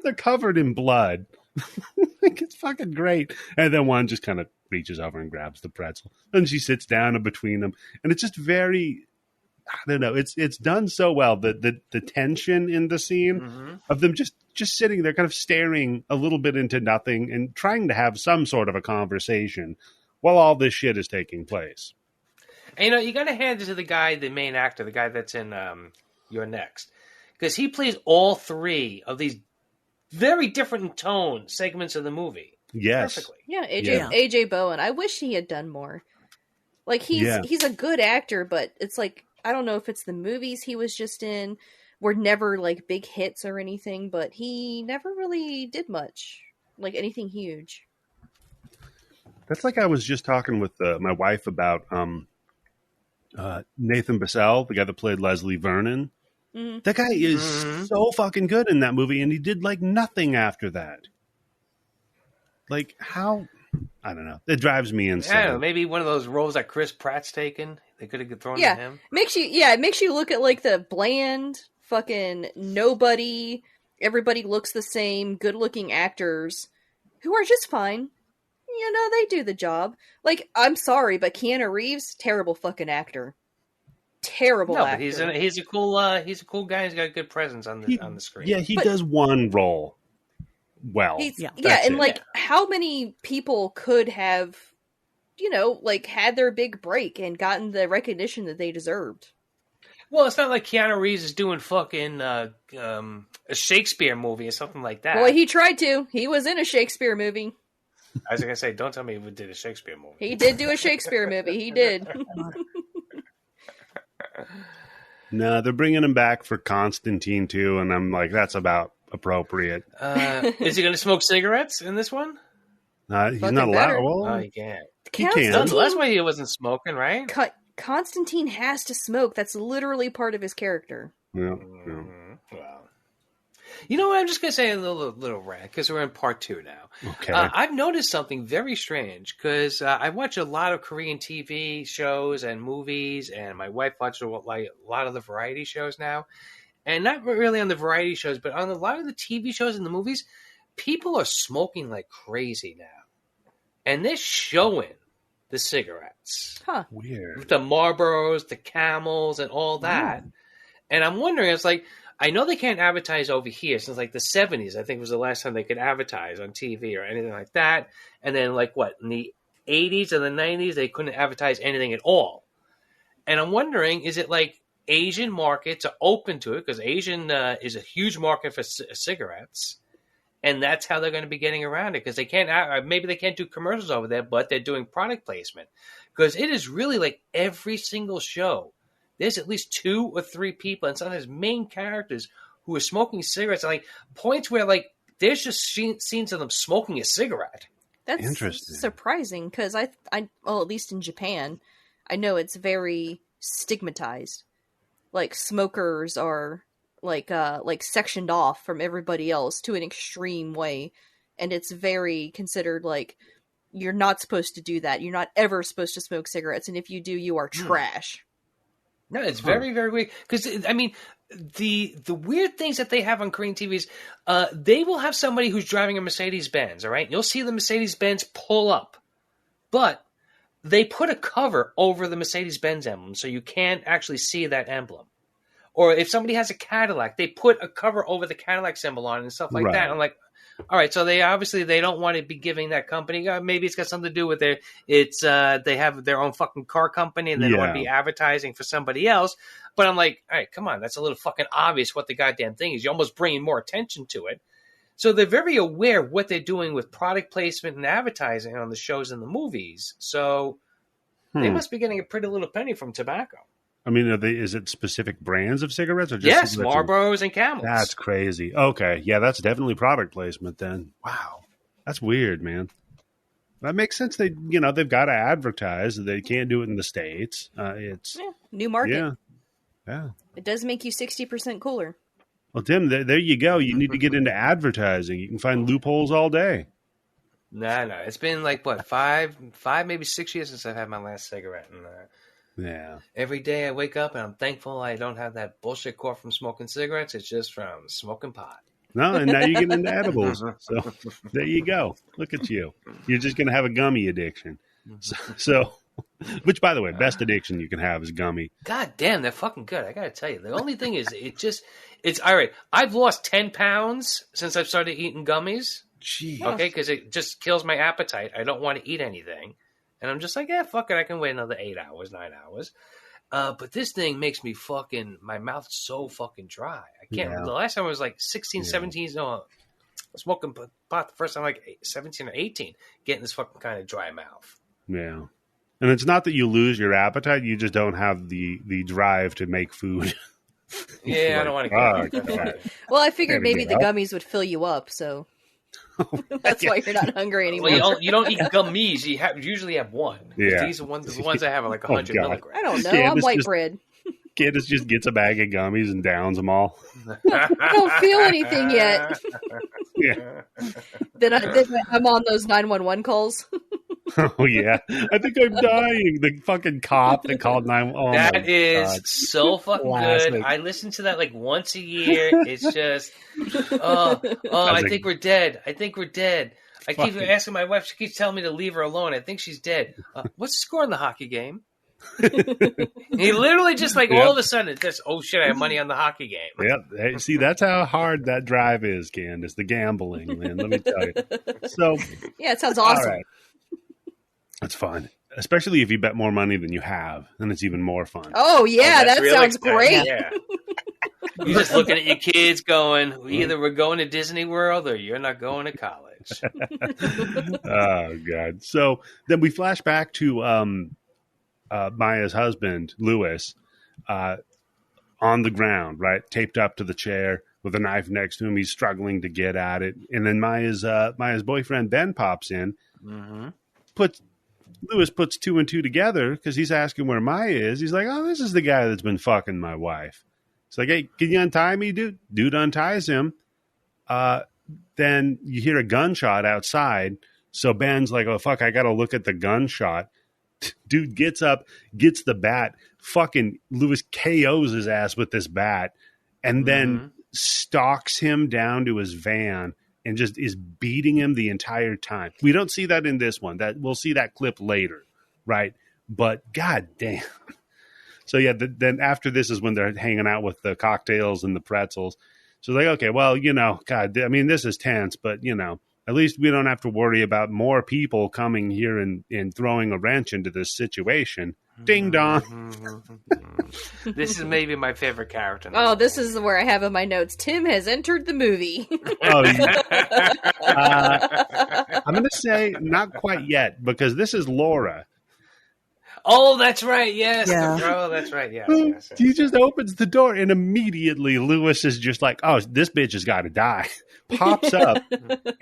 They're covered in blood. Like, it's fucking great. And then one just kind of reaches over and grabs the pretzel. And she sits down in between them. And it's just very... I don't know. It's done so well. The tension in the scene of them just sitting there kind of staring a little bit into nothing and trying to have some sort of a conversation while all this shit is taking place. And, you got to hand it to the guy, the main actor, the guy that's in You're Next. Because he plays all three of these very different in tone segments of the movie. Yes. Perfectly. Yeah, AJ Bowen. I wish he had done more. Like, he's a good actor, but it's like, I don't know if it's the movies he was just in were never like big hits or anything, but he never really did much, like anything huge. That's like I was just talking with my wife about Nathan Bissell, the guy that played Leslie Vernon. Mm-hmm. That guy is so fucking good in that movie, and he did like nothing after that. Like, how? I don't know. It drives me insane. I don't know, maybe one of those roles that Chris Pratt's taken. They could have thrown to him. It makes you look at like the bland fucking nobody, everybody looks the same, good looking actors who are just fine. They do the job. Like, I'm sorry, but Keanu Reeves, terrible fucking actor. Terrible actor. But he's a cool guy. He's got a good presence on the screen. Yeah, he does one role well. How many people could have had their big break and gotten the recognition that they deserved? Well, it's not like Keanu Reeves is doing fucking a Shakespeare movie or something like that. Boy, he tried to. He was in a Shakespeare movie. I was going to say, don't tell me he did a Shakespeare movie. He did do a Shakespeare movie. He did. No, they're bringing him back for Constantine too, and I'm like, that's about appropriate. Is he going to smoke cigarettes in this one? He's not allowed. Well, he can't. He can. That's why he wasn't smoking, right? Constantine has to smoke. That's literally part of his character. Yeah. Wow. You know what? I'm just going to say a little rant because we're in part 2 now. Okay. I've noticed something very strange because I watch a lot of Korean TV shows and movies, and my wife watches a lot of the variety shows now. And not really on the variety shows, but on a lot of the TV shows and the movies, people are smoking like crazy now. And they're showing the cigarettes. Huh. Weird. The Marlboros, the Camels, and all that. And I'm wondering, it's like, I know they can't advertise over here since like the 70s, I think was the last time they could advertise on TV or anything like that. And then like what, in the 80s and the 90s, they couldn't advertise anything at all. And I'm wondering, is it like Asian markets are open to it? Because Asian is a huge market for cigarettes. And that's how they're going to be getting around it. Because they can't, maybe they can't do commercials over there, but they're doing product placement. Because it is really like every single show, there's at least 2 or 3 people, and sometimes main characters who are smoking cigarettes. And like points where like there's just scenes of them smoking a cigarette. That's interesting. Surprising, because well, at least in Japan, I know it's very stigmatized. Like smokers are like sectioned off from everybody else to an extreme way, and it's very considered like you're not supposed to do that. You're not ever supposed to smoke cigarettes, and if you do, you are trash. No, it's very, very weird. Because, I mean, the weird things that they have on Korean TVs, they will have somebody who's driving a Mercedes-Benz, all right? You'll see the Mercedes-Benz pull up. But they put a cover over the Mercedes-Benz emblem so you can't actually see that emblem. Or if somebody has a Cadillac, they put a cover over the Cadillac symbol on it and stuff like that. I'm like, all right, so they don't want to be giving that company. Maybe it's got something to do with they have their own fucking car company and they don't want to be advertising for somebody else. But I'm like, all right, come on, that's a little fucking obvious what the goddamn thing is. You're almost bringing more attention to it. So they're very aware of what they're doing with product placement and advertising on the shows and the movies. So they must be getting a pretty little penny from tobacco. I mean, is it specific brands of cigarettes? Or just Marlboros and Camels. That's crazy. Okay, yeah, that's definitely product placement then. Wow, that's weird, man. That makes sense. They've got to advertise. They can't do it in the States. It's new market. Yeah. It does make you 60% cooler. Well, Tim, there you go. You need to get into advertising. You can find loopholes all day. No. It's been like, what, 5, maybe 6 years since I've had my last cigarette. And yeah. every day I wake up and I'm thankful I don't have that bullshit cough from smoking cigarettes. It's just from smoking pot. No, and now you get into edibles. So there you go. Look at you. You're just going to have a gummy addiction. So, which, by the way, best addiction you can have is gummy. God damn, they're fucking good. I got to tell you. The only thing is, it's all right. I've lost 10 pounds since I've started eating gummies. Jeez. Okay, because it just kills my appetite. I don't want to eat anything. And I'm just like, fuck it. I can wait another 8 hours, 9 hours. But this thing makes me my mouth so fucking dry. I can't. The last time I was like 16, 17, smoking pot the first time like 17 or 18, getting this fucking kind of dry mouth. Yeah. And it's not that you lose your appetite. You just don't have the drive to make food. Yeah, I don't want to get that. Well, I figured maybe the gummies would fill you up, so... That's why you're not hungry anymore. Well, you don't eat gummies. You usually have one. Yeah. These are the ones I have are like 100 milligrams. I don't know. I'm white bread. Candice just gets a bag of gummies and downs them all. I don't feel anything yet. Yeah. Then I'm on those 911 calls. Oh, yeah. I think I'm dying. The fucking cop that called 911. That is so fucking good. I listen to that like once a year. It's just, I think we're dead. I keep asking my wife. She keeps telling me to leave her alone. I think she's dead. What's the score in the hockey game? He literally just like all of a sudden just, oh shit, I have money on the hockey game. Yep. Hey, see, that's how hard that drive is, Candice. The gambling, man. Let me tell you. So yeah, it sounds awesome. All right. That's fun. Especially if you bet more money than you have, then it's even more fun. Oh yeah, that really sounds great. Yeah. You're just looking at your kids going, either we're going to Disney World or you're not going to college. Oh God. So then we flash back to Maya's husband, Louis, on the ground, right? Taped up to the chair with a knife next to him. He's struggling to get at it. And then Maya's boyfriend, Ben, pops in, Louis puts 2 and 2 together because he's asking where Maya is. He's like, oh, this is the guy that's been fucking my wife. It's like, hey, can you untie me, dude? Dude unties him. Then you hear a gunshot outside. So Ben's like, oh, fuck, I got to look at the gunshot. Dude gets up, gets the bat. Fucking Louis KOs his ass with this bat and then stalks him down to his van and just is beating him the entire time. We don't see that in this one. That we'll see that clip later right? But god damn. So yeah, then after this is when they're hanging out with the cocktails and the pretzels. So like, okay, well, God, I mean, this is tense, but at least we don't have to worry about more people coming here and throwing a wrench into this situation. Ding dong. This is maybe my favorite character. Oh, this is where I have in my notes. Tim has entered the movie. Oh, yeah. I'm going to say not quite yet because this is Laura. Oh, that's right. Yes. Yeah. Oh, that's right. Yes. He just opens the door and immediately Lewis is just like, oh, this bitch has got to die. Pops up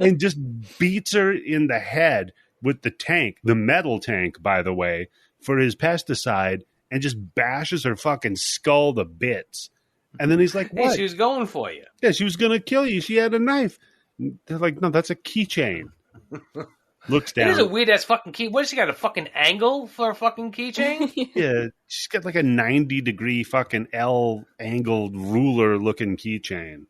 and just beats her in the head with the tank, the metal tank, by the way, for his pesticide, and just bashes her fucking skull to bits. And then he's like, what? Hey, she was going for you. Yeah, she was going to kill you. She had a knife. They're like, no, that's a keychain. Looks down. It is a weird ass fucking key. What, she got a fucking angle for a fucking keychain? Yeah, she's got like a 90-degree fucking L angled ruler looking keychain.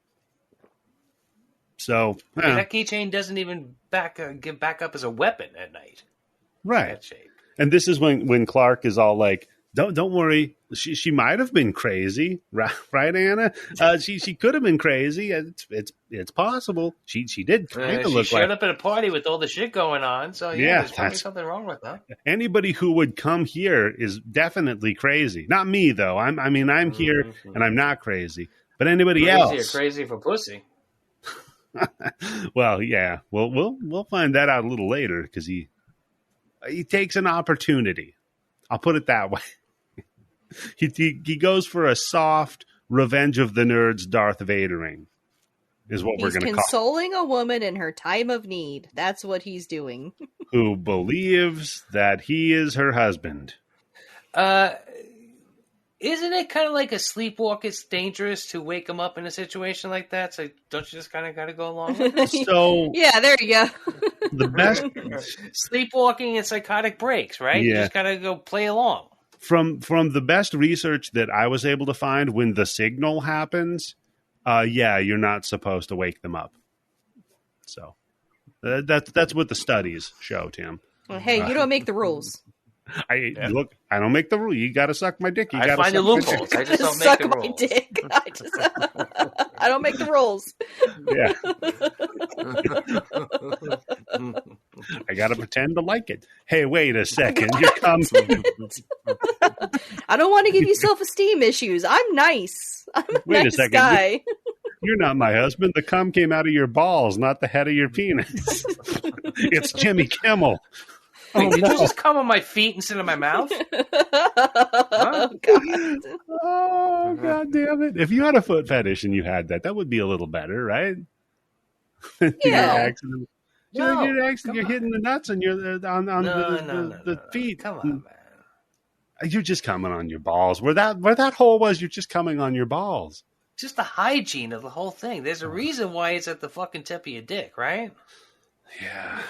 So that keychain doesn't even give back up as a weapon at night. Right. That shape. And this is when Clark is all like, "Don't worry, she might have been crazy, right, Anna? She could have been crazy. It's possible. She did kind of look she like showed up at a party with all the shit going on. So there's probably something wrong with her. Anybody who would come here is definitely crazy. Not me though. I'm here and I'm not crazy. But anybody else, you're crazy for pussy." Well, yeah. Well, we'll find that out a little later because he takes an opportunity. I'll put it that way. He goes for a soft Revenge of the Nerds Darth Vadering is what we're going to call. He's consoling a woman in her time of need. That's what he's doing. Who believes that he is her husband. Isn't it kind of like a sleepwalk? It's dangerous to wake him up in a situation like that. So don't you just kind of got to go along with it? So yeah, there you go. The best sleepwalking and psychotic breaks, right? Yeah. You just got to go play along. From the best research that I was able to find, when the signal happens, you're not supposed to wake them up. So that's what the studies show, Tim. Well, hey, you don't make the ruls. Look, I don't make the rule. You got to suck my dick. I find the loopholes. I just don't suck make the my rules. Dick. I don't make the rules. Yeah. I got to pretend to like it. Hey, wait a second. You're coming. I don't want to give you self-esteem issues. I'm nice. I'm a Wait a nice second. guy. You're not my husband. The cum came out of your balls, not the head of your penis. It's Jimmy Kimmel. Wait, did you just come on my feet instead of my mouth? Oh, God. Oh, God damn it. If you had a foot fetish and you had that would be a little better, right? Yeah. You're hitting the nuts and you're on the feet. Come on, man. You're just coming on your balls. Where that hole was, you're just coming on your balls. Just the hygiene of the whole thing. There's a reason why it's at the fucking tip of your dick, right? Yeah.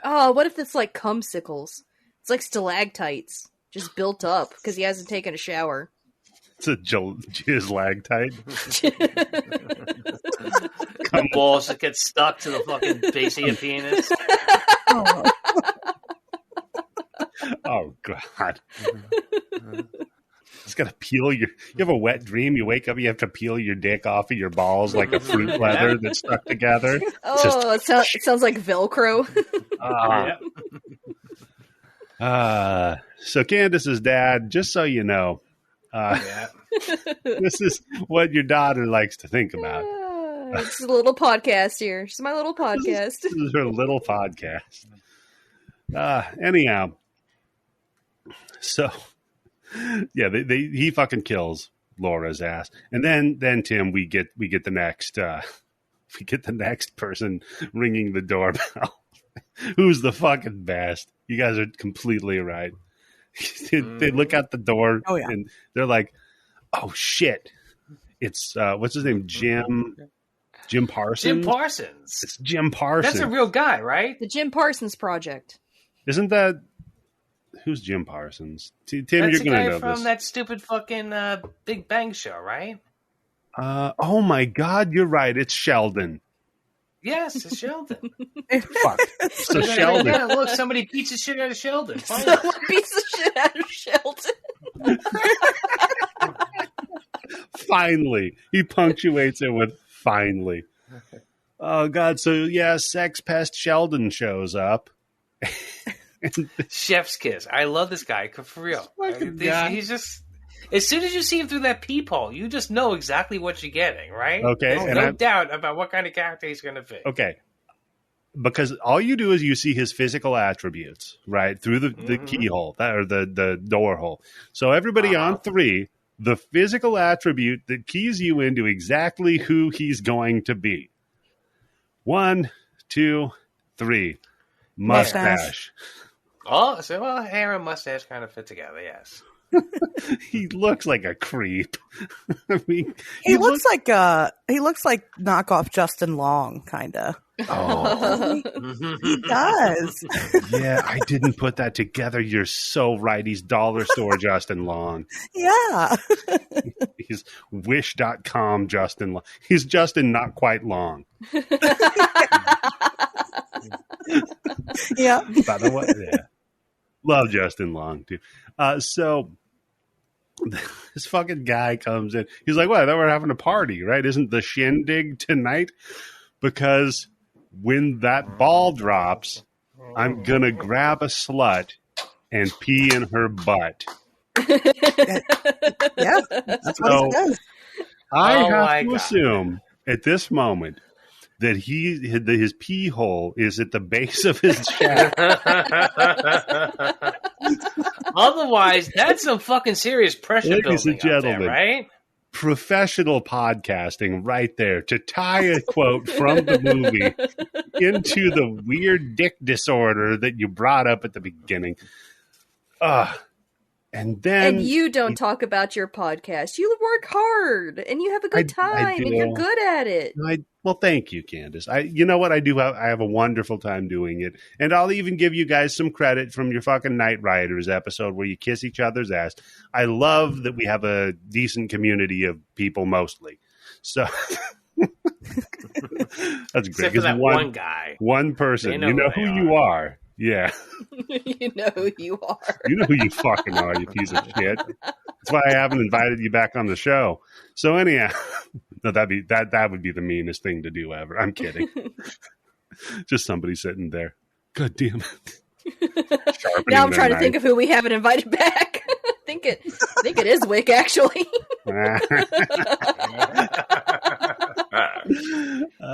Oh, what if it's like cumsicles? It's like stalactites, just built up because he hasn't taken a shower. It's a jizz-lagtite. Come balls that get stuck to the fucking base of your penis. Oh, God. It's got to peel you have a wet dream, you wake up, you have to peel your dick off of your balls like a fruit leather that's stuck together. Oh, it sounds like Velcro. So Candice's dad, just so you know, this is what your daughter likes to think about. It's a little podcast here. It's my little podcast. This is her little podcast. Anyhow, so yeah, he fucking kills Laura's ass, and then Tim, we get the next person ringing the doorbell. Who's the fucking best? You guys are completely right. They look out the door and they're like, "Oh shit!" It's what's his name? Jim Parsons. Jim Parsons. It's Jim Parsons. That's a real guy, right? The Jim Parsons Project. Isn't that? Who's Jim Parsons? Tim, That's you're going to know from this. that stupid fucking Big Bang show, right? Oh my God, you're right. It's Sheldon. Yes, it's Sheldon. Fuck. So Yeah, Sheldon. yeah, look, somebody beats the shit out of Sheldon. Someone beats the shit out of Sheldon. Finally. He punctuates it with finally. Oh, God. So, yeah, sex pest Sheldon shows up. Chef's kiss. I love this guy for real. Fucking guy. He's just. As soon as you see him through that peephole, you just know exactly what you're getting, right? Okay, There's and no doubt about what kind of character he's going to be. Okay. Because all you do is you see his physical attributes, right? Through the keyhole, or the door hole. So everybody on 3, the physical attribute that keys you into exactly who he's going to be. 1, 2, 3. Mustache. Oh, so well, hair and mustache kind of fit together, yes. He looks like a creep. I mean, He looks like knockoff Justin Long, kind of. Oh, He does. yeah, I didn't put that together. You're so right. He's dollar store Justin Long. Yeah. He's wish.com Justin Long. He's Justin not quite long. Yeah. By the way, yeah. Love Justin Long, too. So this fucking guy comes in. He's like, well, I thought we were having a party, right? Isn't the shindig tonight? Because when that ball drops, I'm going to grab a slut and pee in her butt. Yeah. That's what he says. I have to assume at this moment that his pee hole is at the base of his chest. Otherwise, that's some fucking serious pressure Ladies and building up gentlemen, there, right? Professional podcasting right there to tie a quote from the movie into the weird dick disorder that you brought up at the beginning. And then... And you don't talk about your podcast. You work hard, and you have a good time, and you're good at it. Well, thank you, Candice. You know what? I have a wonderful time doing it. And I'll even give you guys some credit from your fucking Knight Riders episode where you kiss each other's ass. I love that we have a decent community of people mostly. So that's great. Except for that one guy. One person. You know who you are. Yeah. You know who you are. You know who you fucking are, you piece of shit. That's why I haven't invited you back on the show. So anyhow, no, that would be the meanest thing to do ever. I'm kidding. Just somebody sitting there. God damn it. Now I'm trying to think of who we haven't invited back. I think it is Wick, actually.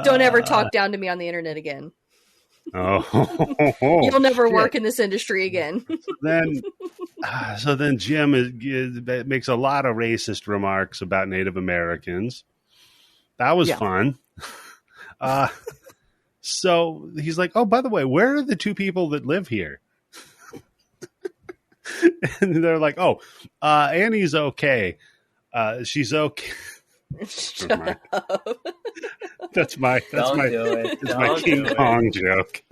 Don't ever talk down to me on the internet again. Oh, you'll never work in this industry again. So then Jim makes a lot of racist remarks about Native Americans. That was fun. So he's like, oh, by the way, where are the 2 people that live here? And they're like, oh, Annie's okay. She's okay. Shut up. That's my King Kong joke.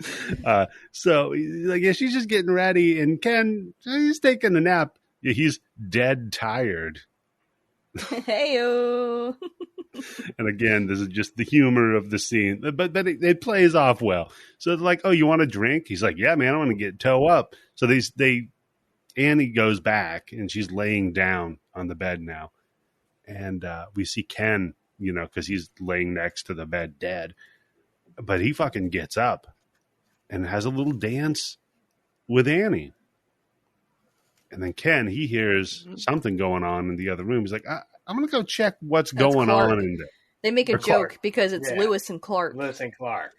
So like, yeah, she's just getting ready, and Ken, he's taking a nap. Yeah, he's dead tired. Heyo. And again, this is just the humor of the scene, but it plays off well. So they're like, oh, you want a drink? He's like, yeah, man, I want to get toe up. So Annie goes back, and she's laying down on the bed now. And we see Ken, because he's laying next to the bed dead. But he fucking gets up and has a little dance with Annie. And then Ken, he hears something going on in the other room. He's like, I'm going to go check what's going on in there. They make a joke because it's Lewis and Clark. Lewis and Clark.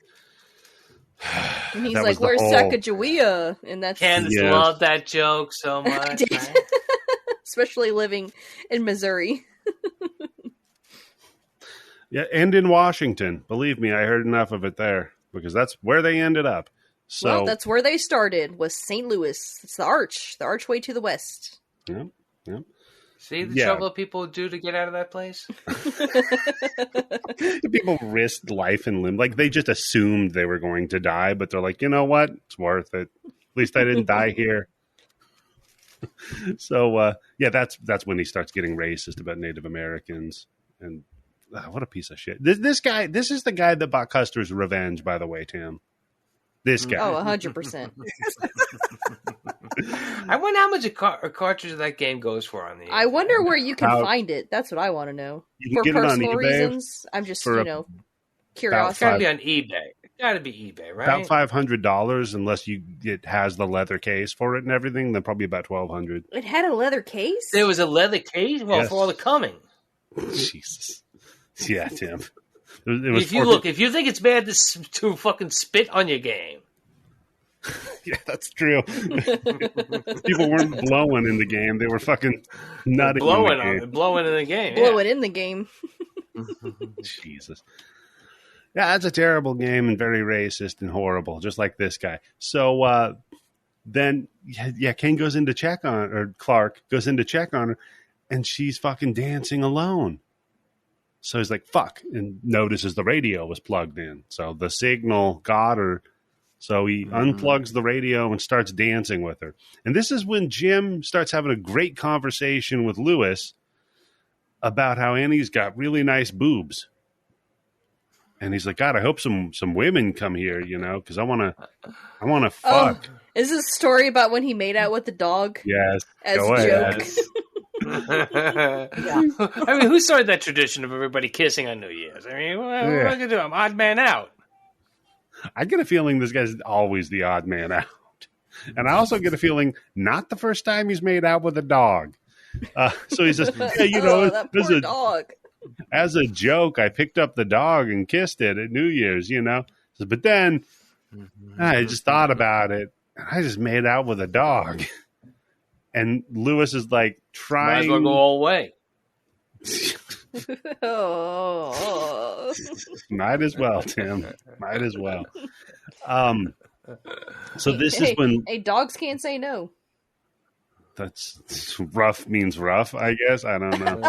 And he's like, where's Sacagawea? And that's Candice loved that joke so much. Right? Especially living in Missouri. Yeah, and in Washington. Believe me, I heard enough of it there because that's where they ended up. So well, that's where they started, was St. Louis. It's the archway to the west. Yeah. See the trouble people do to get out of that place? People risked life and limb. Like, they just assumed they were going to die, but they're like, you know what? It's worth it. At least I didn't die here. So, that's when he starts getting racist about Native Americans. And what a piece of shit. This guy, this is the guy that bought Custer's Revenge, by the way, Tim. This guy. Oh, 100%. I wonder how much a cartridge of that game goes for on the. I wonder where you can find it. That's what I want to know. You can For get it on personal eBay reasons, I'm just, for curiosity. It's got to be on eBay. It's got to be eBay, right? about $500 unless it has the leather case for it and everything. Then probably about $1,200. It had a leather case? There was a leather case? Well, Yes. for all the coming. Jesus. Yeah, Tim. It was If you think it's bad to fucking spit on your game. Yeah, that's true. People weren't blowing in the game; they were fucking nutting. Blowing in the game. Blow it in the game. Jesus. Yeah, that's a terrible game and very racist and horrible, just like this guy. So then, Ken goes in to check on, or Clark goes in to check on her, and she's fucking dancing alone. So he's like, fuck, and notices the radio was plugged in. So the signal got her. So he unplugs the radio and starts dancing with her. And this is when Jim starts having a great conversation with Lewis about how Annie's got really nice boobs. And he's like, God, I hope some women come here, because I want to fuck. Oh, is this a story about when he made out with the dog? Yes. As go a ahead. joke. Yeah. I mean, who started that tradition of everybody kissing on New Year's? I mean, what am I going to do? I'm odd man out. I get a feeling this guy's always the odd man out. And I also get a feeling not the first time he's made out with a dog. So he says, hey, that poor dog. As a joke, I picked up the dog and kissed it at New Year's, But then I just thought about it. I just made out with a dog. And Lewis is like trying. Might as well go all the way. Oh. Might as well, Tim. Might as well. So this is when dogs can't say no. That's rough means rough, I guess. I don't know.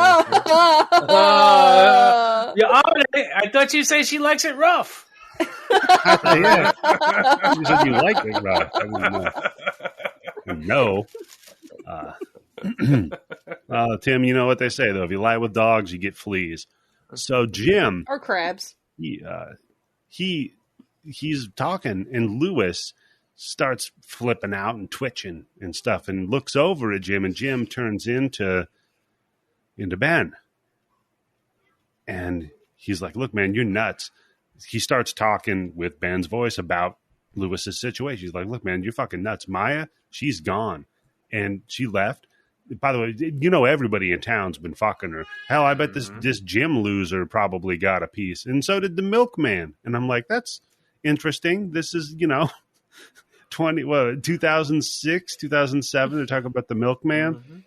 I thought you say she likes it rough. Yeah. You said you like it rough. I didn't know. No. Tim, you know what they say, though. If you lie with dogs, you get fleas. So Jim... Or crabs. He's talking, and Lewis starts flipping out and twitching and stuff and looks over at Jim, and Jim turns into Ben. And he's like, look, man, you're nuts. He starts talking with Ben's voice about Lewis's situation. He's like, look, man, you're fucking nuts. Maya, she's gone. And she left. By the way, everybody in town's been fucking her. Hell, I bet this Jim loser probably got a piece. And so did the milkman. And I'm like, that's interesting. This is, 2006, 2007. They're talking about the milkman. Mm-hmm.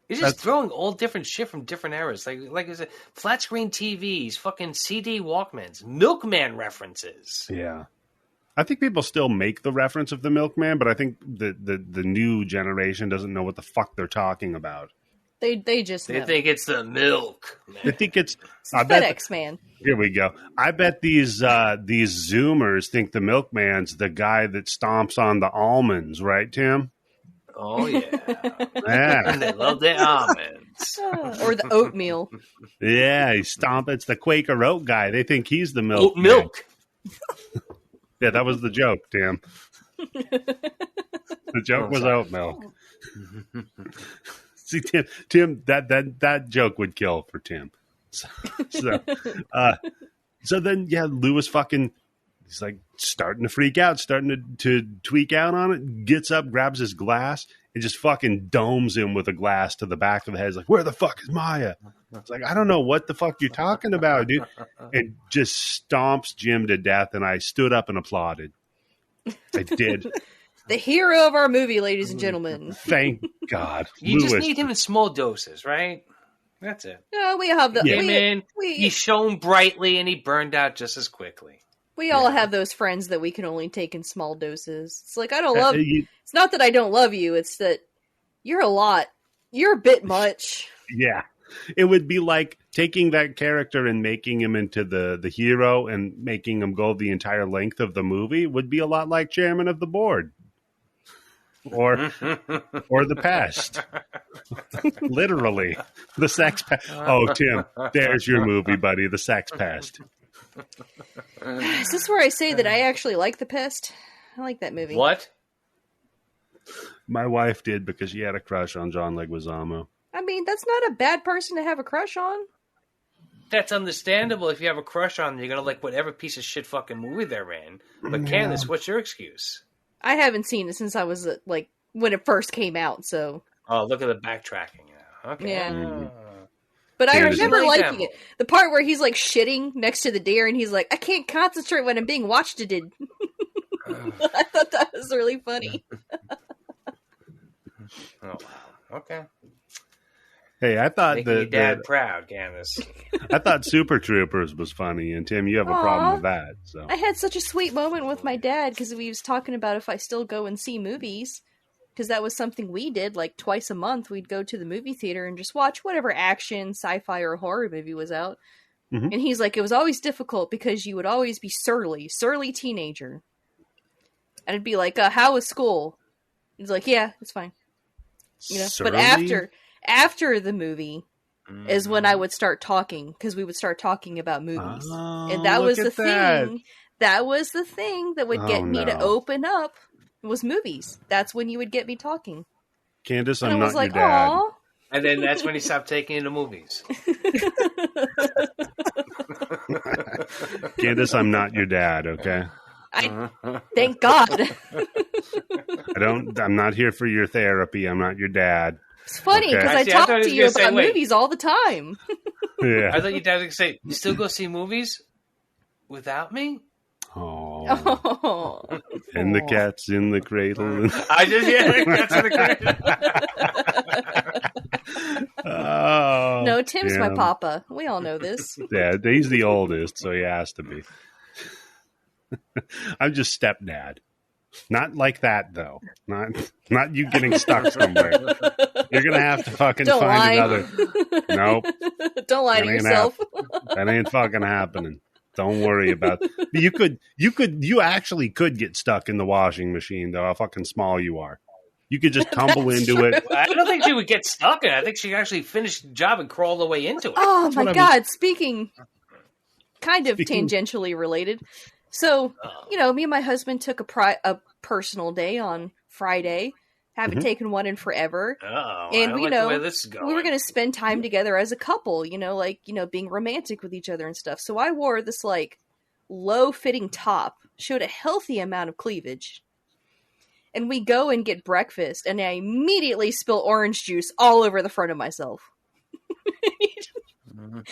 He's just throwing all different shit from different eras. Like is it flat screen TVs, fucking CD Walkmans, milkman references. Yeah. I think people still make the reference of the milkman, but I think the new generation doesn't know what the fuck they're talking about. They just know. think it's the milk. They think it's FedEx man. Here we go. I bet these Zoomers think the milkman's the guy that stomps on the almonds, right, Tim? Oh yeah. Yeah. And they love their almonds. Or the oatmeal. Yeah, it's the Quaker oat guy. They think he's the milk. Oat milk. Yeah, that was the joke, Tim. The joke was oat milk. See, Tim, that joke would kill for Tim. So then, Lewis he's like starting to freak out, starting to tweak out on it. Gets up, grabs his glass, and just fucking domes him with a glass to the back of the head. He's like, where the fuck is Maya? It's like, I don't know what the fuck you're talking about, dude. And just stomps Jim to death, and I stood up and applauded. I did. The hero of our movie, ladies and gentlemen. Thank God. You Lewis. just need him in small doses, right? That's it. No, we have the. Came in, he shone brightly, and he burned out just as quickly. We all have those friends that we can only take in small doses. It's like, I don't love you. It's not that I don't love you. It's that you're a lot. You're a bit much. Yeah. It would be like taking that character and making him into the hero and making him go the entire length of the movie would be a lot like chairman of the board. or the past. Literally, the sex past. Oh, Tim, there's your movie, buddy. The sex past. Is this where I say that I actually like The Pest? I like that movie. What? My wife did because she had a crush on John Leguizamo. I mean, that's not a bad person to have a crush on. That's understandable. If you have a crush on them, you're going to like whatever piece of shit fucking movie they're in. But Candice, what's your excuse? I haven't seen it since I was, like, when it first came out, so... Oh, look at the backtracking now. Okay. Yeah. Mm-hmm. But I Candice, remember like liking that it. The part where he's, like, shitting next to the deer, and he's like, I can't concentrate when I'm being watched. I thought that was really funny. Oh, wow. Okay. Hey, I thought Making your dad proud, Candice. I thought Super Troopers was funny, and Tim, you have a problem with that. So I had such a sweet moment with my dad because we was talking about if I still go and see movies, because that was something we did like twice a month. We'd go to the movie theater and just watch whatever action, sci-fi, or horror movie was out. Mhm. And he's like, it was always difficult because you would always be surly teenager. And it'd be like, how was school? He's like, yeah, it's fine. You know, but after the movie is when I would start talking, because we would start talking about movies. Oh, And that was look the at that. thing. That was the thing that would get me to no. open up was movies. That's when you would get me talking. Candice, And I'm I was not like, your dad. aw. And then that's when he stopped taking you to movies. Candice, I'm not your dad. Okay, Thank God. I'm not here for your therapy. I'm not your dad. It's funny because Okay. I See, I talk thought he to was you gonna say, about wait. movies all the time. Yeah. I thought your dad was going to say, you still go see movies without me? Oh, Oh. and the cat's in the cradle. I just, that's in the Oh, No, Tim's my Tim. papa. We all know this. Yeah, he's the oldest, so he has to be. I'm just stepdad. Not like that, though. Not you getting stuck somewhere. You're gonna have to fucking Don't find lie. another. Nope, Don't lie to That ain't yourself. that ain't fucking happening. Don't worry about it. You actually could get stuck in the washing machine, though. How fucking small you are. You could just tumble That's into true. it. I don't think she would get stuck in it. I think she actually finished the job and crawled her way into it. Oh my what I God! Speaking Speaking- tangentially related. So, you know, me and my husband took a personal day on Friday. Haven't taken one in forever. Uh-oh. And, I don't you like know, the way this is going. we were going to spend time together as a couple, being romantic with each other and stuff. So I wore this, like, low-fitting top, showed a healthy amount of cleavage. And we go and get breakfast, and I immediately spill orange juice all over the front of myself. And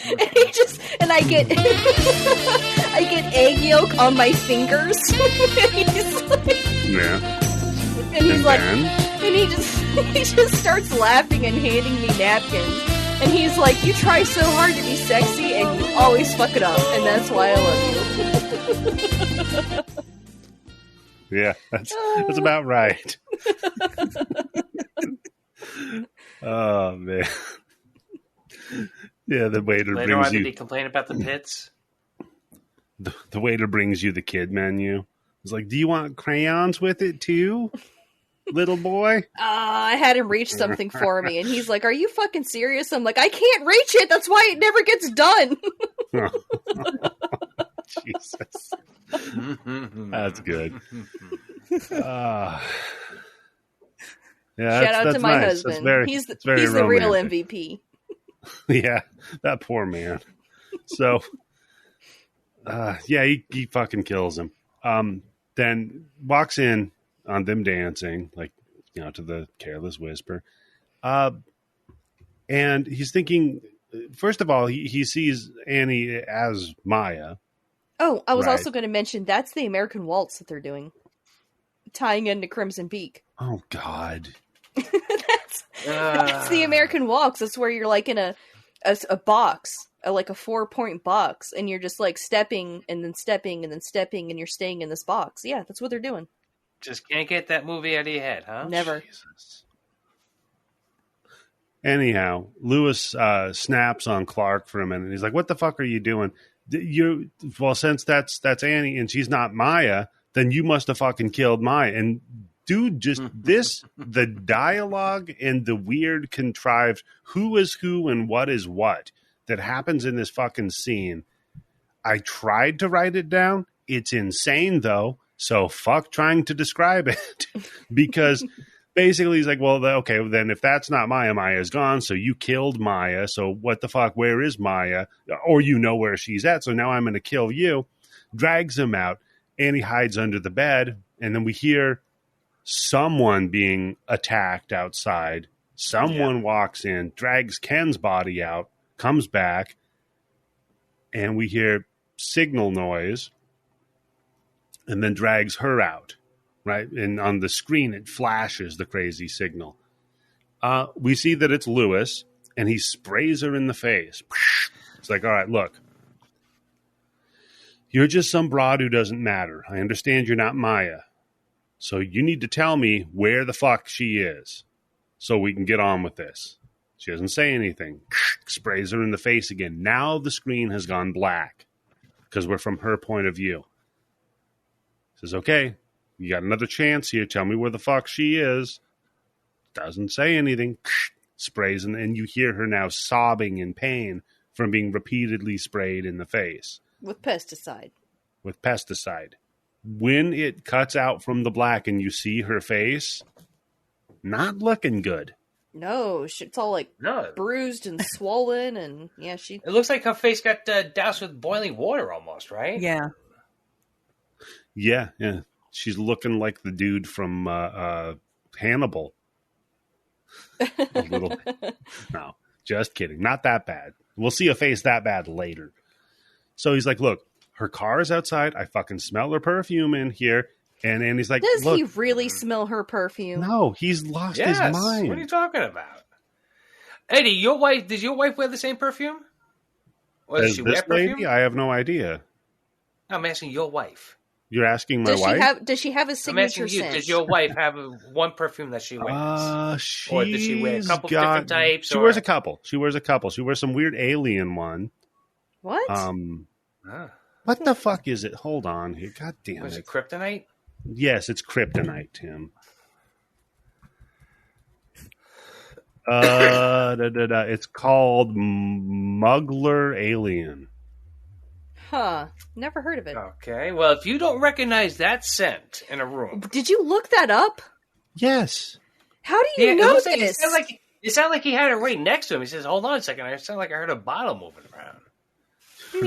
I get I get egg yolk on my fingers. Yeah. And he's And like, then? and he just starts laughing and handing me napkins. And he's like, you try so hard to be sexy and you always fuck it up. And that's why I love you. Yeah, that's about right. Oh man. Yeah, the waiter Later on, brings did he you complain about the pits? the waiter brings you the kid menu. He's like, "Do you want crayons with it too, little boy?" I had him reach something for me. And he's like, are you fucking serious? I'm like, I can't reach it. That's why it never gets done. Jesus, that's good. Yeah, Shout out that's to my nice. husband. That's very, He's it's very the real romantic. MVP. Yeah, that poor man. So, yeah, he fucking kills him. Then walks in on them dancing, like, to the Careless Whisper. And he's thinking, first of all, he sees Annie as Maya. Oh, I was Right. also going to mention that's the American Waltz that they're doing, tying into Crimson Peak. Oh, God. That's the American Waltz. That's where you're like in a box, like a 4-point box, and you're just like stepping and then stepping and then stepping, and you're staying in this box. Yeah, that's what they're doing. Just can't get that movie out of your head, huh? Never. Jesus. Anyhow, Lewis snaps on Clark for a minute. He's like, "What the fuck are you doing? Well, since that's Annie and she's not Maya, then you must have fucking killed Maya." And dude, just the dialogue and the weird contrived who is who and what is what that happens in this fucking scene. I tried to write it down. It's insane, though. So fuck trying to describe it. Because basically he's like, well, okay, then if that's not Maya, Maya's gone. So you killed Maya. So what the fuck? Where is Maya? Or you know where she's at. So now I'm going to kill you. Drags him out. And he hides under the bed. And then we hear someone being attacked outside. Someone walks in, drags Ken's body out, comes back. And we hear signal noise, and then drags her out, right? And on the screen, it flashes the crazy signal. We see that it's Lewis, and he sprays her in the face. It's like, all right, look. You're just some broad who doesn't matter. I understand you're not Maya. So you need to tell me where the fuck she is so we can get on with this. She doesn't say anything. Sprays her in the face again. Now the screen has gone black because we're from her point of view. Says, okay, you got another chance here. Tell me where the fuck she is. Doesn't say anything. Sprays, and you hear her now sobbing in pain from being repeatedly sprayed in the face. With pesticide. With pesticide. When it cuts out from the black and you see her face, not looking good. No, it's all like bruised and swollen, and yeah, she. It looks like her face got doused with boiling water, almost, right? Yeah. Yeah. She's looking like the dude from Hannibal. A little. No, just kidding. Not that bad. We'll see a face that bad later. So he's like, look, her car is outside. I fucking smell her perfume in here. And he's like, does he really smell her perfume? No, he's lost his mind. What are you talking about? Eddie, does your wife wear the same perfume? Or does she wear perfume? Lady? I have no idea. I'm asking your wife. You're asking my wife? Does she have a signature I'm asking you, scent? does your wife have one perfume that she wears? Or does she wear a couple different types? She wears a couple. She wears some weird alien one. What? What the fuck is it? Hold on here. God damn it. Was it kryptonite? Yes, it's kryptonite, Tim. It's called Muggler Alien. Huh. Never heard of it. Okay. Well, if you don't recognize that scent in a room. Did you look that up? Yes. How do you know this? It sounded like he had it right next to him. He says, hold on a second. It sounded like I heard a bottle moving around.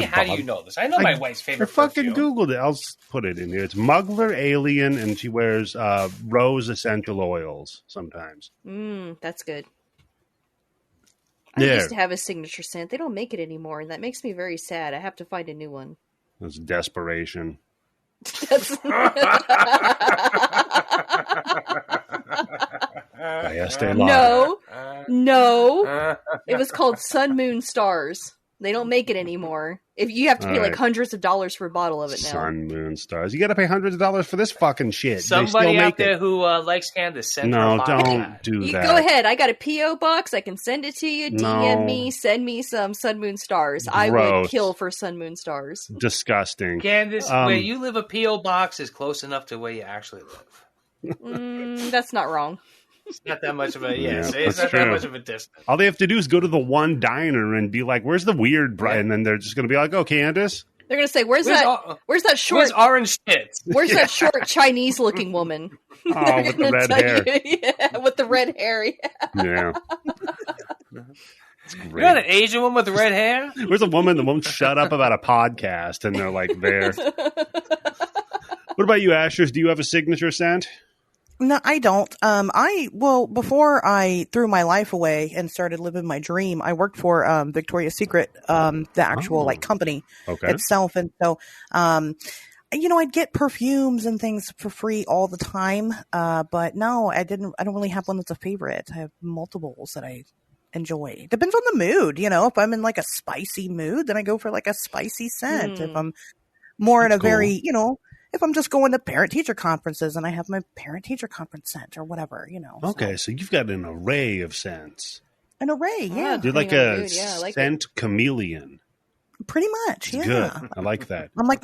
How do you know this? I know my wife's favorite perfume. I fucking perfume. Googled it. I'll put it in here. It's Muggler Alien, and she wears rose essential oils sometimes. That's good. I used to have a signature scent. They don't make it anymore, and that makes me very sad. I have to find a new one. That's desperation. No. It was called Sun Moon Stars. They don't make it anymore. If you have to pay like hundreds of dollars for a bottle of it now. Sun Moon Stars. You got to pay hundreds of dollars for this fucking shit. Somebody out there who likes Candice, send her a bottle. Don't do that. Go ahead. I got a P.O. box. I can send it to you. DM me. Send me some Sun Moon Stars. Gross. I would kill for Sun Moon Stars. Disgusting. Candice, where you live, a P.O. box is close enough to where you actually live. That's not wrong. It's not that much of a it's not that much of a distance. All they have to do is go to the one diner and be like, "Where's the weird bride?" And then they're just going to be like, "Oh, Candice." They're going to say, "Where's that short Where's orange tits? Where's that short Chinese looking woman?" Oh, with the red hair. Yeah, with the red hair. Yeah. You're not an Asian woman with red hair? Where's a woman that won't shut up about a podcast and they're like there? What about you, Asherz? Do you have a signature scent? No, I don't. Before I threw my life away and started living my dream, I worked for Victoria's Secret, the actual company itself. And so, I'd get perfumes and things for free all the time. But no, I don't really have one that's a favorite. I have multiples that I enjoy. Depends on the mood. If I'm in like a spicy mood, then I go for like a spicy scent. If I'm more in a very, if I'm just going to parent-teacher conferences and I have my parent-teacher conference scent or whatever, Okay, so you've got an array of scents. An array, yeah. You're like a scent chameleon. Pretty much, It's yeah. good. I like that. I'm like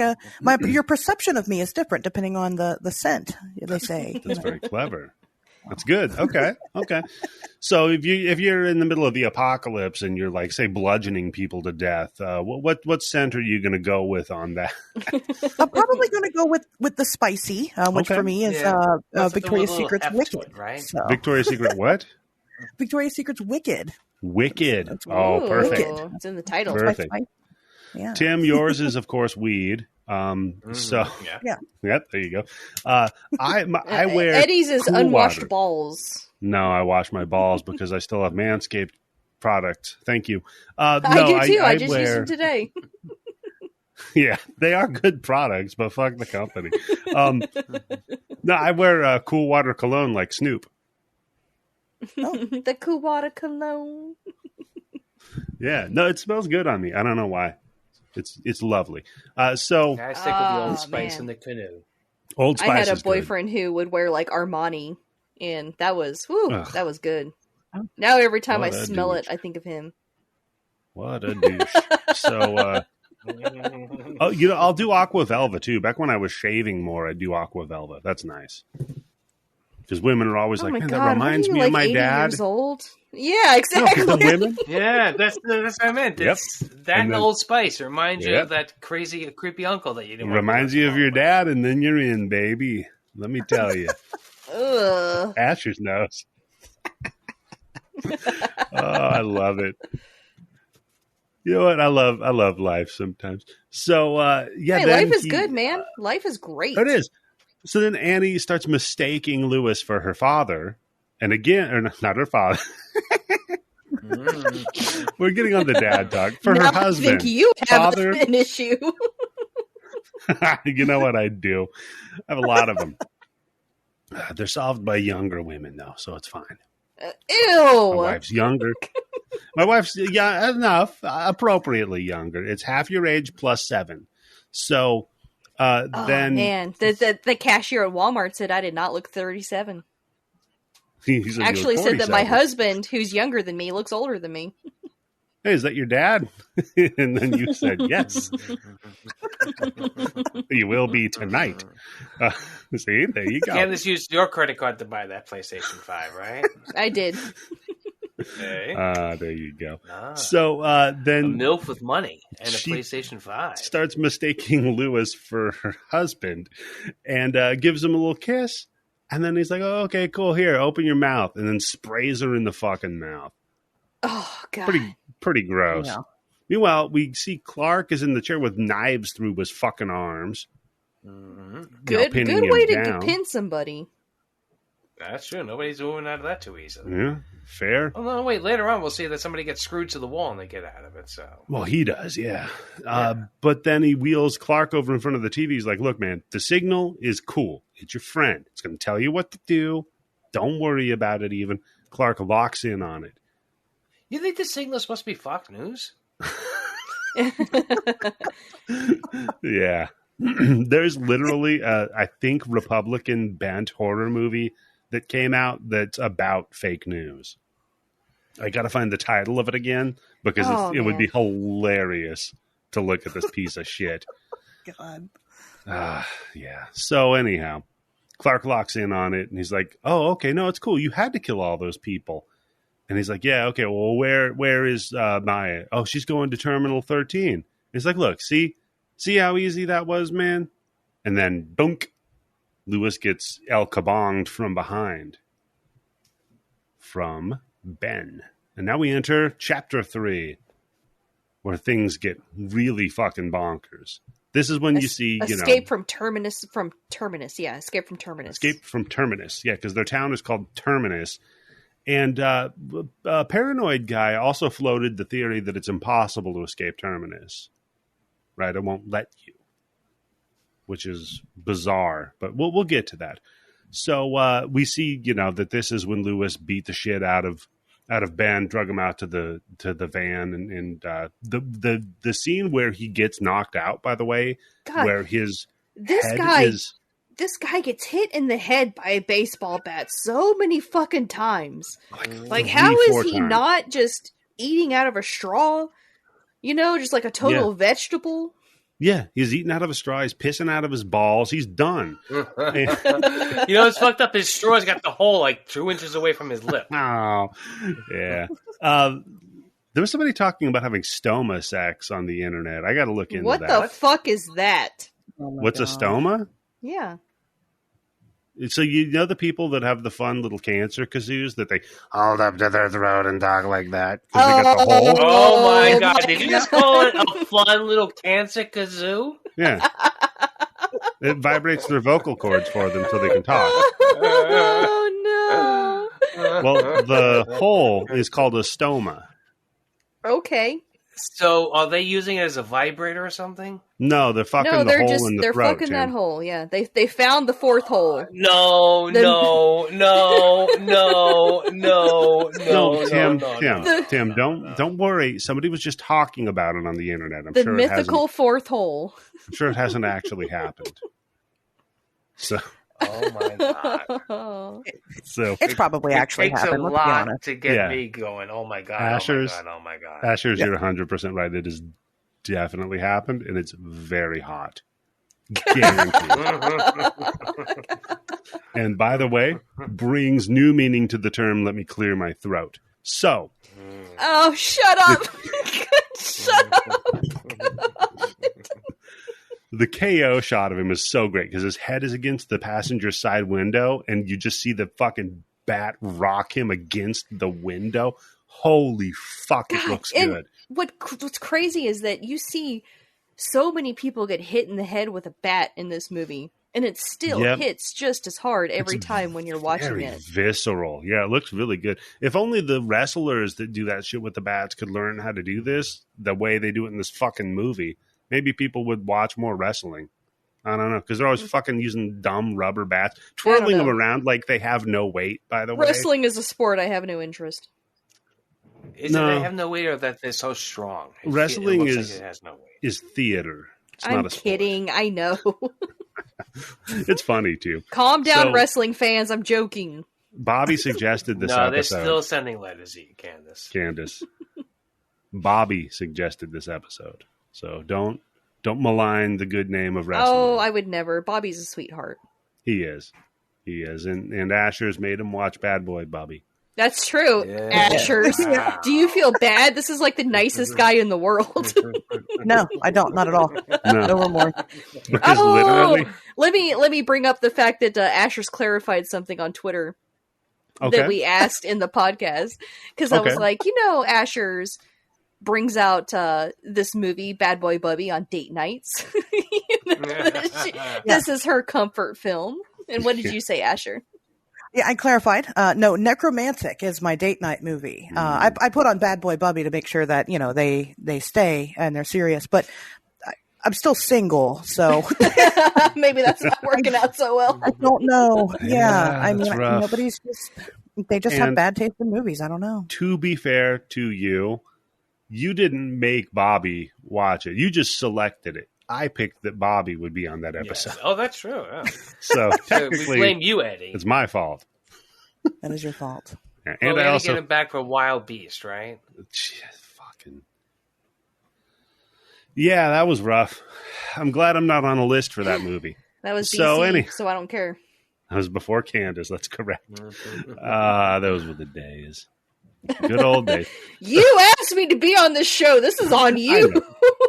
your perception of me is different depending on the scent. They say That's very clever. That's good. Okay. So if you're in the middle of the apocalypse and you're like, say, bludgeoning people to death, what scent are you going to go with on that? I'm probably going to go with the spicy, which for me is Victoria's Secret's Wicked. Right? So. Victoria's Secret what? Victoria's Secret's Wicked. Wicked. Ooh, Oh, perfect. It's in the title. Perfect. Yeah. Tim, yours is of course weed. So Yeah. Yep, there you go. I wear Eddie's is cool unwashed water. balls. No, I wash my balls because I still have Manscaped products. Thank you. I No, do too. I just wear, used them today. Yeah, they are good products, but fuck the company. No, I wear cool water cologne like Snoop. The cool water cologne. Yeah, no, it smells good on me. I don't know why. It's lovely. So I stick with the Old Oh, Spice man. in the canoe. Old Spice I had a is good. boyfriend who would wear like Armani, and that was Ugh. that was good. Now every time What I a smell douche. it, I think of him. What a douche. So, I'll do Aqua Velva too. Back when I was shaving more, I'd do Aqua Velva. That's nice. Because women are always Oh like, my man, god, that reminds are you, me like of my 80 dad. Years old? Yeah, No, 'cause exactly. the women. Yeah, that's what I meant. Yep. It's that And and then- Old Spice reminds you Yep. of that crazy, creepy uncle that you didn't. Reminds you of your dad, and then you're in, baby. Let me tell you. Ugh. Asher's knows. Oh, I love it. You know what? I love life sometimes. So yeah, Hey, then life is good, man. Life is great. It is. So then Annie starts mistaking Lewis for her father, and again, or not her father. We're getting on the dad talk for Now her I husband. think you have Father. an issue. You know what I do? I have a lot of them. They're solved by younger women, though, so it's fine. Ew. My wife's younger. My wife's enough, appropriately younger. It's half your age plus 7. So Oh, then man, the cashier at Walmart said I did not look 37. he said, Actually "You're said that my 47." husband, who's younger than me, looks older than me. Hey, is that your dad? And then you said yes. You will be tonight. See, there you go. Candice used your credit card to buy that PlayStation 5, right? I did. Okay. There you go. Ah. So A then MILF with money and a She PlayStation 5. starts mistaking Lewis for her husband and gives him a little kiss. And then he's like, oh, okay, cool. Here, open your mouth. And then sprays her in the fucking mouth. Oh, God. Pretty gross. Yeah. Meanwhile, we see Clark is in the chair with knives through his fucking arms. Mhm. Good pinning him way down. to pin somebody. That's true. Nobody's moving out of that too easily. Yeah, fair. Oh, no, wait. Later on, we'll see that somebody gets screwed to the wall and they get out of it. So Well, he does, yeah. But then he wheels Clark over in front of the TV. He's like, look, man, the signal is cool. It's your friend. It's going to tell you what to do. Don't worry about it even. Clark locks in on it. you think the signal is supposed to be Fox News? Yeah. There's literally, I think, Republican bent horror movie that came out that's about fake news. I got to find the title of it again because Oh, it would man. be hilarious to look at this piece of shit. God. Yeah. So anyhow, Clark locks in on it and he's like, oh, okay, no, it's cool. You had to kill all those people. And he's like, yeah, okay, well, where is Maya? Oh, she's going to Terminal 13. And he's like, look, see how easy that was, man? And then, dunk, Lewis gets El Kabonged from behind. From Ben. And now we enter Chapter 3, where things get really fucking bonkers. This is when you see, Escape from Terminus. Yeah, Escape from Terminus. Escape from Terminus. Yeah, because their town is called Terminus. And a paranoid guy also floated the theory that it's impossible to escape Terminus. Right? It won't let you. Which is bizarre. But we'll get to that. So we see, that this is when Lewis beat the shit out of Ben, drug him out to the van, and the scene where he gets knocked out, by the way, God, where his this head guy is... this guy gets hit in the head by a baseball bat so many fucking times. Like, how is 3-4 he times. not just eating out of a straw? Just like a total vegetable. Yeah, he's eating out of a straw. He's pissing out of his balls. He's done. It's fucked up. His straw's got the hole like 2 inches away from his lip. Oh, yeah. There was somebody talking about having stoma sex on the internet. I got to look into that. What the fuck is that? Oh my What's a God. stoma? Yeah. So you know the people that have the fun little cancer kazoos that they hold up to their throat and talk like that because they got the hole? Oh my God. Did you just call it a fun little cancer kazoo? Yeah. It vibrates their vocal cords for them so they can talk. Oh no. Well, the hole is called a stoma. Okay. So are they using it as a vibrator or something? No, they're fucking No, the they're hole in the they're throat. fucking Tim. that hole. Yeah, they found the fourth hole. No, The- no, Tim, don't worry. Somebody was just talking about it on the internet. I'm The sure mythical fourth hole. I'm sure it hasn't actually happened. So, Oh my God. so It's probably actually It takes happened. a Let's be lot honest. to get Yeah. me going. Oh my God. Asherz. Oh my God. Asherz, you're 100% right. It has definitely happened, and it's very hot. Guaranteed. And by the way, brings new meaning to the term, let me clear my throat. So, Oh, shut up! Shut up! the KO shot of him is so great because his head is against the passenger side window, and you just see the fucking bat rock him against the window. Holy fuck, it God, looks and good. What's crazy is that you see so many people get hit in the head with a bat in this movie, and it still Yep. hits just as hard every time when you're watching Very it. visceral. Yeah, it looks really good. If only the wrestlers that do that shit with the bats could learn how to do this the way they do it in this fucking movie, maybe people would watch more wrestling. I don't know, because they're always fucking using dumb rubber bats, twirling them know. around like they have no weight, by the way. Wrestling is a sport I have no interest. Is No. it they have no weight or that they're so strong? Wrestling it looks is- like it has no weight. Is theater. It's I'm not a sport. kidding. I know. It's funny, too. Calm down, So- wrestling fans. I'm joking. Bobby suggested this No, they're episode. still sending letters to you, Candice. Candice. Bobby suggested this episode. So don't malign the good name of wrestling. Oh, I would never. Bobby's a sweetheart. He is. And Asherz made him watch Bad Boy, Bobby. That's true, Yeah. Asherz. Wow. Do you feel bad? This is like the nicest guy in the world. No, I don't. Not at all. No, No remorse. because Oh! literally. Let me bring up the fact that Asherz clarified something on Twitter Okay. that we asked in the podcast, because I was Okay. like, Asherz brings out this movie Bad Boy Bubby on date nights. This is her comfort film. And what did you say, Asher? Yeah, I clarified. No, Necromantic is my date night movie. I put on Bad Boy Bubby to make sure that they stay and they're serious. But I'm still single, so Maybe that's not working out so well. I don't know. Yeah, I mean, that's rough. nobody's they just have And- bad taste in movies. I don't know. To be fair to you, you didn't make Bobby watch it. You just selected it. I picked that Bobby would be on that episode. Yes. Oh, that's true. Yeah. So So we technically, blame you, Eddie. it's my fault. That is your fault. Yeah, Well, and we I had to also get him back for Wild Beast, right? fucking yeah, that was rough. I'm glad I'm not on a list for that movie. That was BC, So so I don't care. That was before Candice. That's correct. Those were the days. Good old days. You asked me to be on this show. This is on you.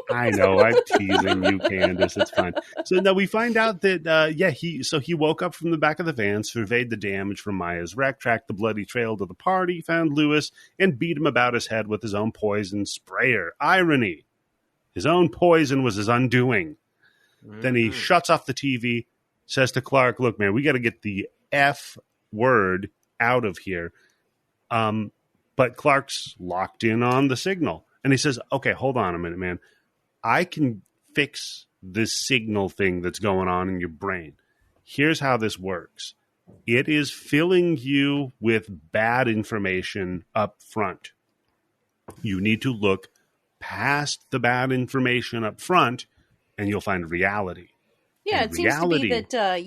I know. I'm teasing you, Candice. It's fine. So now we find out that he woke up from the back of the van, surveyed the damage from Maya's wreck, tracked the bloody trail to the party, found Lewis, and beat him about his head with his own poison sprayer. Irony. His own poison was his undoing. Then he shuts off the TV, says to Clark, "Look, man, we got to get the F word out of here." But Clark's locked in on the signal. And he says, "Okay, hold on a minute, man. I can fix this signal thing that's going on in your brain. Here's how this works. It is filling you with bad information up front. You need to look past the bad information up front, and you'll find reality." Yeah, In it seems to be reality- that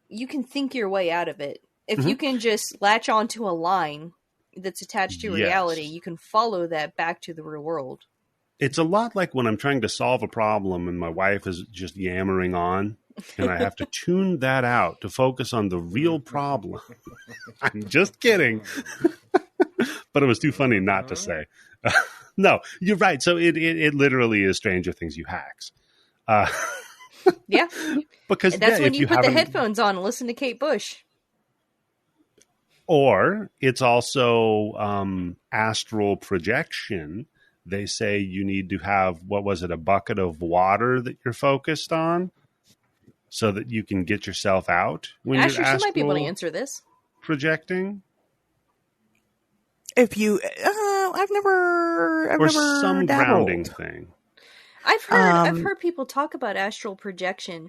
you can think your way out of it. If you can just latch onto a line that's attached to Yes. reality, you can follow that back to the real world. It's a lot like when I'm trying to solve a problem and my wife is just yammering on, and I have to tune that out to focus on the real problem. I'm just kidding. But it was too funny not to say. No, you're right. So it literally is Stranger Things, you hacks. Yeah. Because That's when if you put the haven't- headphones on and listen to Kate Bush. Or it's also astral projection. They say you need to have, what was it, a bucket of water that you're focused on so that you can get yourself out when Asher, you're she might be able to astral answer this. projecting. If you, I've never Some dabbled. grounding thing. I've heard people talk about astral projection,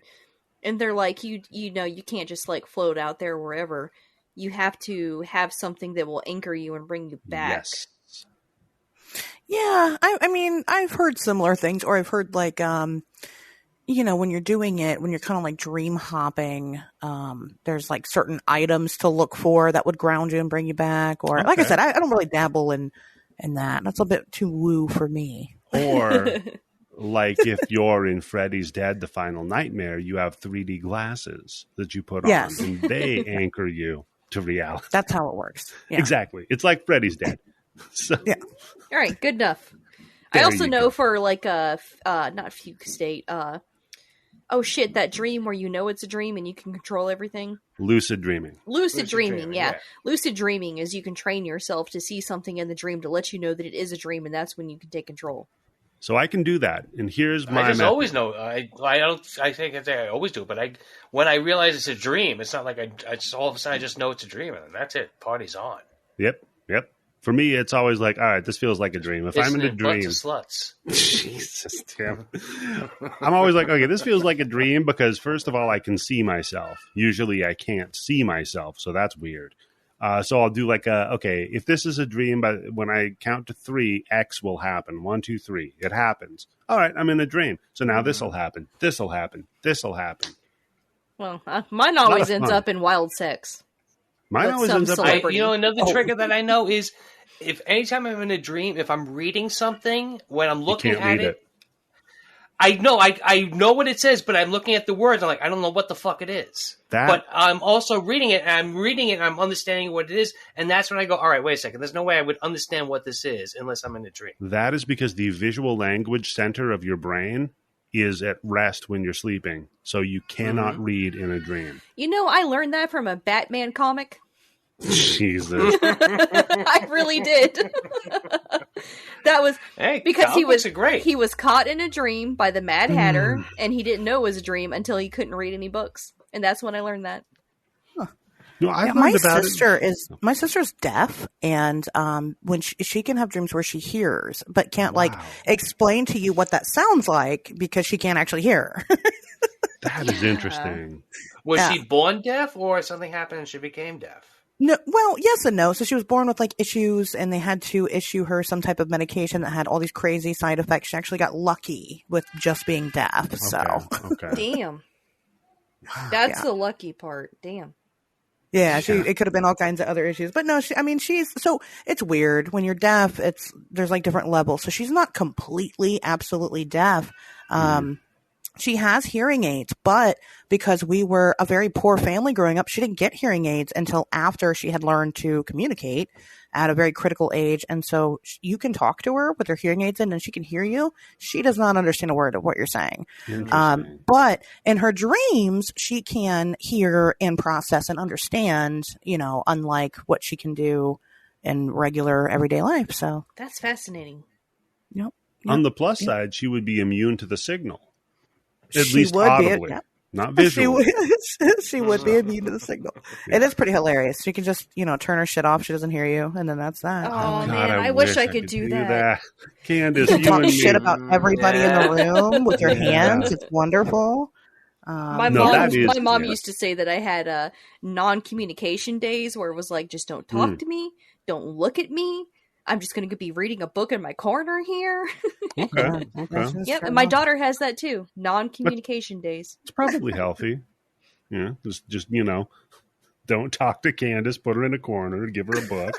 and they're like, you know, you can't just like float out there wherever. You have to have something that will anchor you and bring you back. Yes. Yeah, I mean, I've heard similar things, or I've heard like, you know, when you're doing it, when you're kind of like dream hopping, there's like certain items to look for that would ground you and bring you back. Or like I said, I don't really dabble in that. That's a bit too woo for me. Or like if you're in Freddy's Dead, The Final Nightmare, you have 3D glasses that you put Yes. on and they anchor you to reality. That's how it works. Yeah. Exactly. It's like Freddy's Dead. So Yeah. All right, good enough. There I also you know go. for like not fugue state. Oh shit, that dream where you know it's a dream and you can control everything. lucid dreaming. Lucid dreaming, dreaming, yeah. yeah. Lucid dreaming is you can train yourself to see something in the dream to let you know that it is a dream, and that's when you can take control. So I can do that. And here's my I just method. always know. I don't. I think I always do. But when I realize it's a dream, it's not like I just all of a sudden I just know it's a dream, and that's it. Party's on. Yep. For me, it's always like, all right, this feels like a dream. If I'm in a Isn't it butts dream, of sluts. Jesus, damn. I'm always like, okay, this feels like a dream because first of all, I can see myself. Usually I can't see myself, so that's weird. So I'll do like okay, if this is a dream, but when I count to 3, X will happen. 1, 2, 3. It happens. All right, I'm in a dream. So now this will happen. This will happen. This will happen. Well, mine always of ends fun. up in wild sex. Mine With always some ends up celebrity. like, You know, another trigger that I know is if anytime I'm in a dream, if I'm reading something, when I'm looking can't at read it, I know what it says, but I'm looking at the words. I'm like, I don't know what the fuck it is. But I'm also reading it, and I'm reading it, and I'm understanding what it is, and that's when I go, all right, wait a second. There's no way I would understand what this is unless I'm in a dream. that is because the visual language center of your brain is at rest when you're sleeping. So you cannot read in a dream. You know, I learned that from a Batman comic. Jesus. I really did. That was Hey, because he was great. he was caught in a dream by the Mad Hatter, and he didn't know it was a dream until he couldn't read any books, and that's when I learned that. No, I've Yeah, learned about it. my sister's deaf, and when she can have dreams where she hears, but can't like Wow. explain to you what that sounds like because she can't actually hear. That is interesting. Was Yeah. she born deaf, or something happened and she became deaf? No, well, yes and no. So she was born with like issues, and they had to issue her some type of medication that had all these crazy side effects. She actually got lucky with just being deaf. So Okay. Damn, that's Yeah. the lucky part. Damn. yeah, it could have been all kinds of other issues, but no, so it's weird when you're deaf. There's like different levels. So she's not completely, absolutely deaf. She has hearing aids, but because we were a very poor family growing up, she didn't get hearing aids until after she had learned to communicate at a very critical age. And so you can talk to her with her hearing aids in and she can hear you. She does not understand a word of what you're saying. Interesting. But in her dreams, she can hear and process and understand, unlike what she can do in regular everyday life. So, That's fascinating. yep. On the plus side, she would be immune to the signal. At She least would be, audibly, yeah. not She visually. would, she would be immune to the signal. It is pretty hilarious. She can just, turn her shit off. She doesn't hear you. And then that's that. Oh, God, man, I wish I could do that. Candice, You can you talk and shit me. about everybody in the room with your Yeah. hands. It's wonderful. My No, that is- mom yeah. used to say that I had non-communication days where it was like, just don't talk to me, don't look at me. I'm just going to be reading a book in my corner here. Okay. That's just Yep, her and my mom. daughter has that too. Non-communication days. It's probably healthy. Yeah, just don't talk to Candice. Put her in a corner. Give her a book.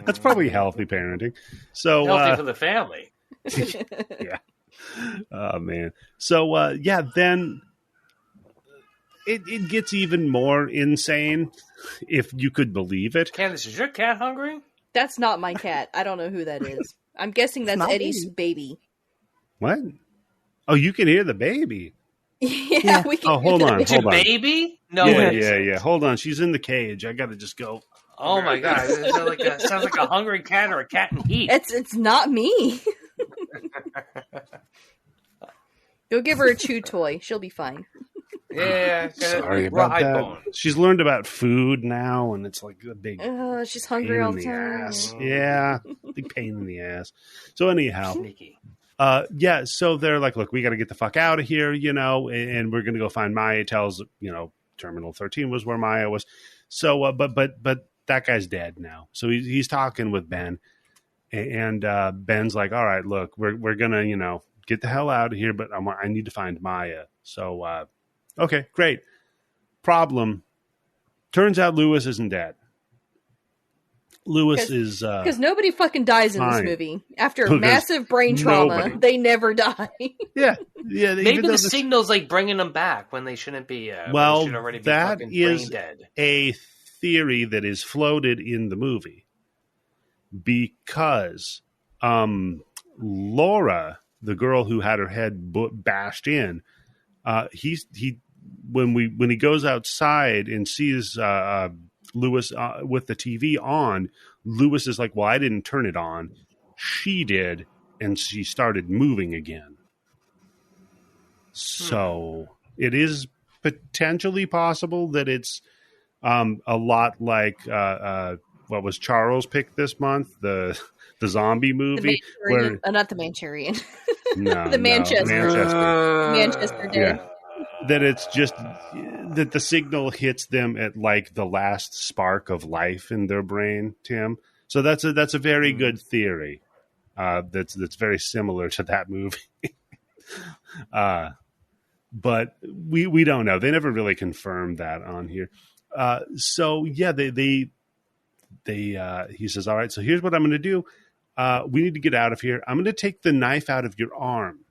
That's probably healthy parenting. So Healthy for the family. Yeah. Oh, man. So, then it gets even more insane, if you could believe it. Candice, is your cat hungry? That's not my cat. I don't know who that is. I'm guessing that's not Eddie's me. baby. What? Oh, you can hear the baby. Yeah, we can. Oh, hold on. It's your Hold on. baby? No, Yeah. Hold on. She's in the cage. I got to just go. Oh my god! Sounds like a hungry cat or a cat in heat. It's not me. Go give her a chew toy. She'll be fine. Yeah, Sorry about raw that. bone. She's learned about food now, and it's like a big She's pain hungry all in the the time. ass. Yeah, big pain in the ass. So anyhow, Sneaky. so they're like, look, we got to get the fuck out of here, and we're going to go find Maya. Tells, Terminal 13 was where Maya was. So, but that guy's dead now. So he's talking with Ben, and Ben's like, all right, look, we're going to, get the hell out of here, but I need to find Maya. So, okay, great. Problem. Turns out Lewis isn't dead. Lewis is because nobody fucking dies in this fine. movie after Because massive brain trauma. nobody. They never die. yeah. Maybe the signal's like bringing them back when they shouldn't be. Well, they should already be that fucking is brain dead. a theory that is floated in the movie because Laura, the girl who had her head bashed in, when he goes outside and sees Lewis with the TV on, Lewis is like, well, I didn't turn it on. She did, and she started moving again. So it is potentially possible that it's a lot like what was Charles picked this month, the zombie movie, Not the Manchurian. no, the Manchester. Manchester Day. Yeah. That it's just that the signal hits them at like the last spark of life in their brain, Tim. So that's a very good theory. That's very similar to that movie. But we don't know. They never really confirmed that on here. So yeah, they he says, all right, so here's what I'm going to do. We need to get out of here. I'm going to take the knife out of your arm.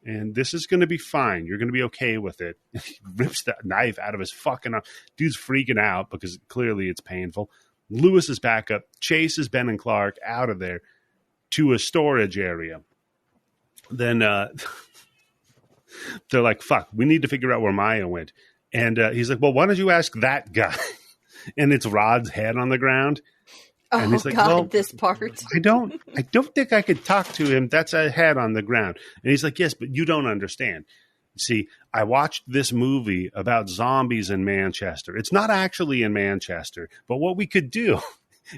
And this is going to be fine. You're going to be okay with it. He rips that knife out of his fucking arm. Dude's freaking out because clearly it's painful. Lewis is back up, chases Ben and Clark out of there to a storage area. Then they're like, fuck, we need to figure out where Maya went. And he's like, well, why don't you ask that guy? And it's Rod's head on the ground. And he's like, God, well, this part. I don't think I could talk to him. That's a head on the ground. And he's like, yes, but you don't understand. See, I watched this movie about zombies in Manchester. It's not actually in Manchester, but what we could do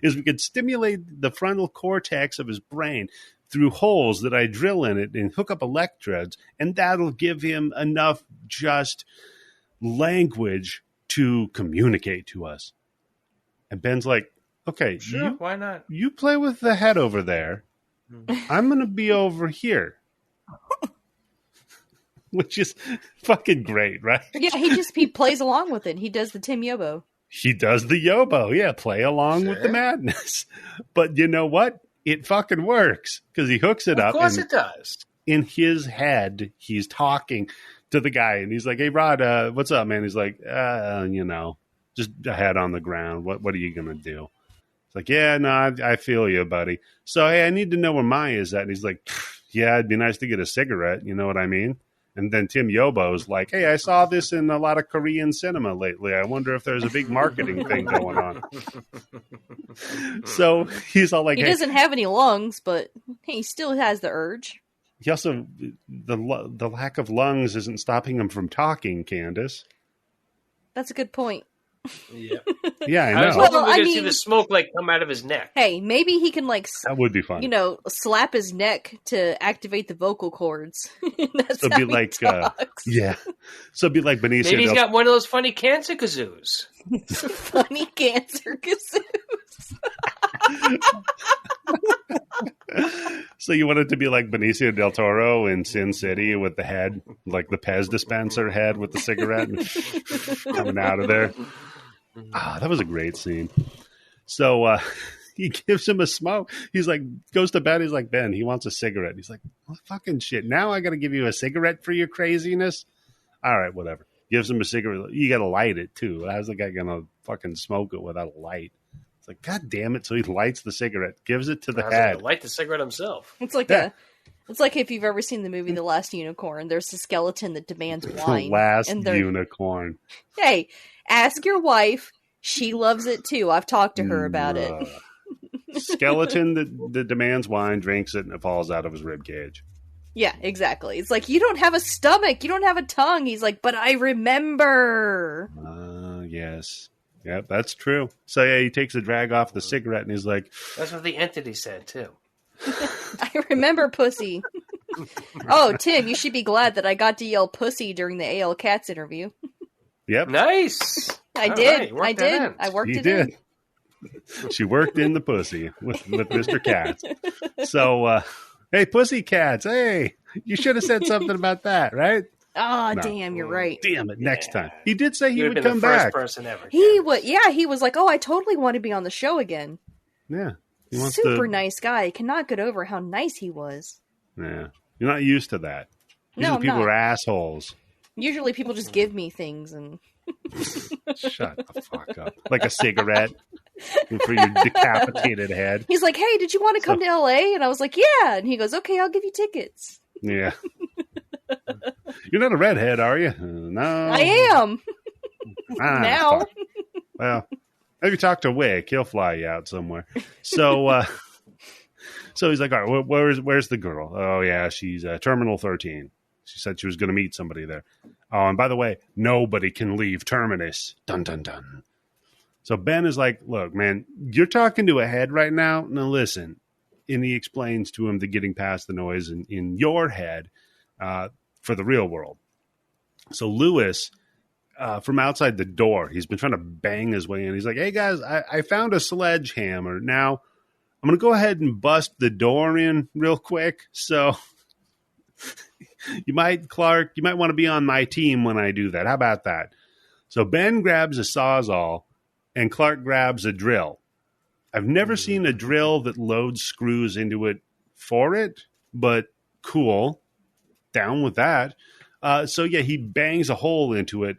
is we could stimulate the frontal cortex of his brain through holes that I drill in it and hook up electrodes, and that'll give him enough just language to communicate to us. And Ben's like, okay, Sure, why not? You play with the head over there. I'm going to be over here. Which is fucking great, right? Yeah, he plays along with it. He does the Tim Yobo. He does the Yobo. Yeah, play along with the madness. But you know what? It fucking works because he hooks it up. Of course it does. In his head, he's talking to the guy, and he's like, hey, Rod, what's up, man? He's like, just a head on the ground. What are you going to do? It's like, yeah, no, I feel you, buddy. So, hey, I need to know where Maya is at. And he's like, yeah, it'd be nice to get a cigarette. You know what I mean? And then Tim Yobo's like, hey, I saw this in a lot of Korean cinema lately. I wonder if there's a big marketing thing going on. So he's all like, he doesn't have any lungs, but he still has the urge. He also, the lack of lungs isn't stopping him from talking, Candice. That's a good point. Yeah. Yeah, I know. I was hoping we could see the smoke come out of his neck. Hey, maybe he can that would be fun. Slap his neck to activate the vocal cords. That's so how be he like, talks. yeah. So it'd be like Benicio. Maybe he's got one of those funny cancer kazoos. Funny cancer kazoos. So you want it to be like Benicio del Toro in Sin City with the head, like the Pez dispenser head with the cigarette coming out of there. That was a great scene. So he gives him a smoke. He's like, goes to bed. He's like, Ben, he wants a cigarette. He's like, well, fucking shit. Now I got to give you a cigarette for your craziness? All right, whatever. Gives him a cigarette. You got to light it, too. How's the guy going to fucking smoke it without a light? It's like, God damn it. So he lights the cigarette, gives it to the head. Light the cigarette himself. It's like it's like if you've ever seen the movie The Last Unicorn. There's the skeleton that demands wine. The last unicorn. Hey, ask your wife. She loves it too. I've talked to her about it. Skeleton that demands wine, drinks it, and it falls out of his rib cage. Yeah, exactly. It's like, you don't have a stomach. You don't have a tongue. He's like, but I remember. Yes. Yep, that's true. So yeah, he takes a drag off the cigarette and he's like... That's what the entity said, too. I remember pussy. Oh, Tim, you should be glad that I got to yell pussy during the AL Cats interview. Yep. Nice. I did. I worked it in. She worked in the pussy with Mr. Katz. So, hey, pussy cats, hey, you should have said something about that, right? Oh, no. Damn, you're right. Damn it, next time. He did say he would come the back. First person ever. He was like, oh, I totally want to be on the show again. Yeah. Super nice guy. I cannot get over how nice he was. Yeah. You're not used to that. Usually people are assholes. Usually people just give me things and... Shut the fuck up. Like a cigarette for your decapitated head. He's like, hey, did you want to come to LA? And I was like, yeah. And he goes, okay, I'll give you tickets. Yeah. You're not a redhead, are you? No. I am. Now. Fuck. Well, maybe talk to Wick. He'll fly you out somewhere. So he's like, all right, where's the girl? Oh, yeah, she's Terminal 13. She said she was going to meet somebody there. Oh, and by the way, nobody can leave Terminus. Dun, dun, dun. So Ben is like, look, man, you're talking to a head right now. Now listen. And he explains to him the getting past the noise in your head for the real world. So Lewis, from outside the door, he's been trying to bang his way in. He's like, hey, guys, I found a sledgehammer. Now, I'm going to go ahead and bust the door in real quick. So... Clark, you might want to be on my team when I do that. How about that? So Ben grabs a Sawzall and Clark grabs a drill. I've never seen a drill that loads screws into it for it, but cool. Down with that. So yeah, he bangs a hole into it.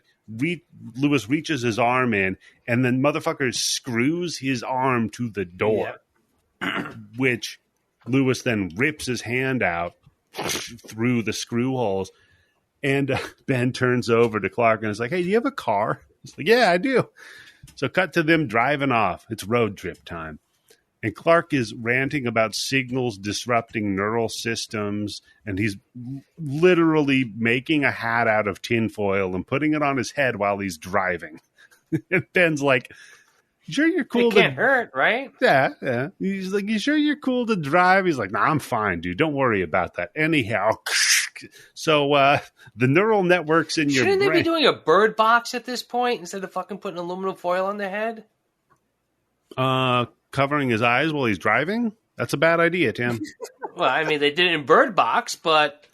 Lewis reaches his arm in, and then motherfucker screws his arm to the door, which Lewis then rips his hand out through the screw holes, and Ben turns over to Clark and is like, hey, do you have a car? He's like, yeah, I do. So cut to them driving off. It's road trip time. And Clark is ranting about signals disrupting neural systems, and he's literally making a hat out of tinfoil and putting it on his head while he's driving. And Ben's like, you sure you're cool? It can't hurt, right? Yeah. He's like, you sure you're cool to drive? He's like, nah, I'm fine, dude. Don't worry about that. Anyhow, so the neural networks in your brain. Shouldn't they be doing a bird box at this point instead of fucking putting aluminum foil on their head? Covering his eyes while he's driving? That's a bad idea, Tim. Well, I mean, they did it in Bird Box, but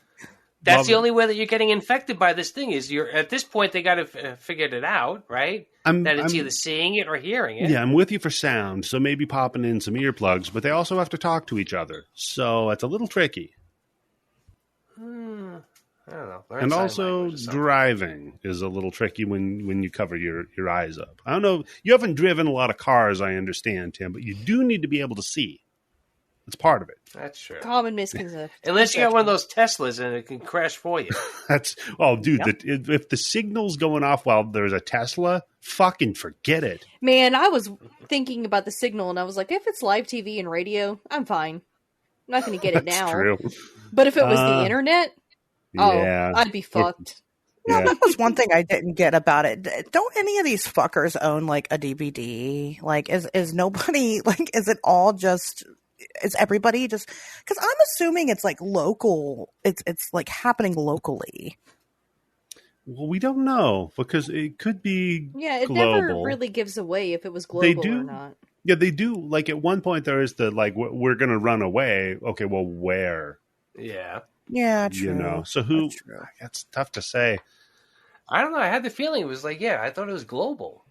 that's the only way that you're getting infected by this thing is you're at this point, they got to figured it out, right? That it's either seeing it or hearing it. Yeah, I'm with you for sound, so maybe popping in some earplugs, but they also have to talk to each other. So it's a little tricky. I don't know. And also driving is a little tricky when you cover your eyes up. I don't know. You haven't driven a lot of cars, I understand, Tim, but you do need to be able to see. It's part of it. That's true. Common misconception. Unless you got one of those Teslas and it can crash for you. Dude, if the signal's going off while there's a Tesla, fucking forget it. Man, I was thinking about the signal and I was like, if it's live TV and radio, I'm fine. I'm not going to get it now. True. But if it was the internet, yeah, I'd be fucked. No, that was one thing I didn't get about it. Don't any of these fuckers own like a DVD? Like, is nobody like? Is it all just? Is everybody just? Because I'm assuming it's like local. It's like happening locally. Well, we don't know because it could be. Yeah, it global. never really gives away if it was global or not. Yeah, they do. Like at one point, there is the like we're going to run away. Okay, well, where? Yeah. Yeah, true. You know, so who? That's tough to say. I don't know. I had the feeling it was like, I thought it was global.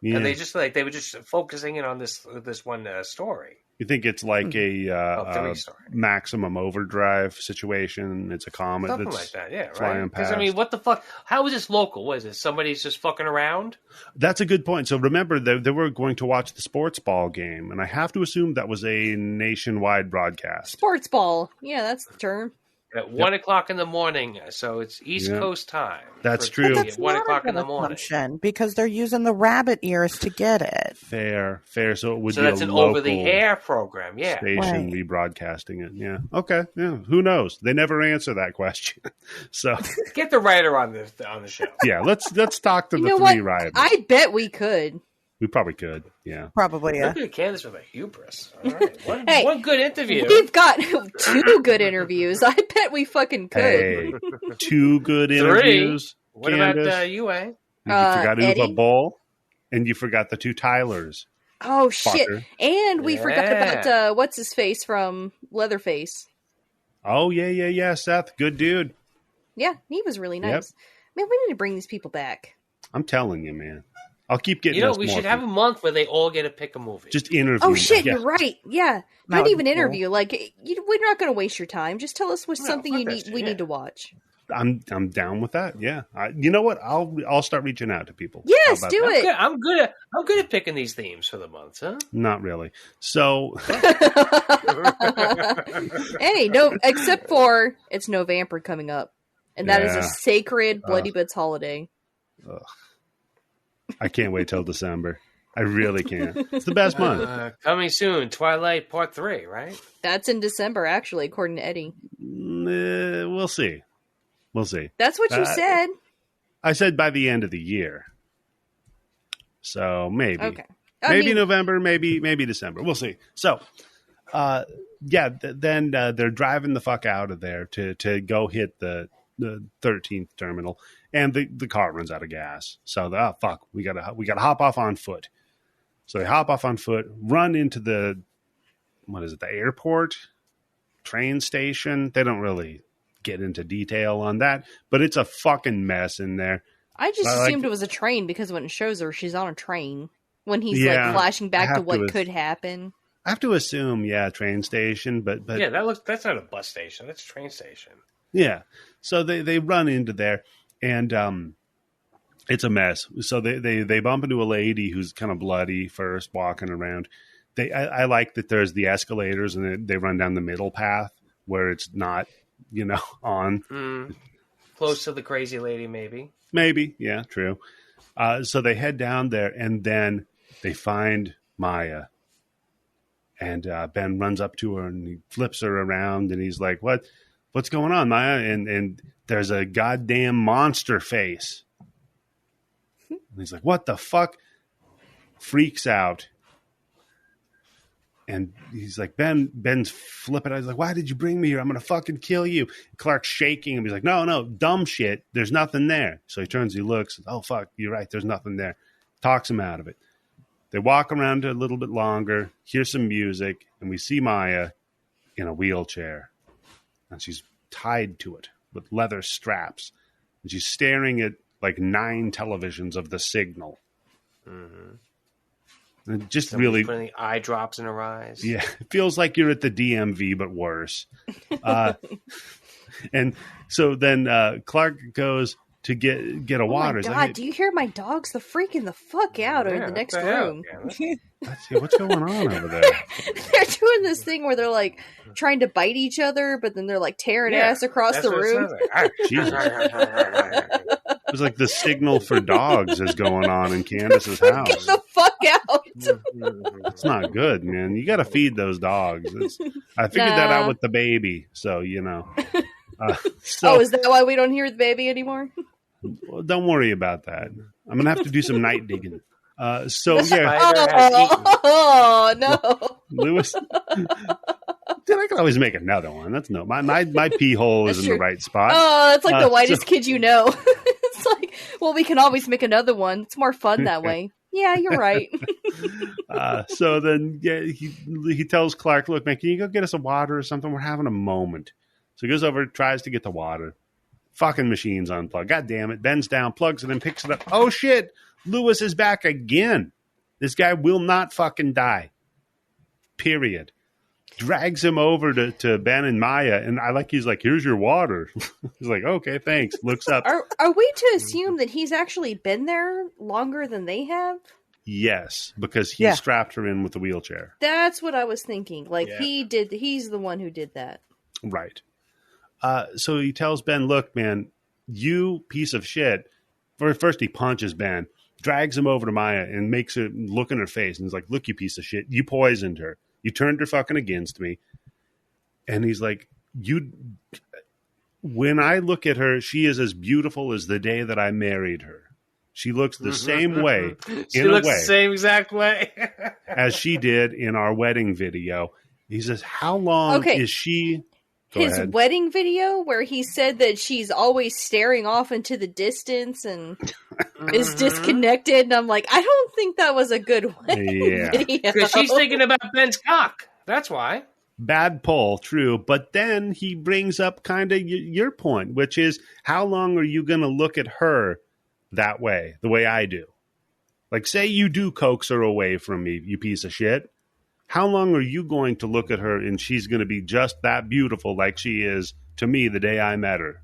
Yeah. And they were just focusing in on this one story. You think it's like a Story. maximum overdrive situation? It's a comet Something that's like that, yeah, flying right? Because past. I mean, what the fuck? How is this local? What is it? Somebody's just fucking around? That's a good point. So remember, they were going to watch the sports ball game, and I have to assume that was a nationwide broadcast. Sports ball. Yeah, that's the term. At 1 o'clock in the morning, so it's East Coast time. That's for true. TV That's at 1 not o'clock a in good the morning. assumption because they're using the rabbit ears to get it. Fair. So it would So be that's a an local over-the-air program, yeah. station Right. rebroadcasting it. Yeah. Okay. Yeah. Who knows? They never answer that question. So Get the writer on the show. yeah, let's talk to You the know three what? rivals. I bet we could. We probably could. Yeah. Probably, yeah. Look at Candice with a hubris. All right. Hey, one good interview. We've got 2 good interviews. I bet we fucking could. Hey, 2 good interviews. What Candice. about you, eh? You forgot Uva Eddie? Bull, and you forgot the 2 Tylers. Oh shit! Fucker. And we forgot Yeah. about what's his face from Leatherface. Oh yeah. Seth, good dude. Yeah, he was really nice. Yep. Man, we need to bring these people back. I'm telling you, man. I'll keep getting. You know, us we more should have a people. month where they all get to pick a movie. Just interview. Oh shit, Yeah. you're right. Yeah, That not would even be cool. interview. Like we're not going to waste your time. Just tell us what's No, something fuck you that need. shit, We yeah. need to watch. I'm down with that. Yeah. You know what? I'll start reaching out to people. Yes, How about do that? it. I'm good at picking these themes for the month, huh? Not really. So Hey, no, except for it's November coming up, and that is Yeah. a sacred Bloody Bits holiday. I can't wait till December. I really can't. It's the best month. Coming soon, Twilight Part 3, right? That's in December, actually, according to Eddie. We'll see. That's what you said. I said by the end of the year. So maybe. Okay. Maybe November, maybe December. We'll see. So, then they're driving the fuck out of there to go hit the 13th terminal, and the car runs out of gas. So, fuck, we gotta hop off on foot. So they hop off on foot, run into the airport, train station. They don't really get into detail on that, but it's a fucking mess in there. I just I like- assumed it was a train because when it shows her, she's on a train. When he's Yeah, like flashing I back to have what to could happen. I have to assume, train station, but Yeah, that's not a bus station. That's a train station. yeah. So they run into there, and it's a mess. So they bump into a lady who's kind of bloody first, walking around. I like that there's the escalators, and they run down the middle path where it's not, on. Close to the crazy lady, maybe. Maybe, yeah, true. So they head down there, and then they find Maya. And Ben runs up to her, and he flips her around, and he's like, What's going on, Maya? And there's a goddamn monster face. And he's like, what the fuck? Freaks out. And he's like, Ben's flipping out. He's like, why did you bring me here? I'm going to fucking kill you. Clark's shaking him. He's like, no, dumb shit. There's nothing there. So he turns, he looks. Oh, fuck, you're right. There's nothing there. Talks him out of it. They walk around a little bit longer, hear some music, and we see Maya in a wheelchair. And she's tied to it with leather straps. And she's staring at like 9 televisions of the signal. Mm-hmm. And just Somebody's really, putting eye drops in her eyes. yeah, it feels like you're at the DMV, but worse. And so then Clark goes to get a water. Oh He's my like, god, do you hear my dogs? They're freaking the fuck out in the what next the hell? room. Yeah, let's see, what's going on over there? They're doing this thing where they're like trying to bite each other, but then they're like tearing Yeah, ass across that's the what it room. sounds like. Jesus. It was like the signal for dogs is going on in Candice's Get house. the fuck out. It's not good, man. You got to feed those dogs. I figured that out with the baby, so Oh, is that why we don't hear the baby anymore? well, don't worry about that. I'm gonna have to do some night digging. So Spider yeah, has eaten. Oh no. Lewis. Dude, I could always make another one. That's no my pee hole is That's in the true. right spot. Oh, that's like the so- whitest kid you know. It's like, well, we can always make another one. It's more fun that way. Yeah, you're right. So then, he tells Clark, "Look, man, can you go get us a water or something? We're having a moment." So he goes over, tries to get the water. Fucking machine's unplugged. God damn it! Bends down, plugs it in, picks it up. Oh shit! Lewis is back again. This guy will not fucking die. Period. Drags him over to Ben and Maya, and he's like, here's your water. He's like, okay, thanks. Looks up. Are we to assume that he's actually been there longer than they have? Yes, because he strapped her in with the wheelchair. That's what I was thinking. Like, he's the one who did that. Right. So he tells Ben, look, man, you piece of shit. First he punches Ben, drags him over to Maya, and makes her look in her face. And he's like, look, you piece of shit. You poisoned her. You turned her fucking against me. And he's like, when I look at her, she is as beautiful as the day that I married her. She looks the same way. She looks the same exact way. as she did in our wedding video. He says, how long is she... His wedding video where he said that she's always staring off into the distance and is disconnected. And I'm like, I don't think that was a good wedding video. Because she's thinking about Ben's cock. That's why. Bad pull, true. But then he brings up kind of your point, which is how long are you going to look at her that way, the way I do? Like, say you do coax her away from me, you piece of shit. How long are you going to look at her and she's going to be just that beautiful like she is to me the day I met her?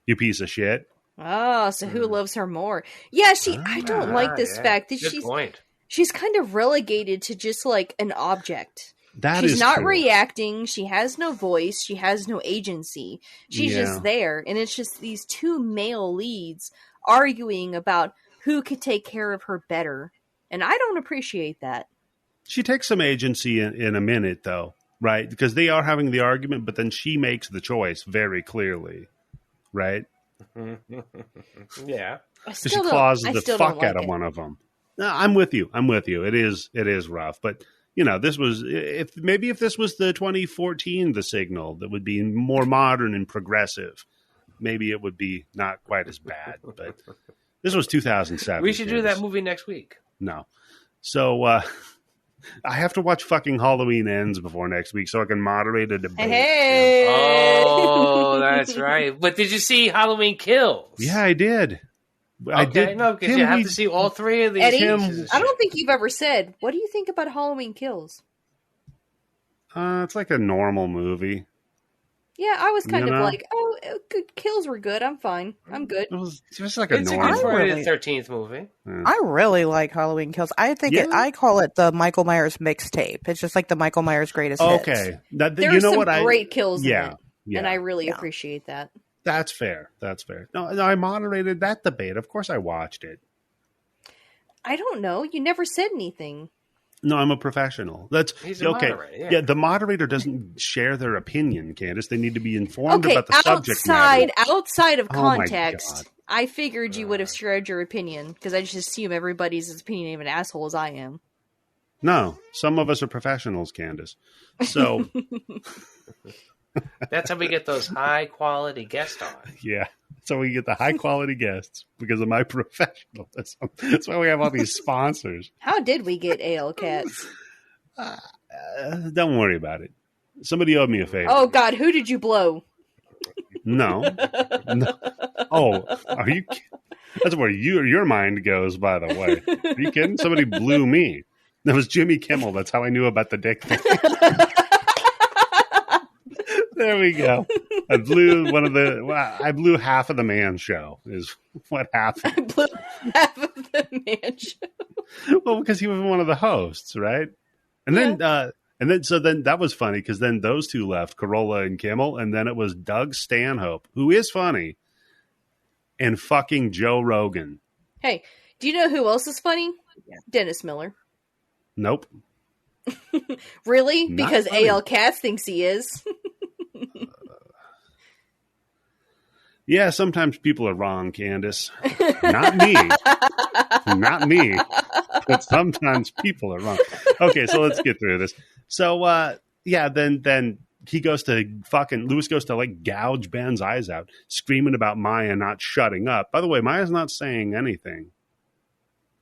You piece of shit. Oh, so who loves her more? Yeah, I don't like this fact that she's kind of relegated to just like an object. She's not true. Reacting. She has no voice. She has no agency. She's just there. And it's just these two male leads arguing about who could take care of her better. And I don't appreciate that. She takes some agency in a minute, though, right? Because they are having the argument, but then she makes the choice very clearly, right? Yeah. She claws the fuck out of one of them. No, I'm with you. It is rough, but you know, this was if this was the 2014 The Signal, that would be more modern and progressive. Maybe it would be not quite as bad, but this was 2007. We should do that movie next week. No, so I have to watch fucking Halloween Ends before next week so I can moderate a debate. Hey! Oh, that's right. But did you see Halloween Kills? Yeah, I did. I did. No, because you have to see all three of these. Eddie, I don't think you've ever said, what do you think about Halloween Kills? It's like a normal movie. Yeah, I was kind of like, good kills were good. I'm fine. I'm good. It was just like a normal. It's a good Friday the 13th movie. Yeah. I really like Halloween Kills. I think I call it the Michael Myers mixtape. It's just like the Michael Myers greatest hits. Okay. There's some great kills in it. Yeah. And I really appreciate that. That's fair. No, I moderated that debate. Of course I watched it. I don't know. You never said anything. No, I'm a professional. He's a moderator, yeah, the moderator doesn't share their opinion, Candice. They need to be informed about the subject matter. Outside of context, I figured you would have shared your opinion because I just assume everybody's as opinionated of an asshole as I am. No, some of us are professionals, Candice. So that's how we get those high quality guests on. Yeah. So we get the high quality guests because of my professionalism. That's why we have all these sponsors. How did we get AL Cats? Don't worry about it. Somebody owed me a favor. Oh God, who did you blow? No. Oh, are you? That's where your mind goes. By the way, are you kidding? Somebody blew me. That was Jimmy Kimmel. That's how I knew about the dick thing. There we go. I blew half of the Man Show is what happened. I blew half of the Man Show. Well, because he was one of the hosts, right? And then that was funny because then those two left, Carolla and Kimmel, and then it was Doug Stanhope, who is funny, and fucking Joe Rogan. Hey, do you know who else is funny? Dennis Miller. Nope. Really? Not because funny. AL Cats thinks he is. Yeah, sometimes people are wrong, Candice. Not me. Not me. But sometimes people are wrong. Okay, so let's get through this. So, then he goes to Lewis goes to like gouge Ben's eyes out, screaming about Maya not shutting up. By the way, Maya's not saying anything.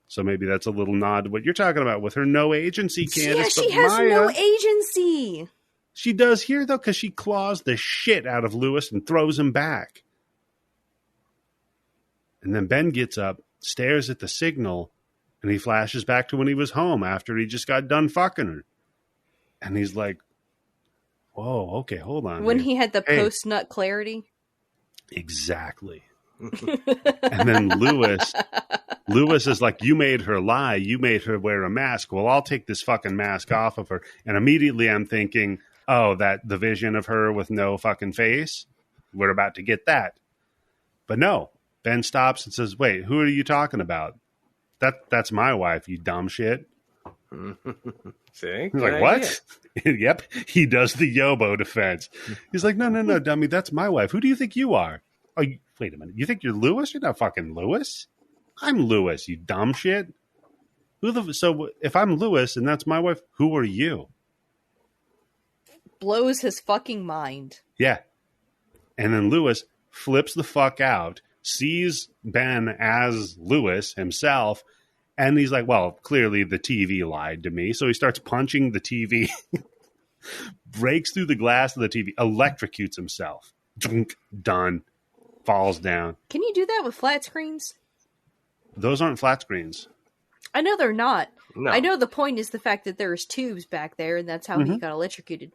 So maybe that's a little nod to what you're talking about with her no agency, Candice. Yeah, she has no agency. She does here, though, because she claws the shit out of Lewis and throws him back. And then Ben gets up stares at the signal, and he flashes back to when he was home after he just got done fucking her. And he's like, whoa, okay, hold on. When here. he had the post-nut clarity. Exactly. And then Lewis is like, you made her lie. You made her wear a mask. Well, I'll take this fucking mask off of her. And immediately I'm thinking, oh, that the vision of her with no fucking face. We're about to get that. But no, Ben stops and says, wait, who are you talking about? That's my wife, you dumb shit. See? He's like, what? Yep. He does the Yobo defense. He's like, no, dummy, that's my wife. Who do you think you are? Oh, wait a minute. You think you're Lewis? You're not fucking Lewis. I'm Lewis, you dumb shit. So if I'm Lewis and that's my wife, who are you? Blows his fucking mind. Yeah. And then Lewis flips the fuck out, sees Ben as Lewis himself, and he's like, well, clearly the TV lied to me. So he starts punching the TV, breaks through the glass of the TV, electrocutes himself. Done. Falls down. Can you do that with flat screens? Those aren't flat screens. I know they're not. No. I know the point is the fact that there's tubes back there, and that's how he got electrocuted.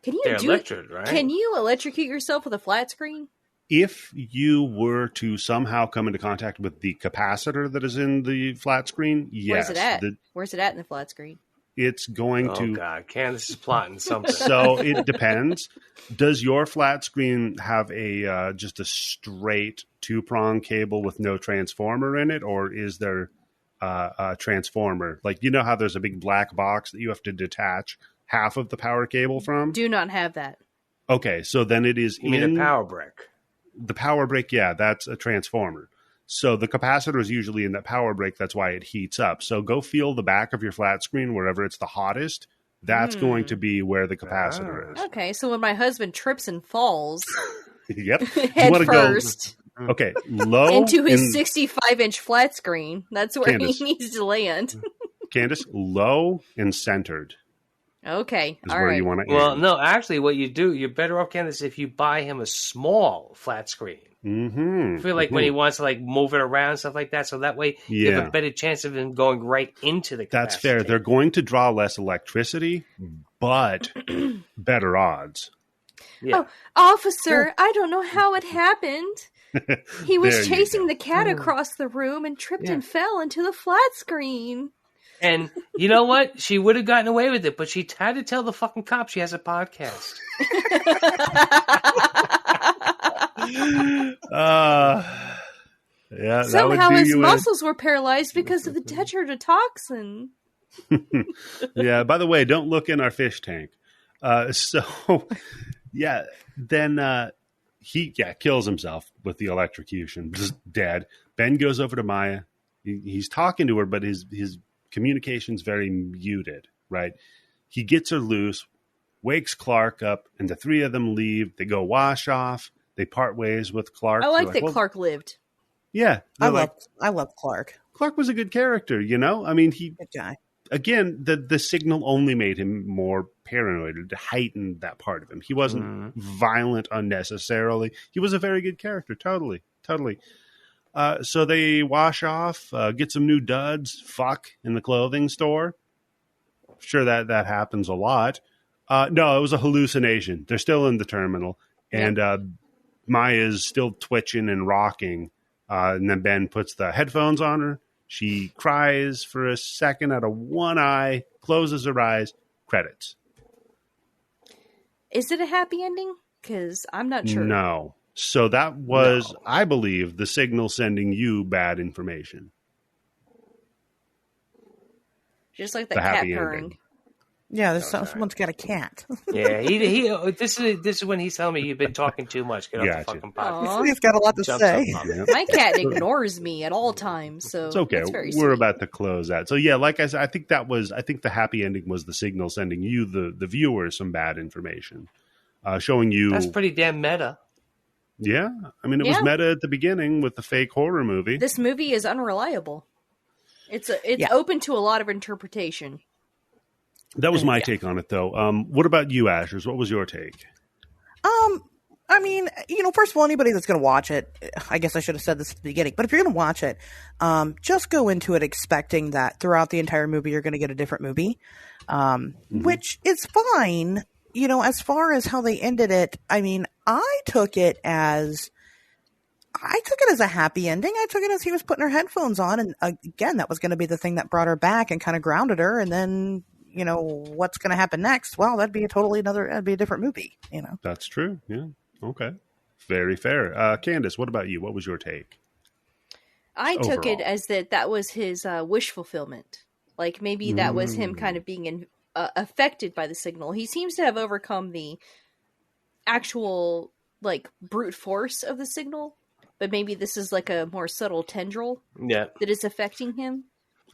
Can you right? Can you electrocute yourself with a flat screen? If you were to somehow come into contact with the capacitor that is in the flat screen, yes. Where's it at? Where's it at in the flat screen? It's going to... Oh, God. Candice is plotting something. So it depends. Does your flat screen have a just a straight two-prong cable with no transformer in it, or is there a transformer? Like, you know how there's a big black box that you have to detach half of the power cable from? Do not have that. Okay, so then it is You mean a power brick? The power brick, yeah, that's a transformer. So the capacitor is usually in that power brick. That's why it heats up. So go feel the back of your flat screen wherever it's the hottest. That's going to be where the capacitor is. Okay, so when my husband trips and falls Yep. head first Okay, low into his 65-inch flat screen, that's where Candice. he needs to land. Candice, low and centered Okay, is all where right. you want to Well, aim. no, actually, what you do, you're better off, Candice, if you buy him a small flat screen. Mm-hmm. I feel like when he wants to like move it around and stuff like that, so that way you have a better chance of him going right into the capacitor. That's fair. They're going to draw less electricity, but better odds. Yeah. Oh, officer, I don't know how it happened. He was There you chasing go. the cat across the room and tripped and fell into the flat screen. And you know what? She would have gotten away with it, but she had to tell the fucking cop she has a podcast. Yeah, Somehow that would do his you muscles were paralyzed because of the tetrodotoxin. Yeah, by the way, don't look in our fish tank. Then he kills himself with the electrocution, just dead. Ben goes over to Maya. He's talking to her, but his communication's very muted, right? He gets her loose, wakes Clark up, and the three of them leave. They go wash off. They part ways with Clark. I like that Clark lived. Yeah. I love Clark. Clark was a good character, you know? I mean, Good guy. again, the signal only made him more paranoid. It heightened that part of him. He wasn't violent unnecessarily. He was a very good character. Totally. So they wash off, get some new duds, fuck in the clothing store. Sure, that happens a lot. No, it was a hallucination. They're still in the terminal, and Maya's still twitching and rocking. And then Ben puts the headphones on her. She cries for a second out of one eye, closes her eyes, credits. Is it a happy ending? Because I'm not sure. No. So that was, I believe, the signal sending you bad information. Just like that The cat happy purring. ending. Yeah, someone's got a cat. Yeah, this is when he's telling me you've been talking too much. Get off Gotcha. the fucking podcast. Aw. He's got a lot to Jumps say. up on me. Yep. My cat ignores me at all times, so It's okay. that's very We're sweet. about to close that. So yeah, like I said, I think the happy ending was the signal sending you, the viewer, some bad information, showing you. That's pretty damn meta. Yeah, I mean, it was Yeah. meta at the beginning with the fake horror movie. This movie is unreliable. It's Yeah. open to a lot of interpretation. That was my take on it, though. What about you, Asherz? What was your take? I I mean, first of all, anybody that's going to watch it, I guess I should have said this at the beginning, but if you're going to watch it, just go into it expecting that throughout the entire movie, you're going to get a different movie, which is fine. As far as how they ended it, I mean, I took it as a happy ending. I took it as he was putting her headphones on. And again, that was going to be the thing that brought her back and kind of grounded her. And then, what's going to happen next? Well, that'd be a different movie, That's true. Yeah. Okay. Very fair. Candice, what about you? What was your take? I took it as that was his wish fulfillment. Like maybe that was him kind of being affected by the signal. He seems to have overcome the actual like brute force of the signal. But maybe this is like a more subtle tendril that is affecting him.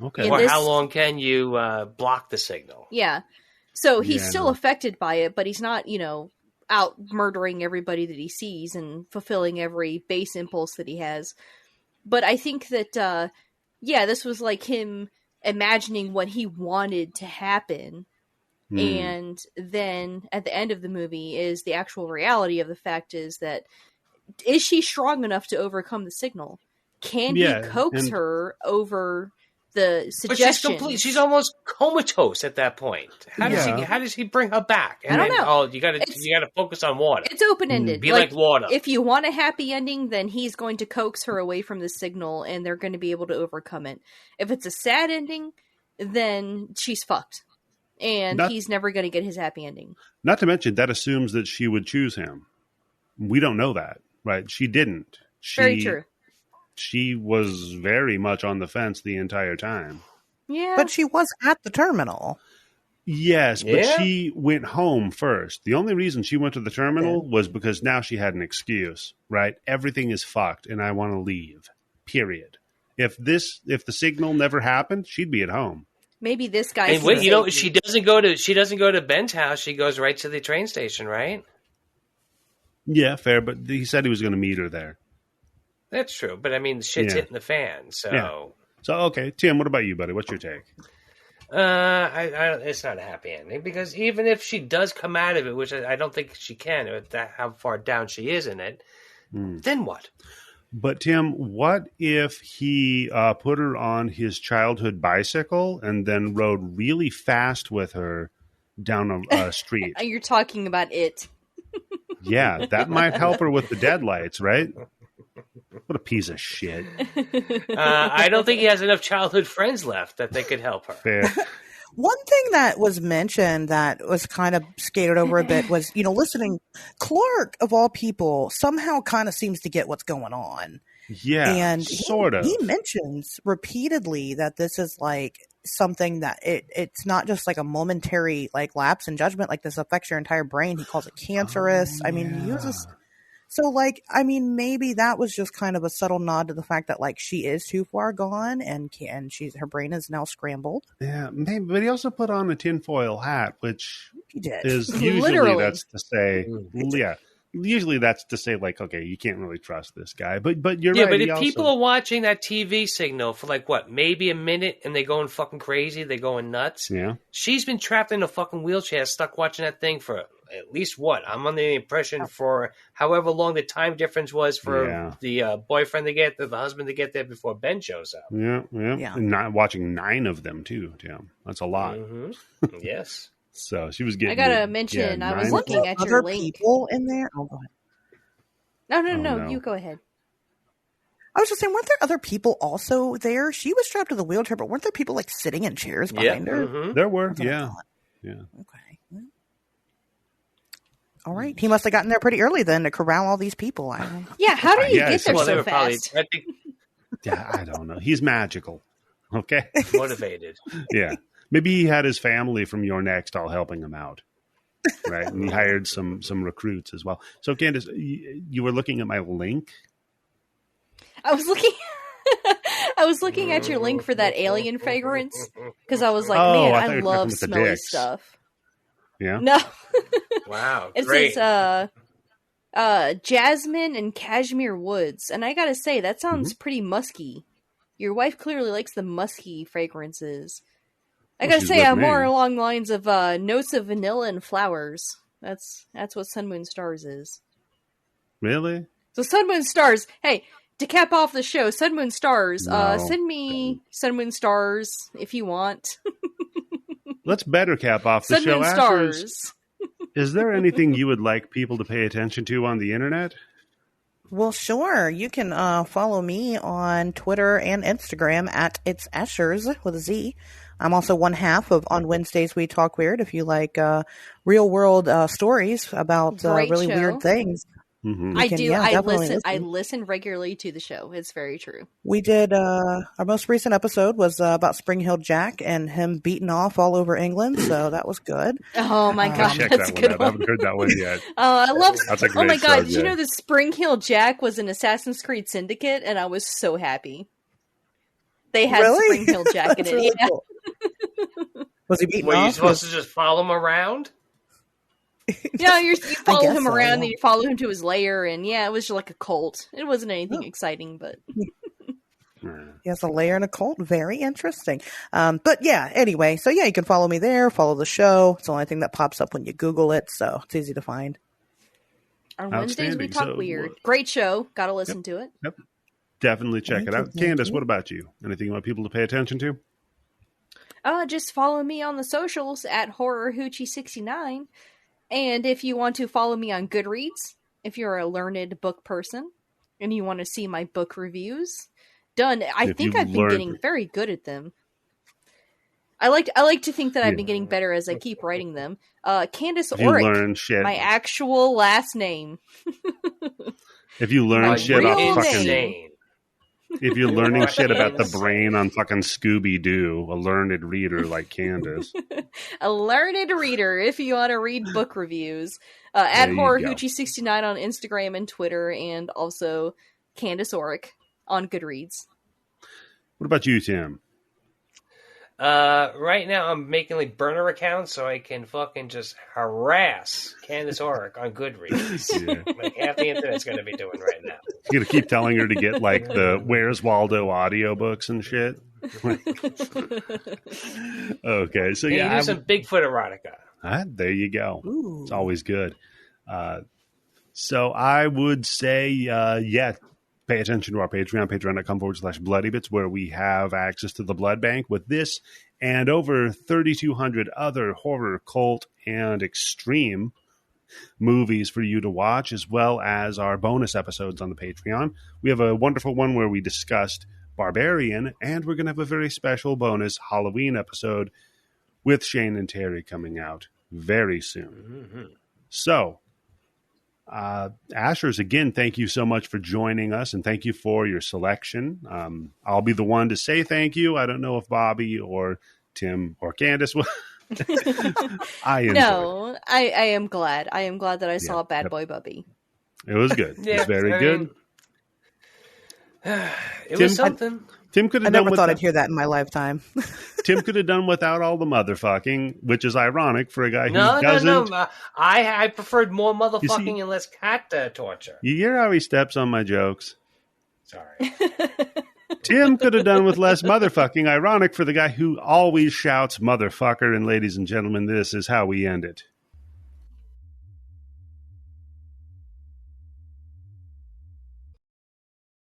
Okay. Or how long can you block the signal? Yeah. So he's still affected by it, but he's not, out murdering everybody that he sees and fulfilling every base impulse that he has. But I think that, this was like him imagining what he wanted to happen. And then at the end of the movie is the actual reality of the fact is that is she strong enough to overcome the signal? Can he coax her over the suggestion? But she's almost comatose at that point. How does he bring her back? I don't know. Oh, you gotta focus on water. It's open ended. Be like water. If you want a happy ending, then he's going to coax her away from the signal, and they're going to be able to overcome it. If it's a sad ending, then she's fucked, and he's never going to get his happy ending. Not to mention that assumes that she would choose him. We don't know that. Right. She didn't. Very true. She was very much on the fence the entire time. Yeah. But she was at the terminal. Yes, but she went home first. The only reason she went to the terminal was because now she had an excuse, right? Everything is fucked and I want to leave. Period. If the signal never happened, she'd be at home. Maybe this guy. And wait, she doesn't go to Ben's house. She goes right to the train station, right? Yeah, fair, but he said he was going to meet her there. That's true, but I mean, the shit's hitting the fan, so... Yeah. So, okay, Tim, what about you, buddy? What's your take? It's not a happy ending, because even if she does come out of it, which I don't think she can, with how far down she is in it, then what? But, Tim, what if he put her on his childhood bicycle and then rode really fast with her down a street? You're talking about it. Yeah, that might help her with the deadlights, right? What a piece of shit. I don't think he has enough childhood friends left that they could help her. Fair. One thing that was mentioned that was kind of skated over a bit was, listening. Clark, of all people, somehow kind of seems to get what's going on. Yeah, and sort of. He mentions repeatedly that this is like something that it's not just like a momentary like lapse in judgment, like this affects your entire brain. He calls it cancerous. He uses so like maybe that was just kind of a subtle nod to the fact that like she is too far gone and her brain is now scrambled. Yeah, maybe, but he also put on a tinfoil hat, which he did. Is usually Literally. That's to say, Usually that's to say, like, okay, you can't really trust this guy. But you're right. Yeah, but if people are watching that TV signal for, like, what, maybe a minute, and they going fucking crazy, they going nuts. Yeah. She's been trapped in a fucking wheelchair, stuck watching that thing for at least what? I'm under the impression for however long the time difference was for the boyfriend to get there, the husband to get there before Ben shows up. Yeah. And not watching 9 of them, too, Tim. That's a lot. Mm-hmm. Yes. So she was getting. I gotta mention, I was looking at your link. People in there. Oh, go ahead. No. You go ahead. I was just saying, weren't there other people also there? She was strapped to the wheelchair, but weren't there people like sitting in chairs behind her? Mm-hmm. There were. Yeah. Okay. All right. He must have gotten there pretty early then to corral all these people. I don't know. Yeah. How did he get there so fast? I don't know. He's magical. Okay. Motivated. Yeah. Maybe he had his family from Your Next all helping him out, right? And he hired some recruits as well. So, Candice, you were looking at my link? I was looking at your link for that alien fragrance because I was like, man, I love smelly stuff. Yeah? No. Wow, it great. says jasmine and cashmere woods. And I gotta say, that sounds pretty musky. Your wife clearly likes the musky fragrances. I gotta say, I'm more along the lines of notes of vanilla and flowers. That's what Sun Moon Stars is. Really? So Sun, Moon, Stars. Hey, to cap off the show, Sun, Moon, Stars. No. Send me Sun, Moon, Stars if you want. Let's better cap off the Sun, show. Moon, Asherz, Stars. is there anything you would like people to pay attention to on the internet? Well, sure. You can follow me on Twitter and Instagram at It's Asherz with a Z. I'm also one half of On Wednesdays We Talk Weird if you like real world stories about really show. weird things. Mm-hmm. I can- do. yeah, I definitely listen. I listen. listen regularly to the show. It's very true. We did our most recent episode was about Spring Hill Jack and him beating off all over England, so that was good. Oh my I'll god, Check that's a that good one out. I one. haven't heard that one yet. I love. That's a Oh my great god, did you subject. know that Spring Hill Jack was an Assassin's Creed Syndicate, and I was so happy. They had Really? Spring Hill Jack in That's it. really Yeah. cool. Was he beating Were you off? supposed to just follow him around? Yeah, you follow guess him so, around, yeah. and you follow him to his lair, and yeah, it was just like a cult. It wasn't anything exciting, but He has a lair and a cult. Very interesting. But yeah, anyway, so yeah, you can follow me there, follow the show. It's the only thing that pops up when you Google it, so it's easy to find. on Wednesdays we Outstanding. talk So, weird. Great show. Gotta listen to it. Definitely check Thank it you, out. thank Candice, you. what about you? Anything you want people to pay attention to? Just follow me on the socials at HorrorHoochie69. And if you want to follow me on Goodreads, if you're a learned book person and you want to see my book reviews, done. I If think you I've been learned- getting very good at them. I like to think that I've been getting better as I keep writing them. Candice If you Oric, learn shit, my actual last name. if you learn my shit real off name. fucking, Insane. if you're learning shit about the Insane. brain on fucking Scooby Doo, a learned reader like Candice, A learned reader, if you want to read book reviews. At There you HorrorHoochie69 on Instagram and Twitter, and also Candice Oric on Goodreads. what about you, Tim? Right now, I'm making like burner accounts so I can fucking just harass Candice Oric on Goodreads. Yeah. Like half the internet's going to be doing right now. You gonna keep telling her to get like the Where's Waldo audiobooks and shit? Okay, so Can yeah, you do some Bigfoot erotica? there you go. Ooh. It's always good. So I would say, yeah, pay attention to our Patreon, patreon.com/bloodybits, where we have access to the blood bank with this and over 3,200 other horror, cult, and extreme movies for you to watch, as well as our bonus episodes on the Patreon. We have a wonderful one where we discussed Barbarian, and we're going to have a very special bonus Halloween episode with Shane and Terry coming out very soon. Mm-hmm. So, Asherz, again, thank you so much for joining us, and thank you for your selection. I'll be the one to say thank you. I don't know if Bobby or Tim or Candice will. I enjoyed No, I am glad. I am glad that I saw Bad yep. Boy Bubby. it. It was good. It Yeah, was very I good. mean, it Tim, was something. Tim could I have done never thought I'd without, hear that in my lifetime. Tim could have done without all the motherfucking, which is ironic for a guy who No. doesn't. I preferred more motherfucking see- and less cat torture. You hear how he steps on my jokes? Sorry. Tim could have done with less motherfucking. Ironic for the guy who always shouts motherfucker. And ladies and gentlemen, this is how we end it.